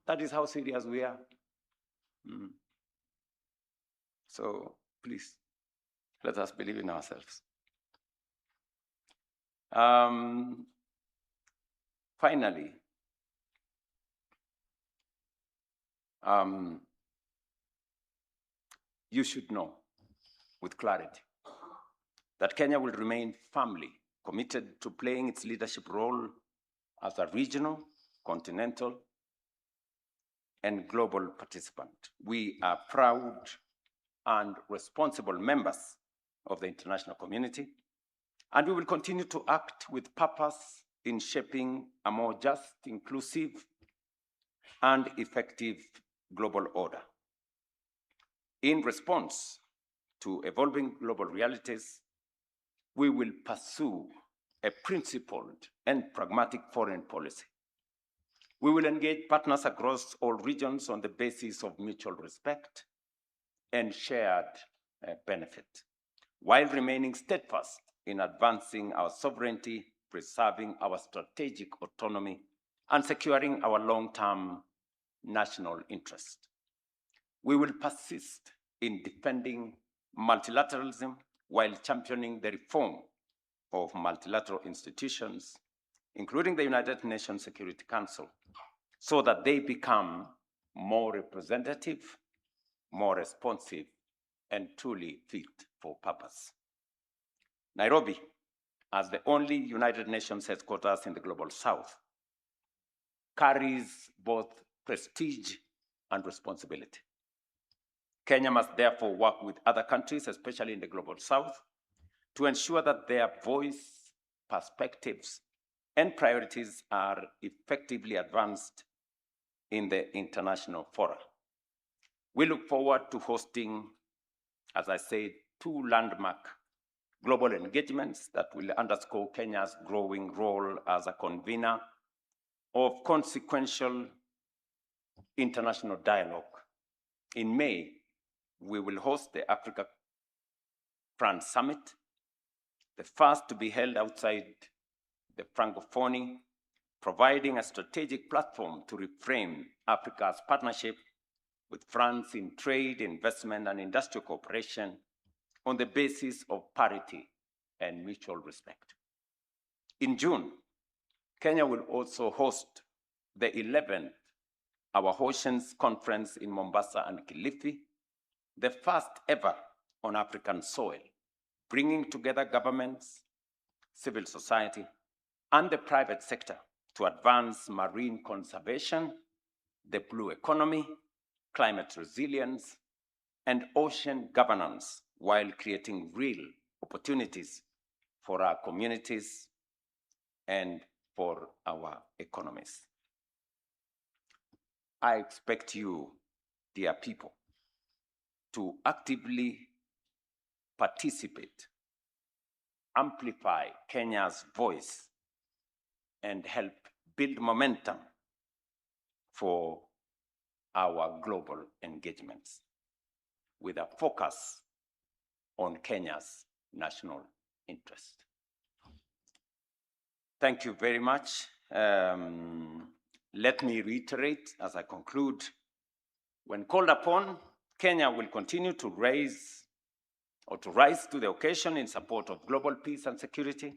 That is how serious we are. So please, let us believe in ourselves. Finally, you should know with clarity that Kenya will remain firmly committed to playing its leadership role as a regional, continental, and global participant. We are proud and responsible members of the international community, and we will continue to act with purpose in shaping a more just, inclusive, and effective global order. In response to evolving global realities, we will pursue a principled and pragmatic foreign policy. We will engage partners across all regions on the basis of mutual respect and shared benefit, while remaining steadfast in advancing our sovereignty, preserving our strategic autonomy, and securing our long-term national interest. We will persist in defending multilateralism while championing the reform of multilateral institutions, including the United Nations Security Council, so that they become more representative, more responsive, and truly fit for purpose. Nairobi, as the only United Nations headquarters in the Global South, carries both prestige and responsibility. Kenya must therefore work with other countries, especially in the Global South, to ensure that their voice, perspectives, and priorities are effectively advanced in the international fora. We look forward to hosting, as I said, 2 landmark global engagements that will underscore Kenya's growing role as a convener of consequential international dialogue. In May, we will host the Africa-France Summit, the first to be held outside the Francophonie, providing a strategic platform to reframe Africa's partnership with France in trade, investment, and industrial cooperation on the basis of parity and mutual respect. In June, Kenya will also host the 11th Our Oceans Conference in Mombasa and Kilifi, the first ever on African soil, bringing together governments, civil society, and the private sector to advance marine conservation, the blue economy, climate resilience, and ocean governance, while creating real opportunities for our communities and for our economies. I expect you, dear people, to actively participate, amplify Kenya's voice, and help build momentum for our global engagements with a focus on Kenya's national interest. Thank you very much. Let me reiterate as I conclude, when called upon, Kenya will continue to rise to the occasion in support of global peace and security.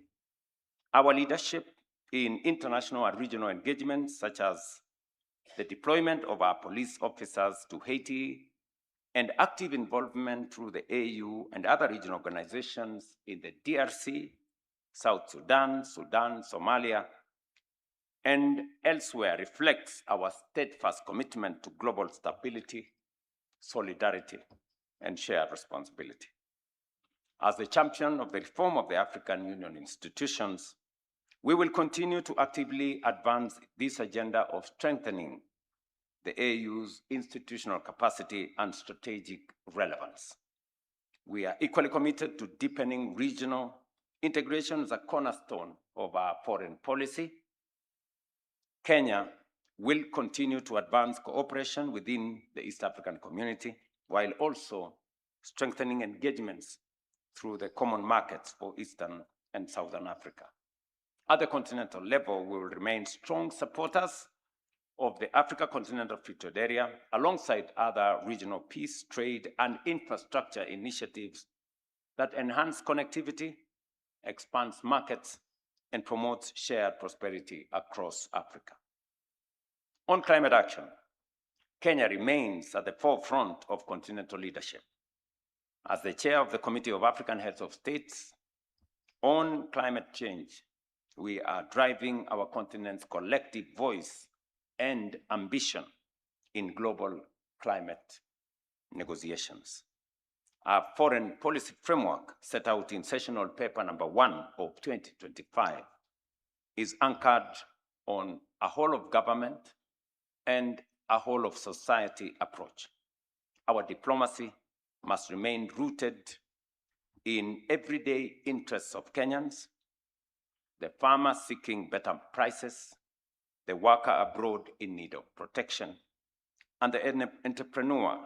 Our leadership in international and regional engagements, such as the deployment of our police officers to Haiti, and active involvement through the AU and other regional organizations in the DRC, South Sudan, Somalia, and elsewhere reflects our steadfast commitment to global stability, solidarity, and shared responsibility. As the champion of the reform of the African Union institutions, we will continue to actively advance this agenda of strengthening the AU's institutional capacity and strategic relevance. We are equally committed to deepening regional integration as a cornerstone of our foreign policy. Kenya will continue to advance cooperation within the East African community, while also strengthening engagements through the common markets for Eastern and Southern Africa. At the continental level, we will remain strong supporters of the Africa Continental Free Trade Area, alongside other regional peace, trade, and infrastructure initiatives that enhance connectivity, expands markets, and promotes shared prosperity across Africa. On climate action, Kenya remains at the forefront of continental leadership. As the chair of the Committee of African Heads of States on climate change, we are driving our continent's collective voice and ambition in global climate negotiations. Our foreign policy framework, set out in sessional paper number 1 of 2025, is anchored on a whole of government and a whole of society approach. Our diplomacy must remain rooted in everyday interests of Kenyans, the farmer seeking better prices, the worker abroad in need of protection, and the entrepreneur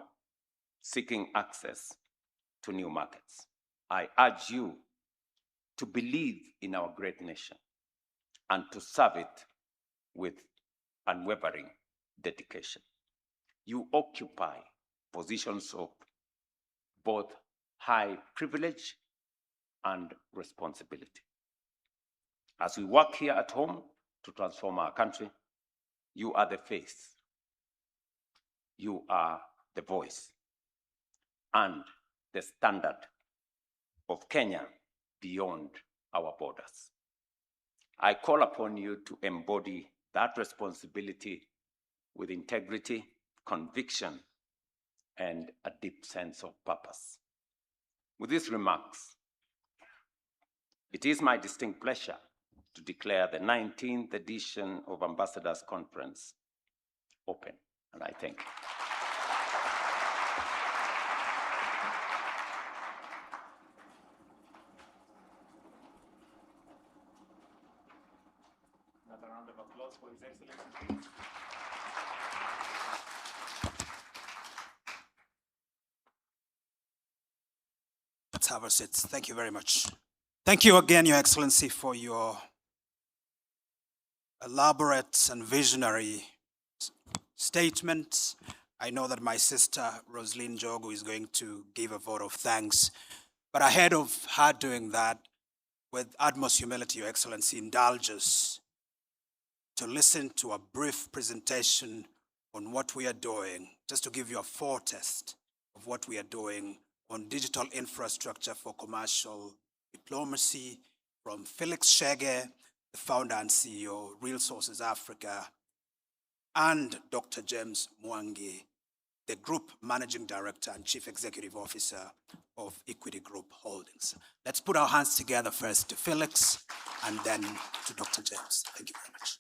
seeking access to new markets. I urge you to believe in our great nation and to serve it with unwavering dedication. You occupy positions of both high privilege and responsibility. As we work here at home to transform our country, you are the face, you are the voice, and the standard of Kenya beyond our borders. I call upon you to embody that responsibility with integrity, conviction, and a deep sense of purpose. With these remarks, it is my distinct pleasure to declare the 19th edition of Ambassadors Conference open, and I thank you. Another round of applause for His Excellency. Let's have a seat. Thank you very much. Thank you again, Your Excellency, for your elaborate and visionary statement. I know that my sister, Rosaline Jogu, is going to give a vote of thanks. But ahead of her doing that, with utmost humility, Your Excellency, indulge us to listen to a brief presentation on what we are doing, just to give you a foretaste of what we are doing on digital infrastructure for commercial diplomacy from Felix Shege, the founder and CEO, Real Sources Africa, and Dr. James Mwangi, the Group Managing Director and Chief Executive Officer of Equity Group Holdings. Let's put our hands together first to Felix and then to Dr. James. Thank you very much.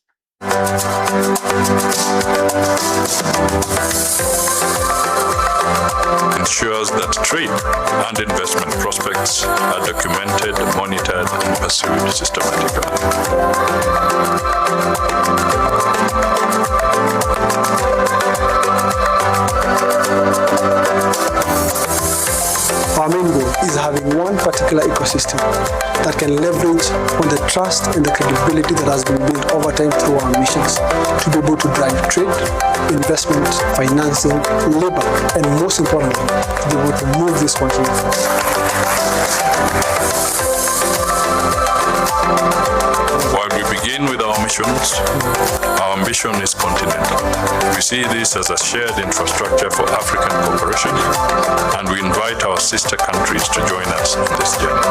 Ensures that trade and investment prospects are documented, monitored, and pursued systematically. Our main goal is having one particular ecosystem that can leverage on the trust and the credibility that has been built over time through our missions to be able to drive trade, investment, financing, labor, and most importantly, to be able to move this continent forward. While we begin with our missions, our ambition is continental. We see this as a shared infrastructure for African cooperation, and we invite our sister countries to join us in this journey.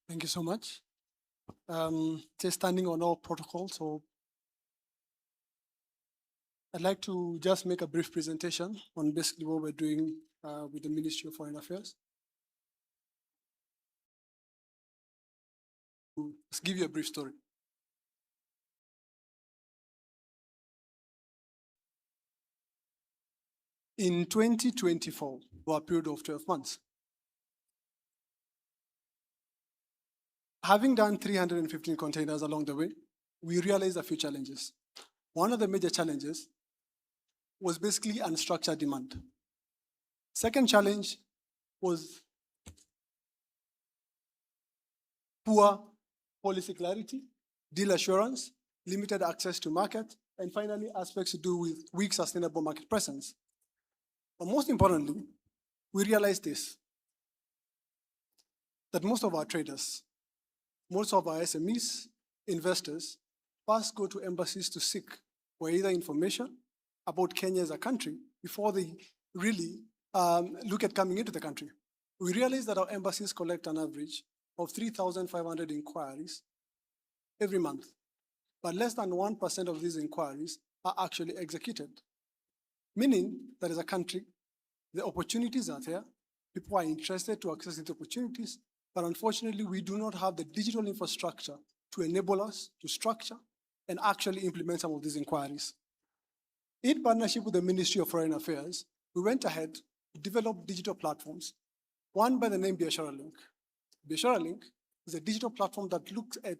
Thank you so much. Just standing on all protocols, so I'd like to just make a brief presentation on basically what we're doing with the Ministry of Foreign Affairs. Let's give you a brief story. In 2024, for a period of 12 months, having done 315 containers along the way, we realized a few challenges. One of the major challenges was basically unstructured demand. Second challenge was poor policy clarity, deal assurance, limited access to market, and finally, aspects to do with weak sustainable market presence. But most importantly, we realized this, that most of our traders, most of our SMEs, investors, first go to embassies to seek for either information about Kenya as a country before they really look at coming into the country. We realized that our embassies collect an average of 3,500 inquiries every month, but less than 1% of these inquiries are actually executed. Meaning that as a country, the opportunities are there, people are interested to access these opportunities, but unfortunately, we do not have the digital infrastructure to enable us to structure and actually implement some of these inquiries. In partnership with the Ministry of Foreign Affairs, we went ahead to develop digital platforms, one by the name Biashara Link. Biashara Link is a digital platform that looks at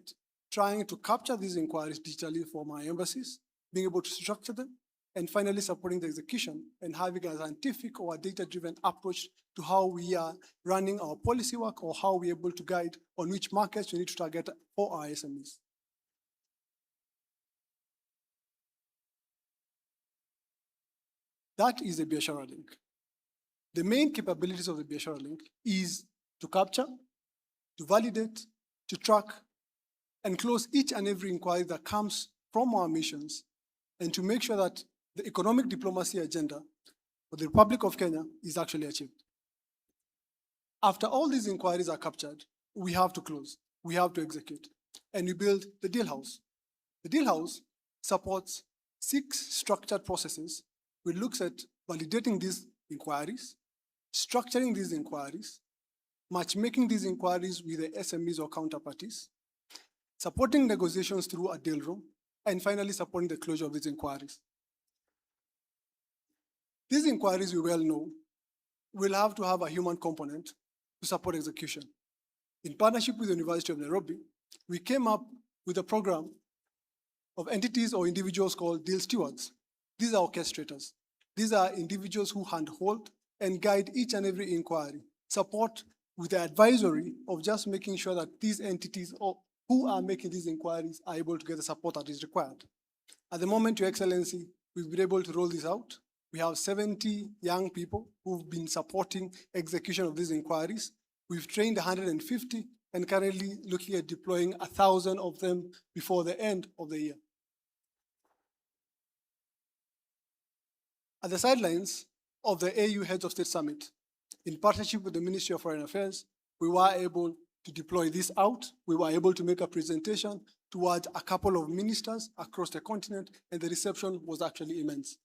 trying to capture these inquiries digitally from our embassies, being able to structure them, and finally supporting the execution and having a scientific or a data-driven approach to how we are running our policy work or how we're able to guide on which markets we need to target for our SMEs. That is the Biashara Link. The main capabilities of the Biashara Link is to capture, to validate, to track, and close each and every inquiry that comes from our missions, and to make sure that the economic diplomacy agenda for the Republic of Kenya is actually achieved. After all these inquiries are captured, we have to close, we have to execute, and we build the deal house. The deal house supports 6 structured processes which looks at validating these inquiries, structuring these inquiries, matchmaking these inquiries with the SMEs or counterparties, supporting negotiations through a deal room, and finally supporting the closure of these inquiries. These inquiries, we well know, will have to have a human component to support execution. In partnership with the University of Nairobi, we came up with a program of entities or individuals called deal stewards. These are orchestrators. These are individuals who handhold and guide each and every inquiry, support with the advisory of just making sure that these entities who are making these inquiries are able to get the support that is required. At the moment, Your Excellency, we've been able to roll this out. We have 70 young people who've been supporting execution of these inquiries. We've trained 150 and currently looking at deploying 1,000 of them before the end of the year. At the sidelines of the AU Heads of State Summit, in partnership with the Ministry of Foreign Affairs, we were able to deploy this out. We were able to make a presentation towards a couple of ministers across the continent, and the reception was actually immense.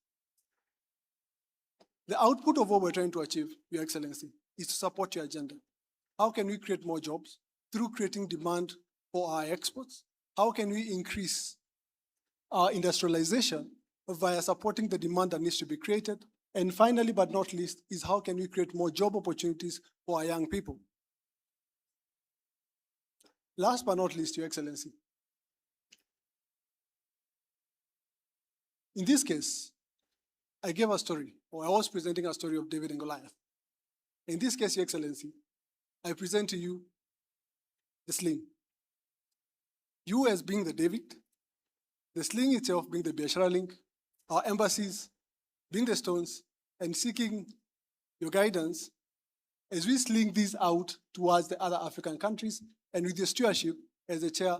The output of what we're trying to achieve, Your Excellency, is to support your agenda. How can we create more jobs? Through creating demand for our exports. How can we increase our industrialization via supporting the demand that needs to be created? And finally, but not least, is how can we create more job opportunities for our young people? Last but not least, Your Excellency, in this case, I gave a story, or I was presenting a story of David and Goliath. In this case, Your Excellency, I present to you the sling. You as being the David, the sling itself being the biashara link, our embassies being the stones, and seeking your guidance as we sling these out towards the other African countries, and with your stewardship as the chair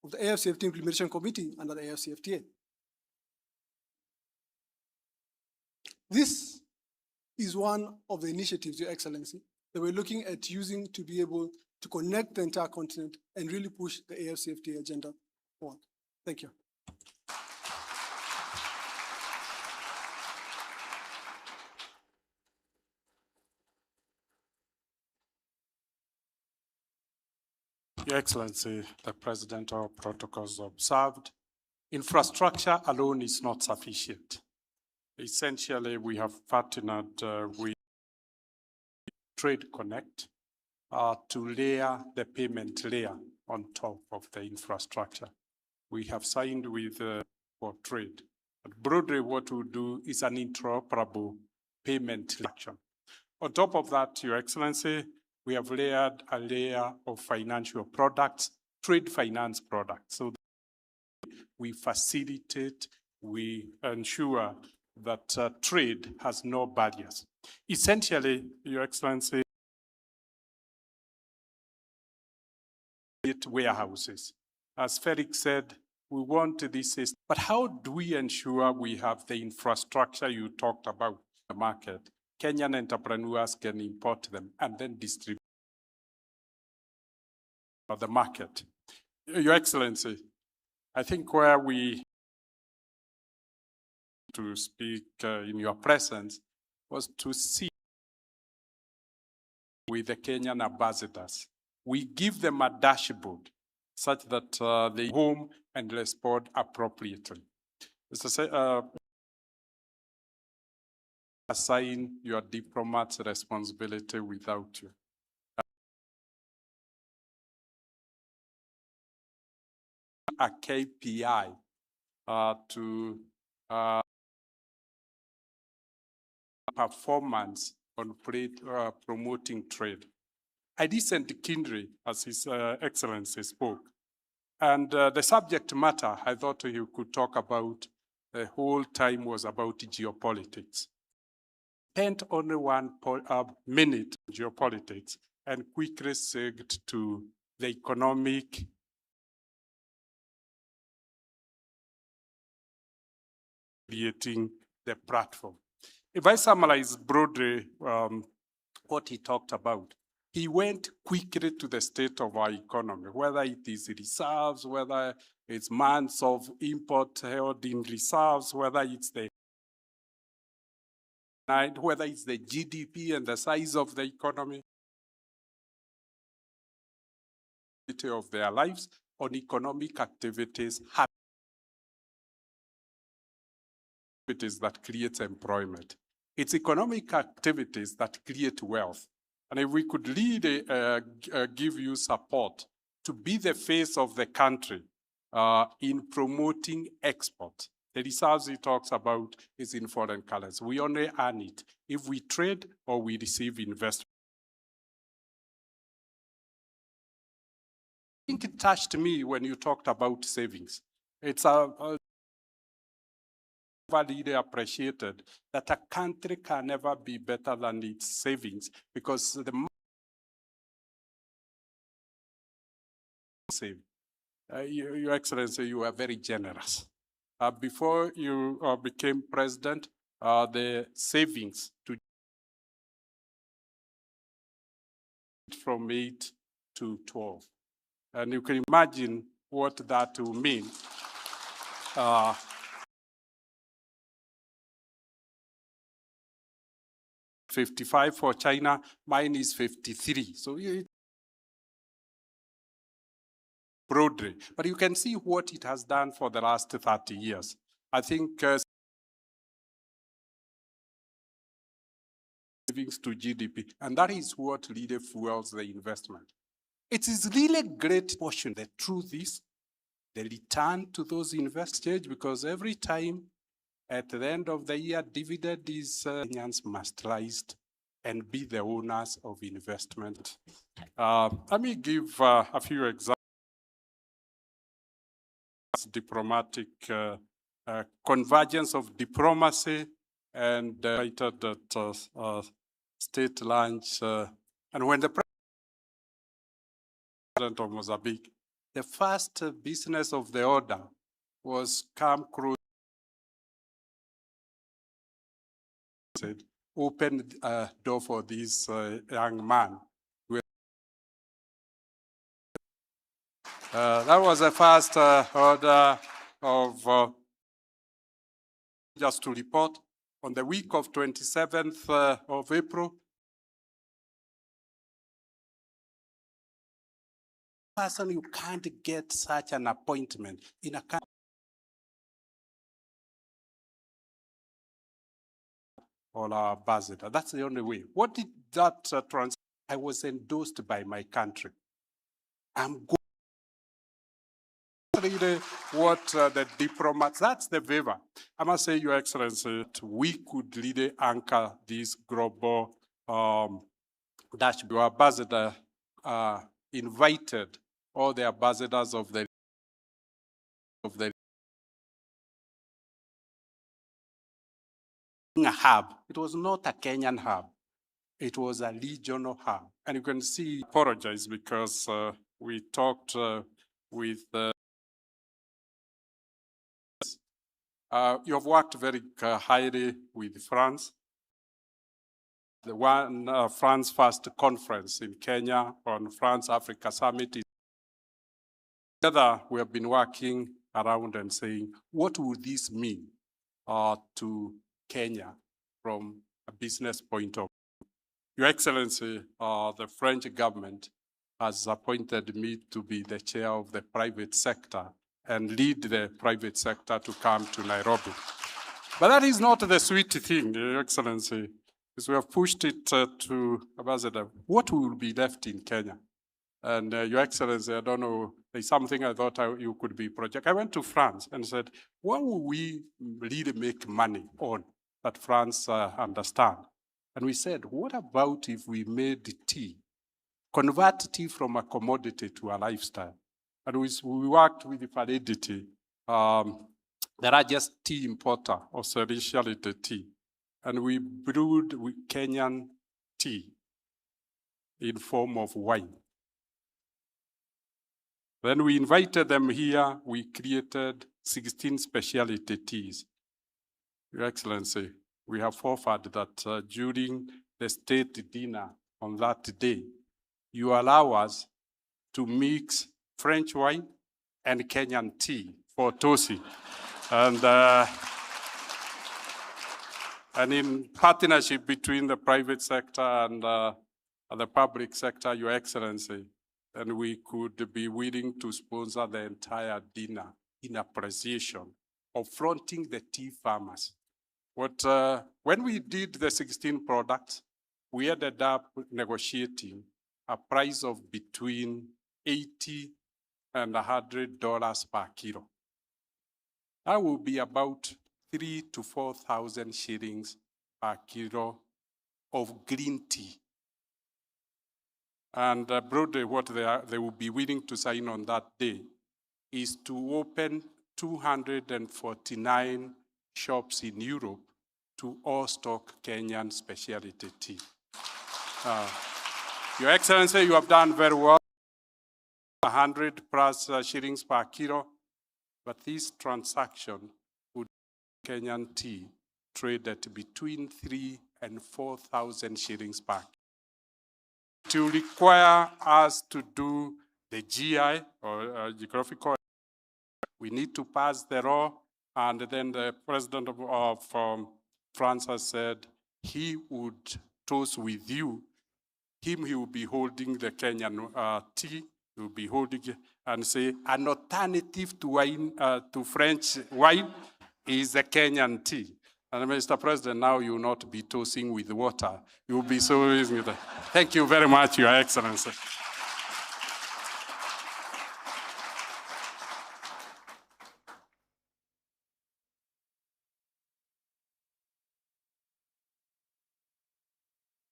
of the AFCFTA Implementation Committee under the AFCFTA. This is one of the initiatives, Your Excellency, that we're looking at using to be able to connect the entire continent and really push the AFCFTA agenda forward. Thank you. Your Excellency, the Presidential protocols observed. Infrastructure alone is not sufficient. Essentially, we have partnered with Trade Connect to layer the payment layer on top of the infrastructure. We have signed with for trade. But broadly, what we do is an interoperable payment action. On top of that, Your Excellency, we have layered a layer of financial products, trade finance products. So we facilitate, we ensure that trade has no barriers. Essentially, Your Excellency, warehouses. As Felix said, we want this system, but how do we ensure we have the infrastructure you talked about in the market? Kenyan entrepreneurs can import them and then distribute the market. Your Excellency, I think where we to speak in your presence was to see with the Kenyan ambassadors. We give them a dashboard such that they home and respond appropriately. Assign your diplomats responsibility without you. A KPI to performance on promoting trade. I listened to Kindry as His Excellency spoke. And the subject matter I thought you could talk about the whole time was about geopolitics. Spent only 1 minute on geopolitics and quickly segued to the economic creating the platform. If I summarize broadly what he talked about, he went quickly to the state of our economy, whether it is reserves, whether it's months of import held in reserves, whether it's the GDP and the size of the economy of their lives on economic activities, that creates employment. It's economic activities that create wealth. And if we could really give you support to be the face of the country in promoting export. The reserves he talks about is in foreign currency. We only earn it if we trade or we receive investment. I think it touched me when you talked about savings. It's really appreciated that a country can never be better than its savings because the save. Your Excellency, you are very generous. Before you became president, the savings to from 8 to 12. And you can imagine what that will mean. 55 for China, mine is 53. So broadly, but you can see what it has done for the last 30 years. I think savings to GDP, and that is what really fuels the investment. It is really great portion. The truth is, the return to those investors, because every time at the end of the year, dividend is Kenyans must rise and be the owners of investment. Let me give a few examples. Diplomatic convergence of diplomacy and cited at state lunch. And when the president of Mozambique, the first business of the order was come cruise, opened a door for this young man. That was the first order of, just to report, on the week of 27th of April, person you can't get such an appointment in a country or our ambassador. That's the only way. What did that I was endorsed by my country. I'm going what the diplomats, that's the favor. I must say, Your Excellency, we could really anchor this global dashboard. Your ambassador invited all the ambassadors of the hub. It was not a Kenyan hub. It was a regional hub. And you can see, apologize because we talked with you have worked very highly with France. The one France First Conference in Kenya on France-Africa Summit. Together, we have been working around and saying, what would this mean to Kenya from a business point of view? Your Excellency, the French government has appointed me to be the chair of the private sector and lead the private sector to come to Nairobi. But that is not the sweet thing, Your Excellency, because we have pushed it to Ambassador. What will be left in Kenya? And Your Excellency, I don't know, there's something I thought you could be project. I went to France and said, what will we really make money on that France understand? And we said, what about if we made tea, convert tea from a commodity to a lifestyle? And we worked with the Validity, the largest tea importer of specialty tea. And we brewed with Kenyan tea in form of wine. Then we invited them here. We created 16 specialty teas. Your Excellency, we have offered that during the state dinner on that day, you allow us to mix French wine and Kenyan tea for Tosi. And in partnership between the private sector and the public sector, Your Excellency, and we could be willing to sponsor the entire dinner in appreciation of fronting the tea farmers. When we did the 16 products, we ended up negotiating a price of between $80 and $100 per kilo. That will be about 3,000 to 4,000 shillings per kilo of green tea. And broadly, what they will be willing to sign on that day is to open 249 shops in Europe to all stock Kenyan specialty tea. Your Excellency, you have done very well. 100 plus shillings per kilo, but this transaction would Kenyan tea trade at between 3,000 and 4,000 shillings per kilo. To require us to do the GI or geographical, we need to pass the law, and then the president of France has said he would toast with you. He will be holding the Kenyan tea. He will be holding it and say an alternative to wine, to French wine, is the Kenyan tea. And Mr. President, now you will not be tossing with water. You will be so with it. Thank you very much, Your Excellency.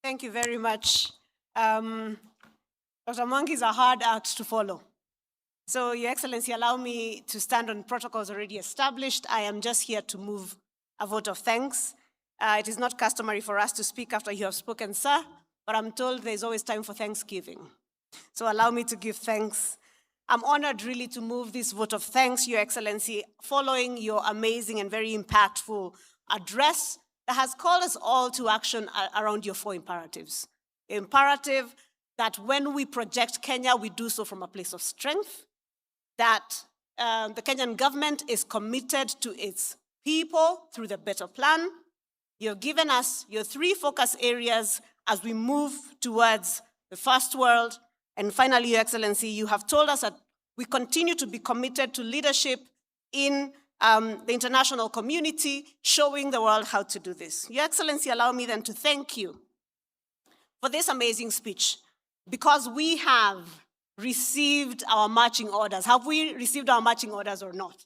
Thank you very much. Dr. Mwangi is a hard act to follow. So, Your Excellency, allow me to stand on protocols already established. I am just here to move a vote of thanks. It is not customary for us to speak after you have spoken, sir, but I'm told there's always time for Thanksgiving. So allow me to give thanks. I'm honored really to move this vote of thanks, Your Excellency, following your amazing and very impactful address that has called us all to action around your 4 imperatives. Imperative that when we project Kenya, we do so from a place of strength, that the Kenyan government is committed to its people through the better plan. You've given us your 3 focus areas as we move towards the first world. And finally, Your Excellency, you have told us that we continue to be committed to leadership in the international community, showing the world how to do this. Your Excellency, allow me then to thank you for this amazing speech, because we have received our marching orders. Have we received our marching orders or not?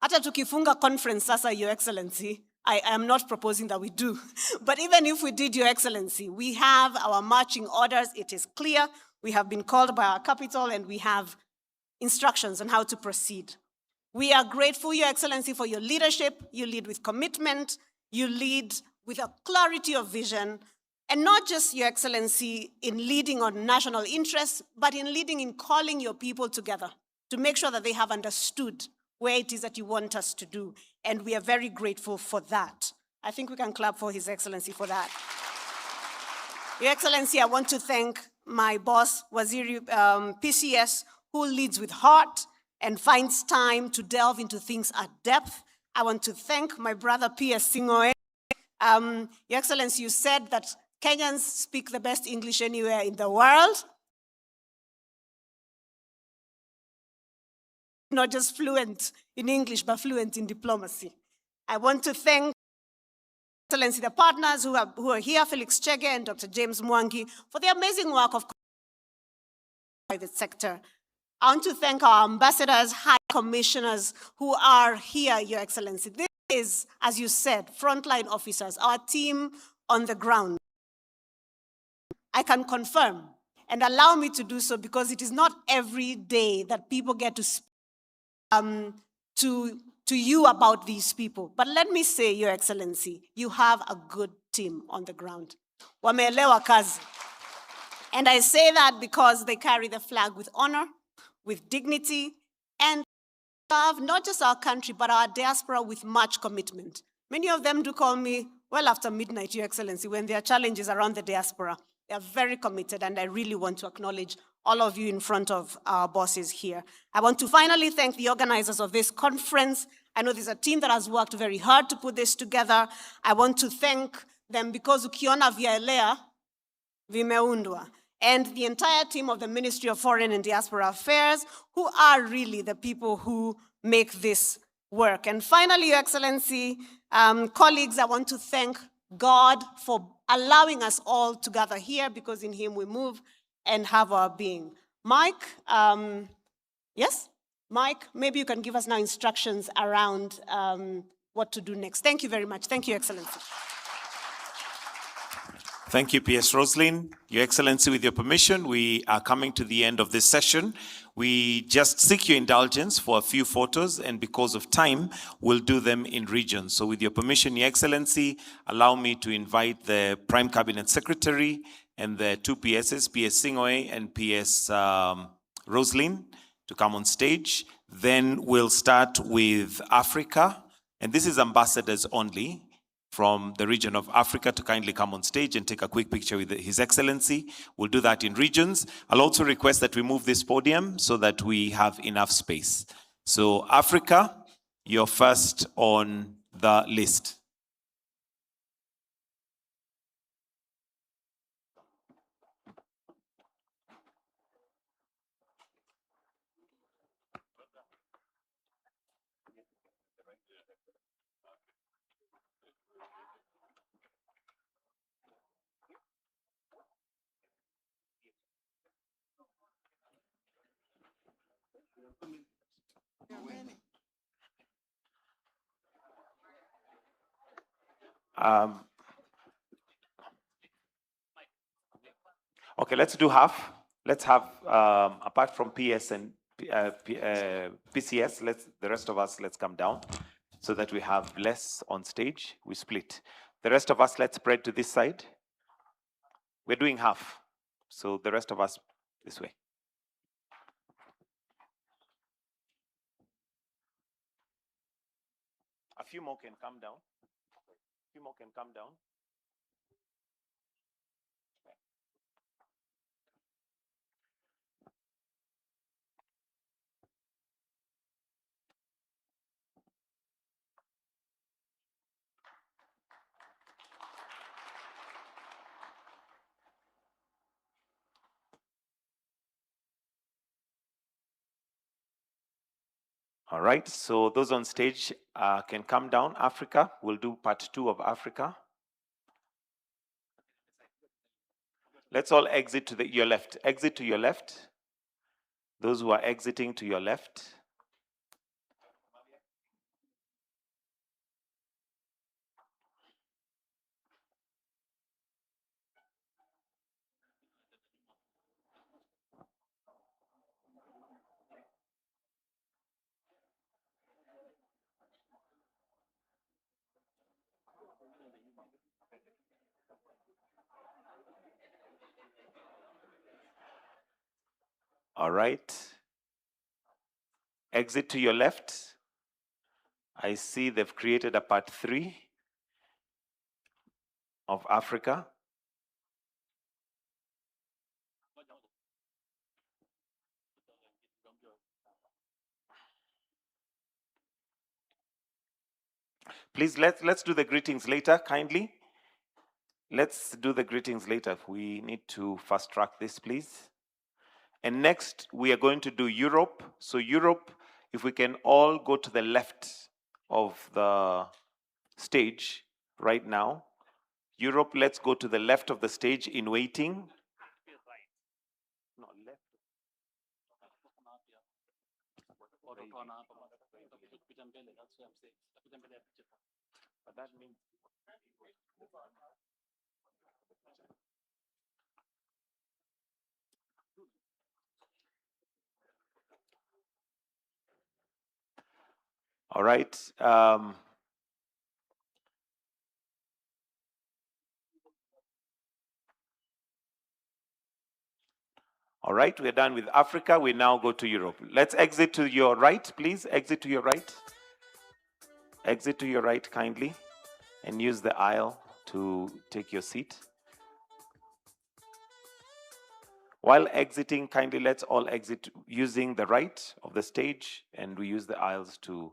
Hata tukifunga conference sasa, Your Excellency, I am not proposing that we do. But even if we did, Your Excellency, we have our marching orders. It is clear. We have been called by our capital and we have instructions on how to proceed. We are grateful, Your Excellency, for your leadership. You lead with commitment. You lead with a clarity of vision. And not just, Your Excellency, in leading on national interests, but in leading in calling your people together to make sure that they have understood where it is that you want us to do. And we are very grateful for that. I think we can clap for His Excellency for that. Your Excellency, I want to thank my boss, Waziri PCS, who leads with heart and finds time to delve into things at depth. I want to thank my brother, PS Singoe. Your Excellency, you said that Kenyans speak the best English anywhere in the world. Not just fluent in English, but fluent in diplomacy. I want to thank, Excellency, the partners who are here, Felix Chege and Dr. James Mwangi, for the amazing work of the private sector. I want to thank our ambassadors, high commissioners who are here, Your Excellency. This is, as you said, frontline officers, our team on the ground. I can confirm, and allow me to do so, because it is not every day that people get to speak to you about these people. But let me say, Your Excellency, you have a good team on the ground. Wameelewa kazi. And I say that because they carry the flag with honor, with dignity, and serve not just our country, but our diaspora with much commitment. Many of them do call me well after midnight, Your Excellency, when there are challenges around the diaspora. They are very committed, and I really want to acknowledge all of you in front of our bosses here. I want to finally thank the organizers of this conference. I know there's a team that has worked very hard to put this together. I want to thank them because ukiona vyaelea vimeundwa, and the entire team of the Ministry of Foreign and Diaspora Affairs, who are really the people who make this work. And finally, Your Excellency, colleagues, I want to thank God for allowing us all to gather here, because in Him we move and have our being. Mike, yes? Mike, maybe you can give us now instructions around what to do next. Thank you very much. Thank you, Your Excellency. Thank you, PS Roslyn. Your Excellency, with your permission, we are coming to the end of this session. We just seek your indulgence for a few photos, and because of time, we'll do them in regions. So with your permission, Your Excellency, allow me to invite the Prime Cabinet Secretary and the 2 PSs, PS Singoe and PS Roslyn, to come on stage. Then we'll start with Africa, and this is ambassadors only from the region of Africa to kindly come on stage and take a quick picture with His Excellency. We'll do that in regions. I'll also request that we move this podium so that we have enough space. So Africa, you're first on the list. Okay, let's do half. Let's have, apart from PS and PCS, the rest of us, let's come down so that we have less on stage. We split. The rest of us, let's spread to this side. We're doing half. So the rest of us this way. A few more can come down. A few more can come down. All right, so those on stage can come down. Africa, we'll do part 2 of Africa. Let's all exit to your left. Exit to your left. Those who are exiting to your left. All right. Exit to your left. I see they've created a part 3 of Africa. Please, let's do the greetings later, kindly. Let's do the greetings later. We need to fast track this, please. And next, we are going to do Europe. So Europe, if we can all go to the left of the stage right now. Europe, let's go to the left of the stage in waiting. No, left. But that means all right. All right, we're done with Africa. We now go to Europe. Let's exit to your right, please. Exit to your right. Exit to your right, kindly. And use the aisle to take your seat. While exiting, kindly let's all exit using the right of the stage, and we use the aisles to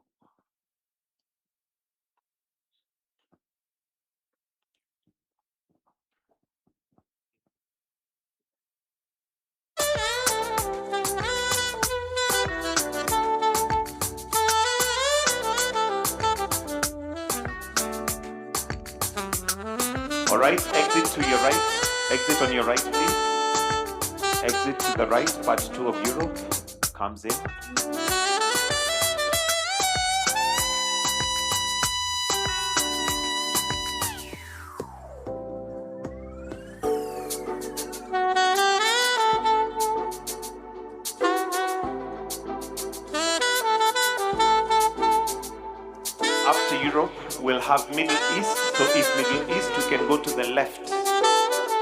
all right, exit to your right. Exit on your right, please. Exit to the right, part 2 of Europe comes in. After Europe, we'll have Middle East. So if Middle East, you can go to the left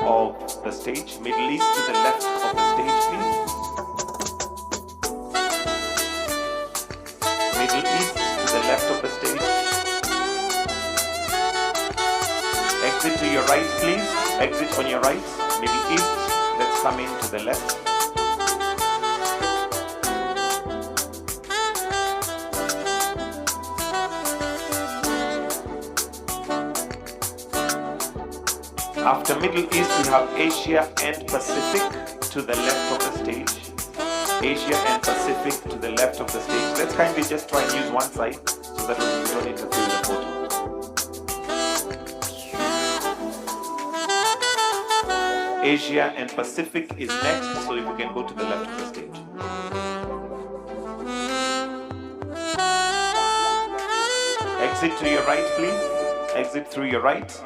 of the stage. Middle East to the left of the stage, please. Middle East to the left of the stage. Exit to your right, please. Exit on your right. Middle East, let's come in to the left. After Middle East, we have Asia and Pacific to the left of the stage. Asia and Pacific to the left of the stage. Let's kindly just try and use one side so that we don't interfere with the photo. Asia and Pacific is next, so if we can go to the left of the stage. Exit to your right, please. Exit through your right.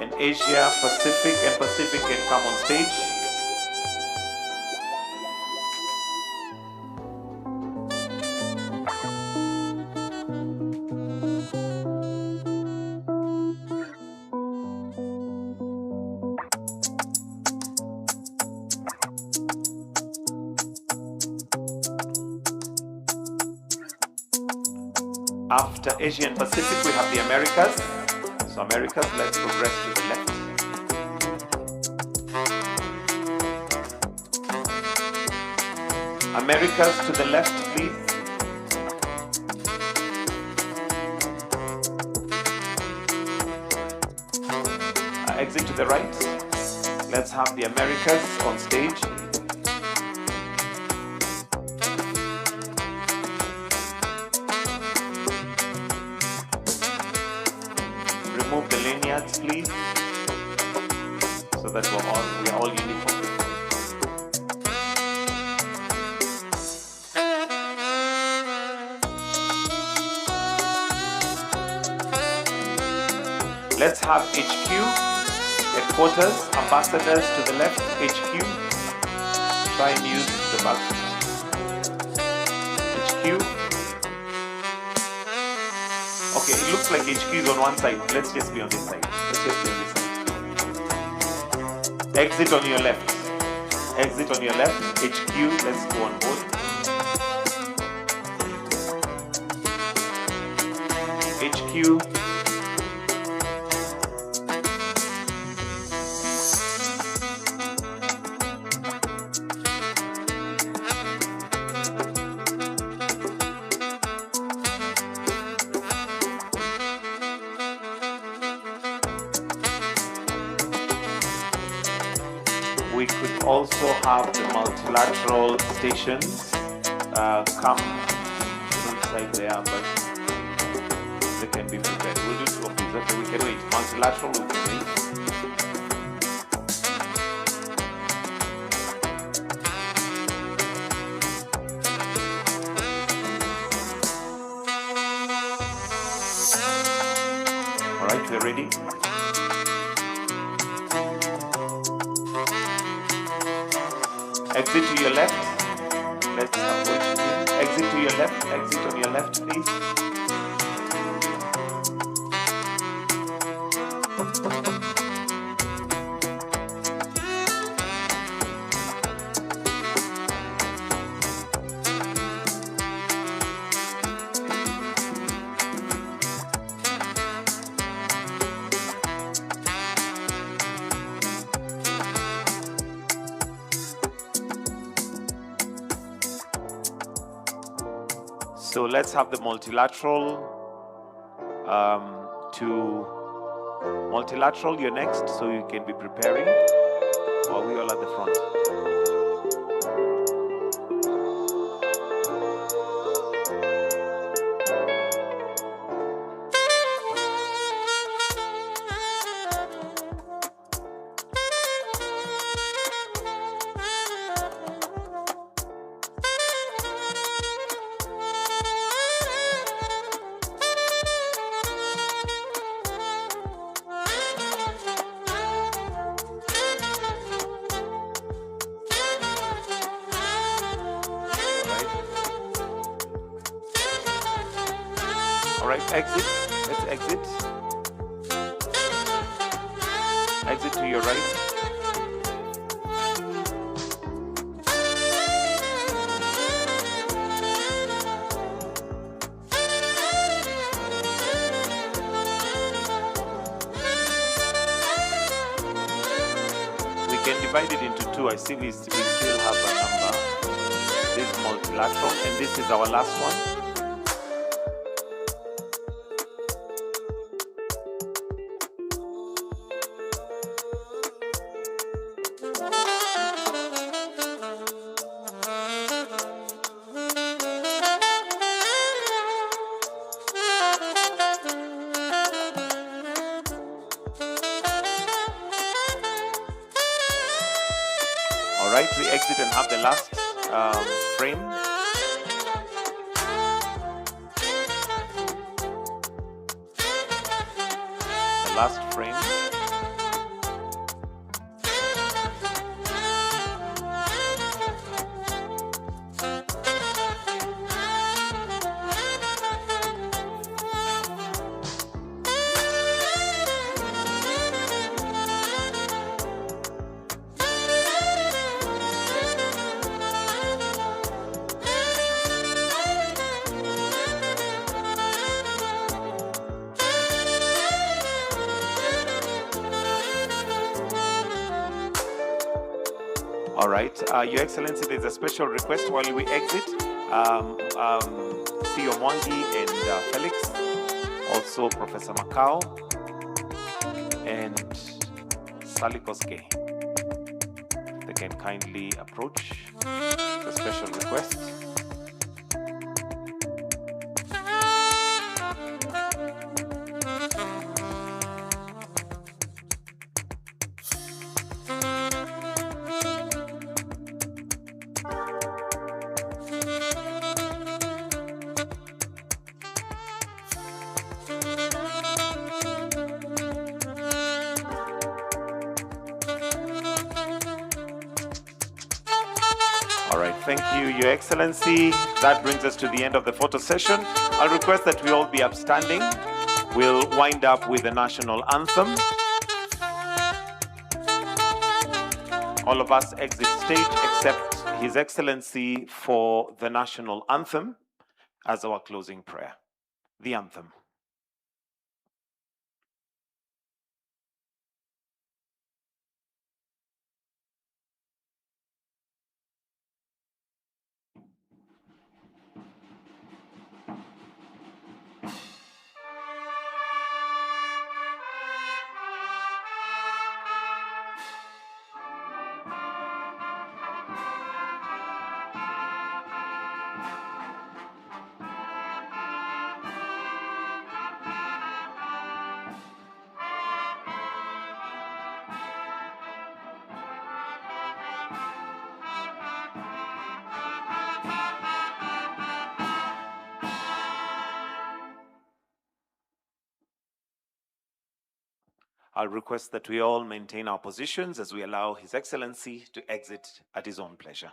And Asia, Pacific and Pacific can come on stage. After Asia and Pacific, we have the Americas. So Americas, let's progress to the left. Americas to the left, please. Exit to the right. Let's have the Americas on stage. Remove the lanyards, please, so that we are all uniform. Let's have HQ, headquarters, ambassadors to the left, HQ. Try and use the button. HQ. Okay, it looks like HQ is on one side. Let's just be on this side. Let's just be on this side. Exit on your left. Exit on your left. HQ, let's go on board. HQ. We could also have the multilateral stations come inside there, but they can be prepared. We'll do two of these. Okay, we can wait. Multilateral, we can wait. All right, we're ready. Exit to your left. Let's approach. Exit to your left. Exit on your left, please. So let's have the multilateral multilateral, you're next, so you can be preparing. Or are we all at the front? All right, exit. Let's exit. Exit to your right. We can divide it into two. I see we still have a number. This is multilateral, and this is our last one. All right, we exit and have the last frame. last frame. All right, Your Excellency, there's a special request while we exit. CEO Mwangi and Felix, also Professor Macau and Salikoske. They can kindly approach the special request. All right, thank you, Your Excellency. That brings us to the end of the photo session. I'll request that we all be upstanding. We'll wind up with the national anthem. All of us exit stage except His Excellency for the national anthem as our closing prayer. The anthem. I'll request that we all maintain our positions as we allow His Excellency to exit at his own pleasure.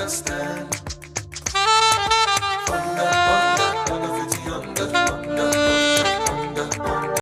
Understand.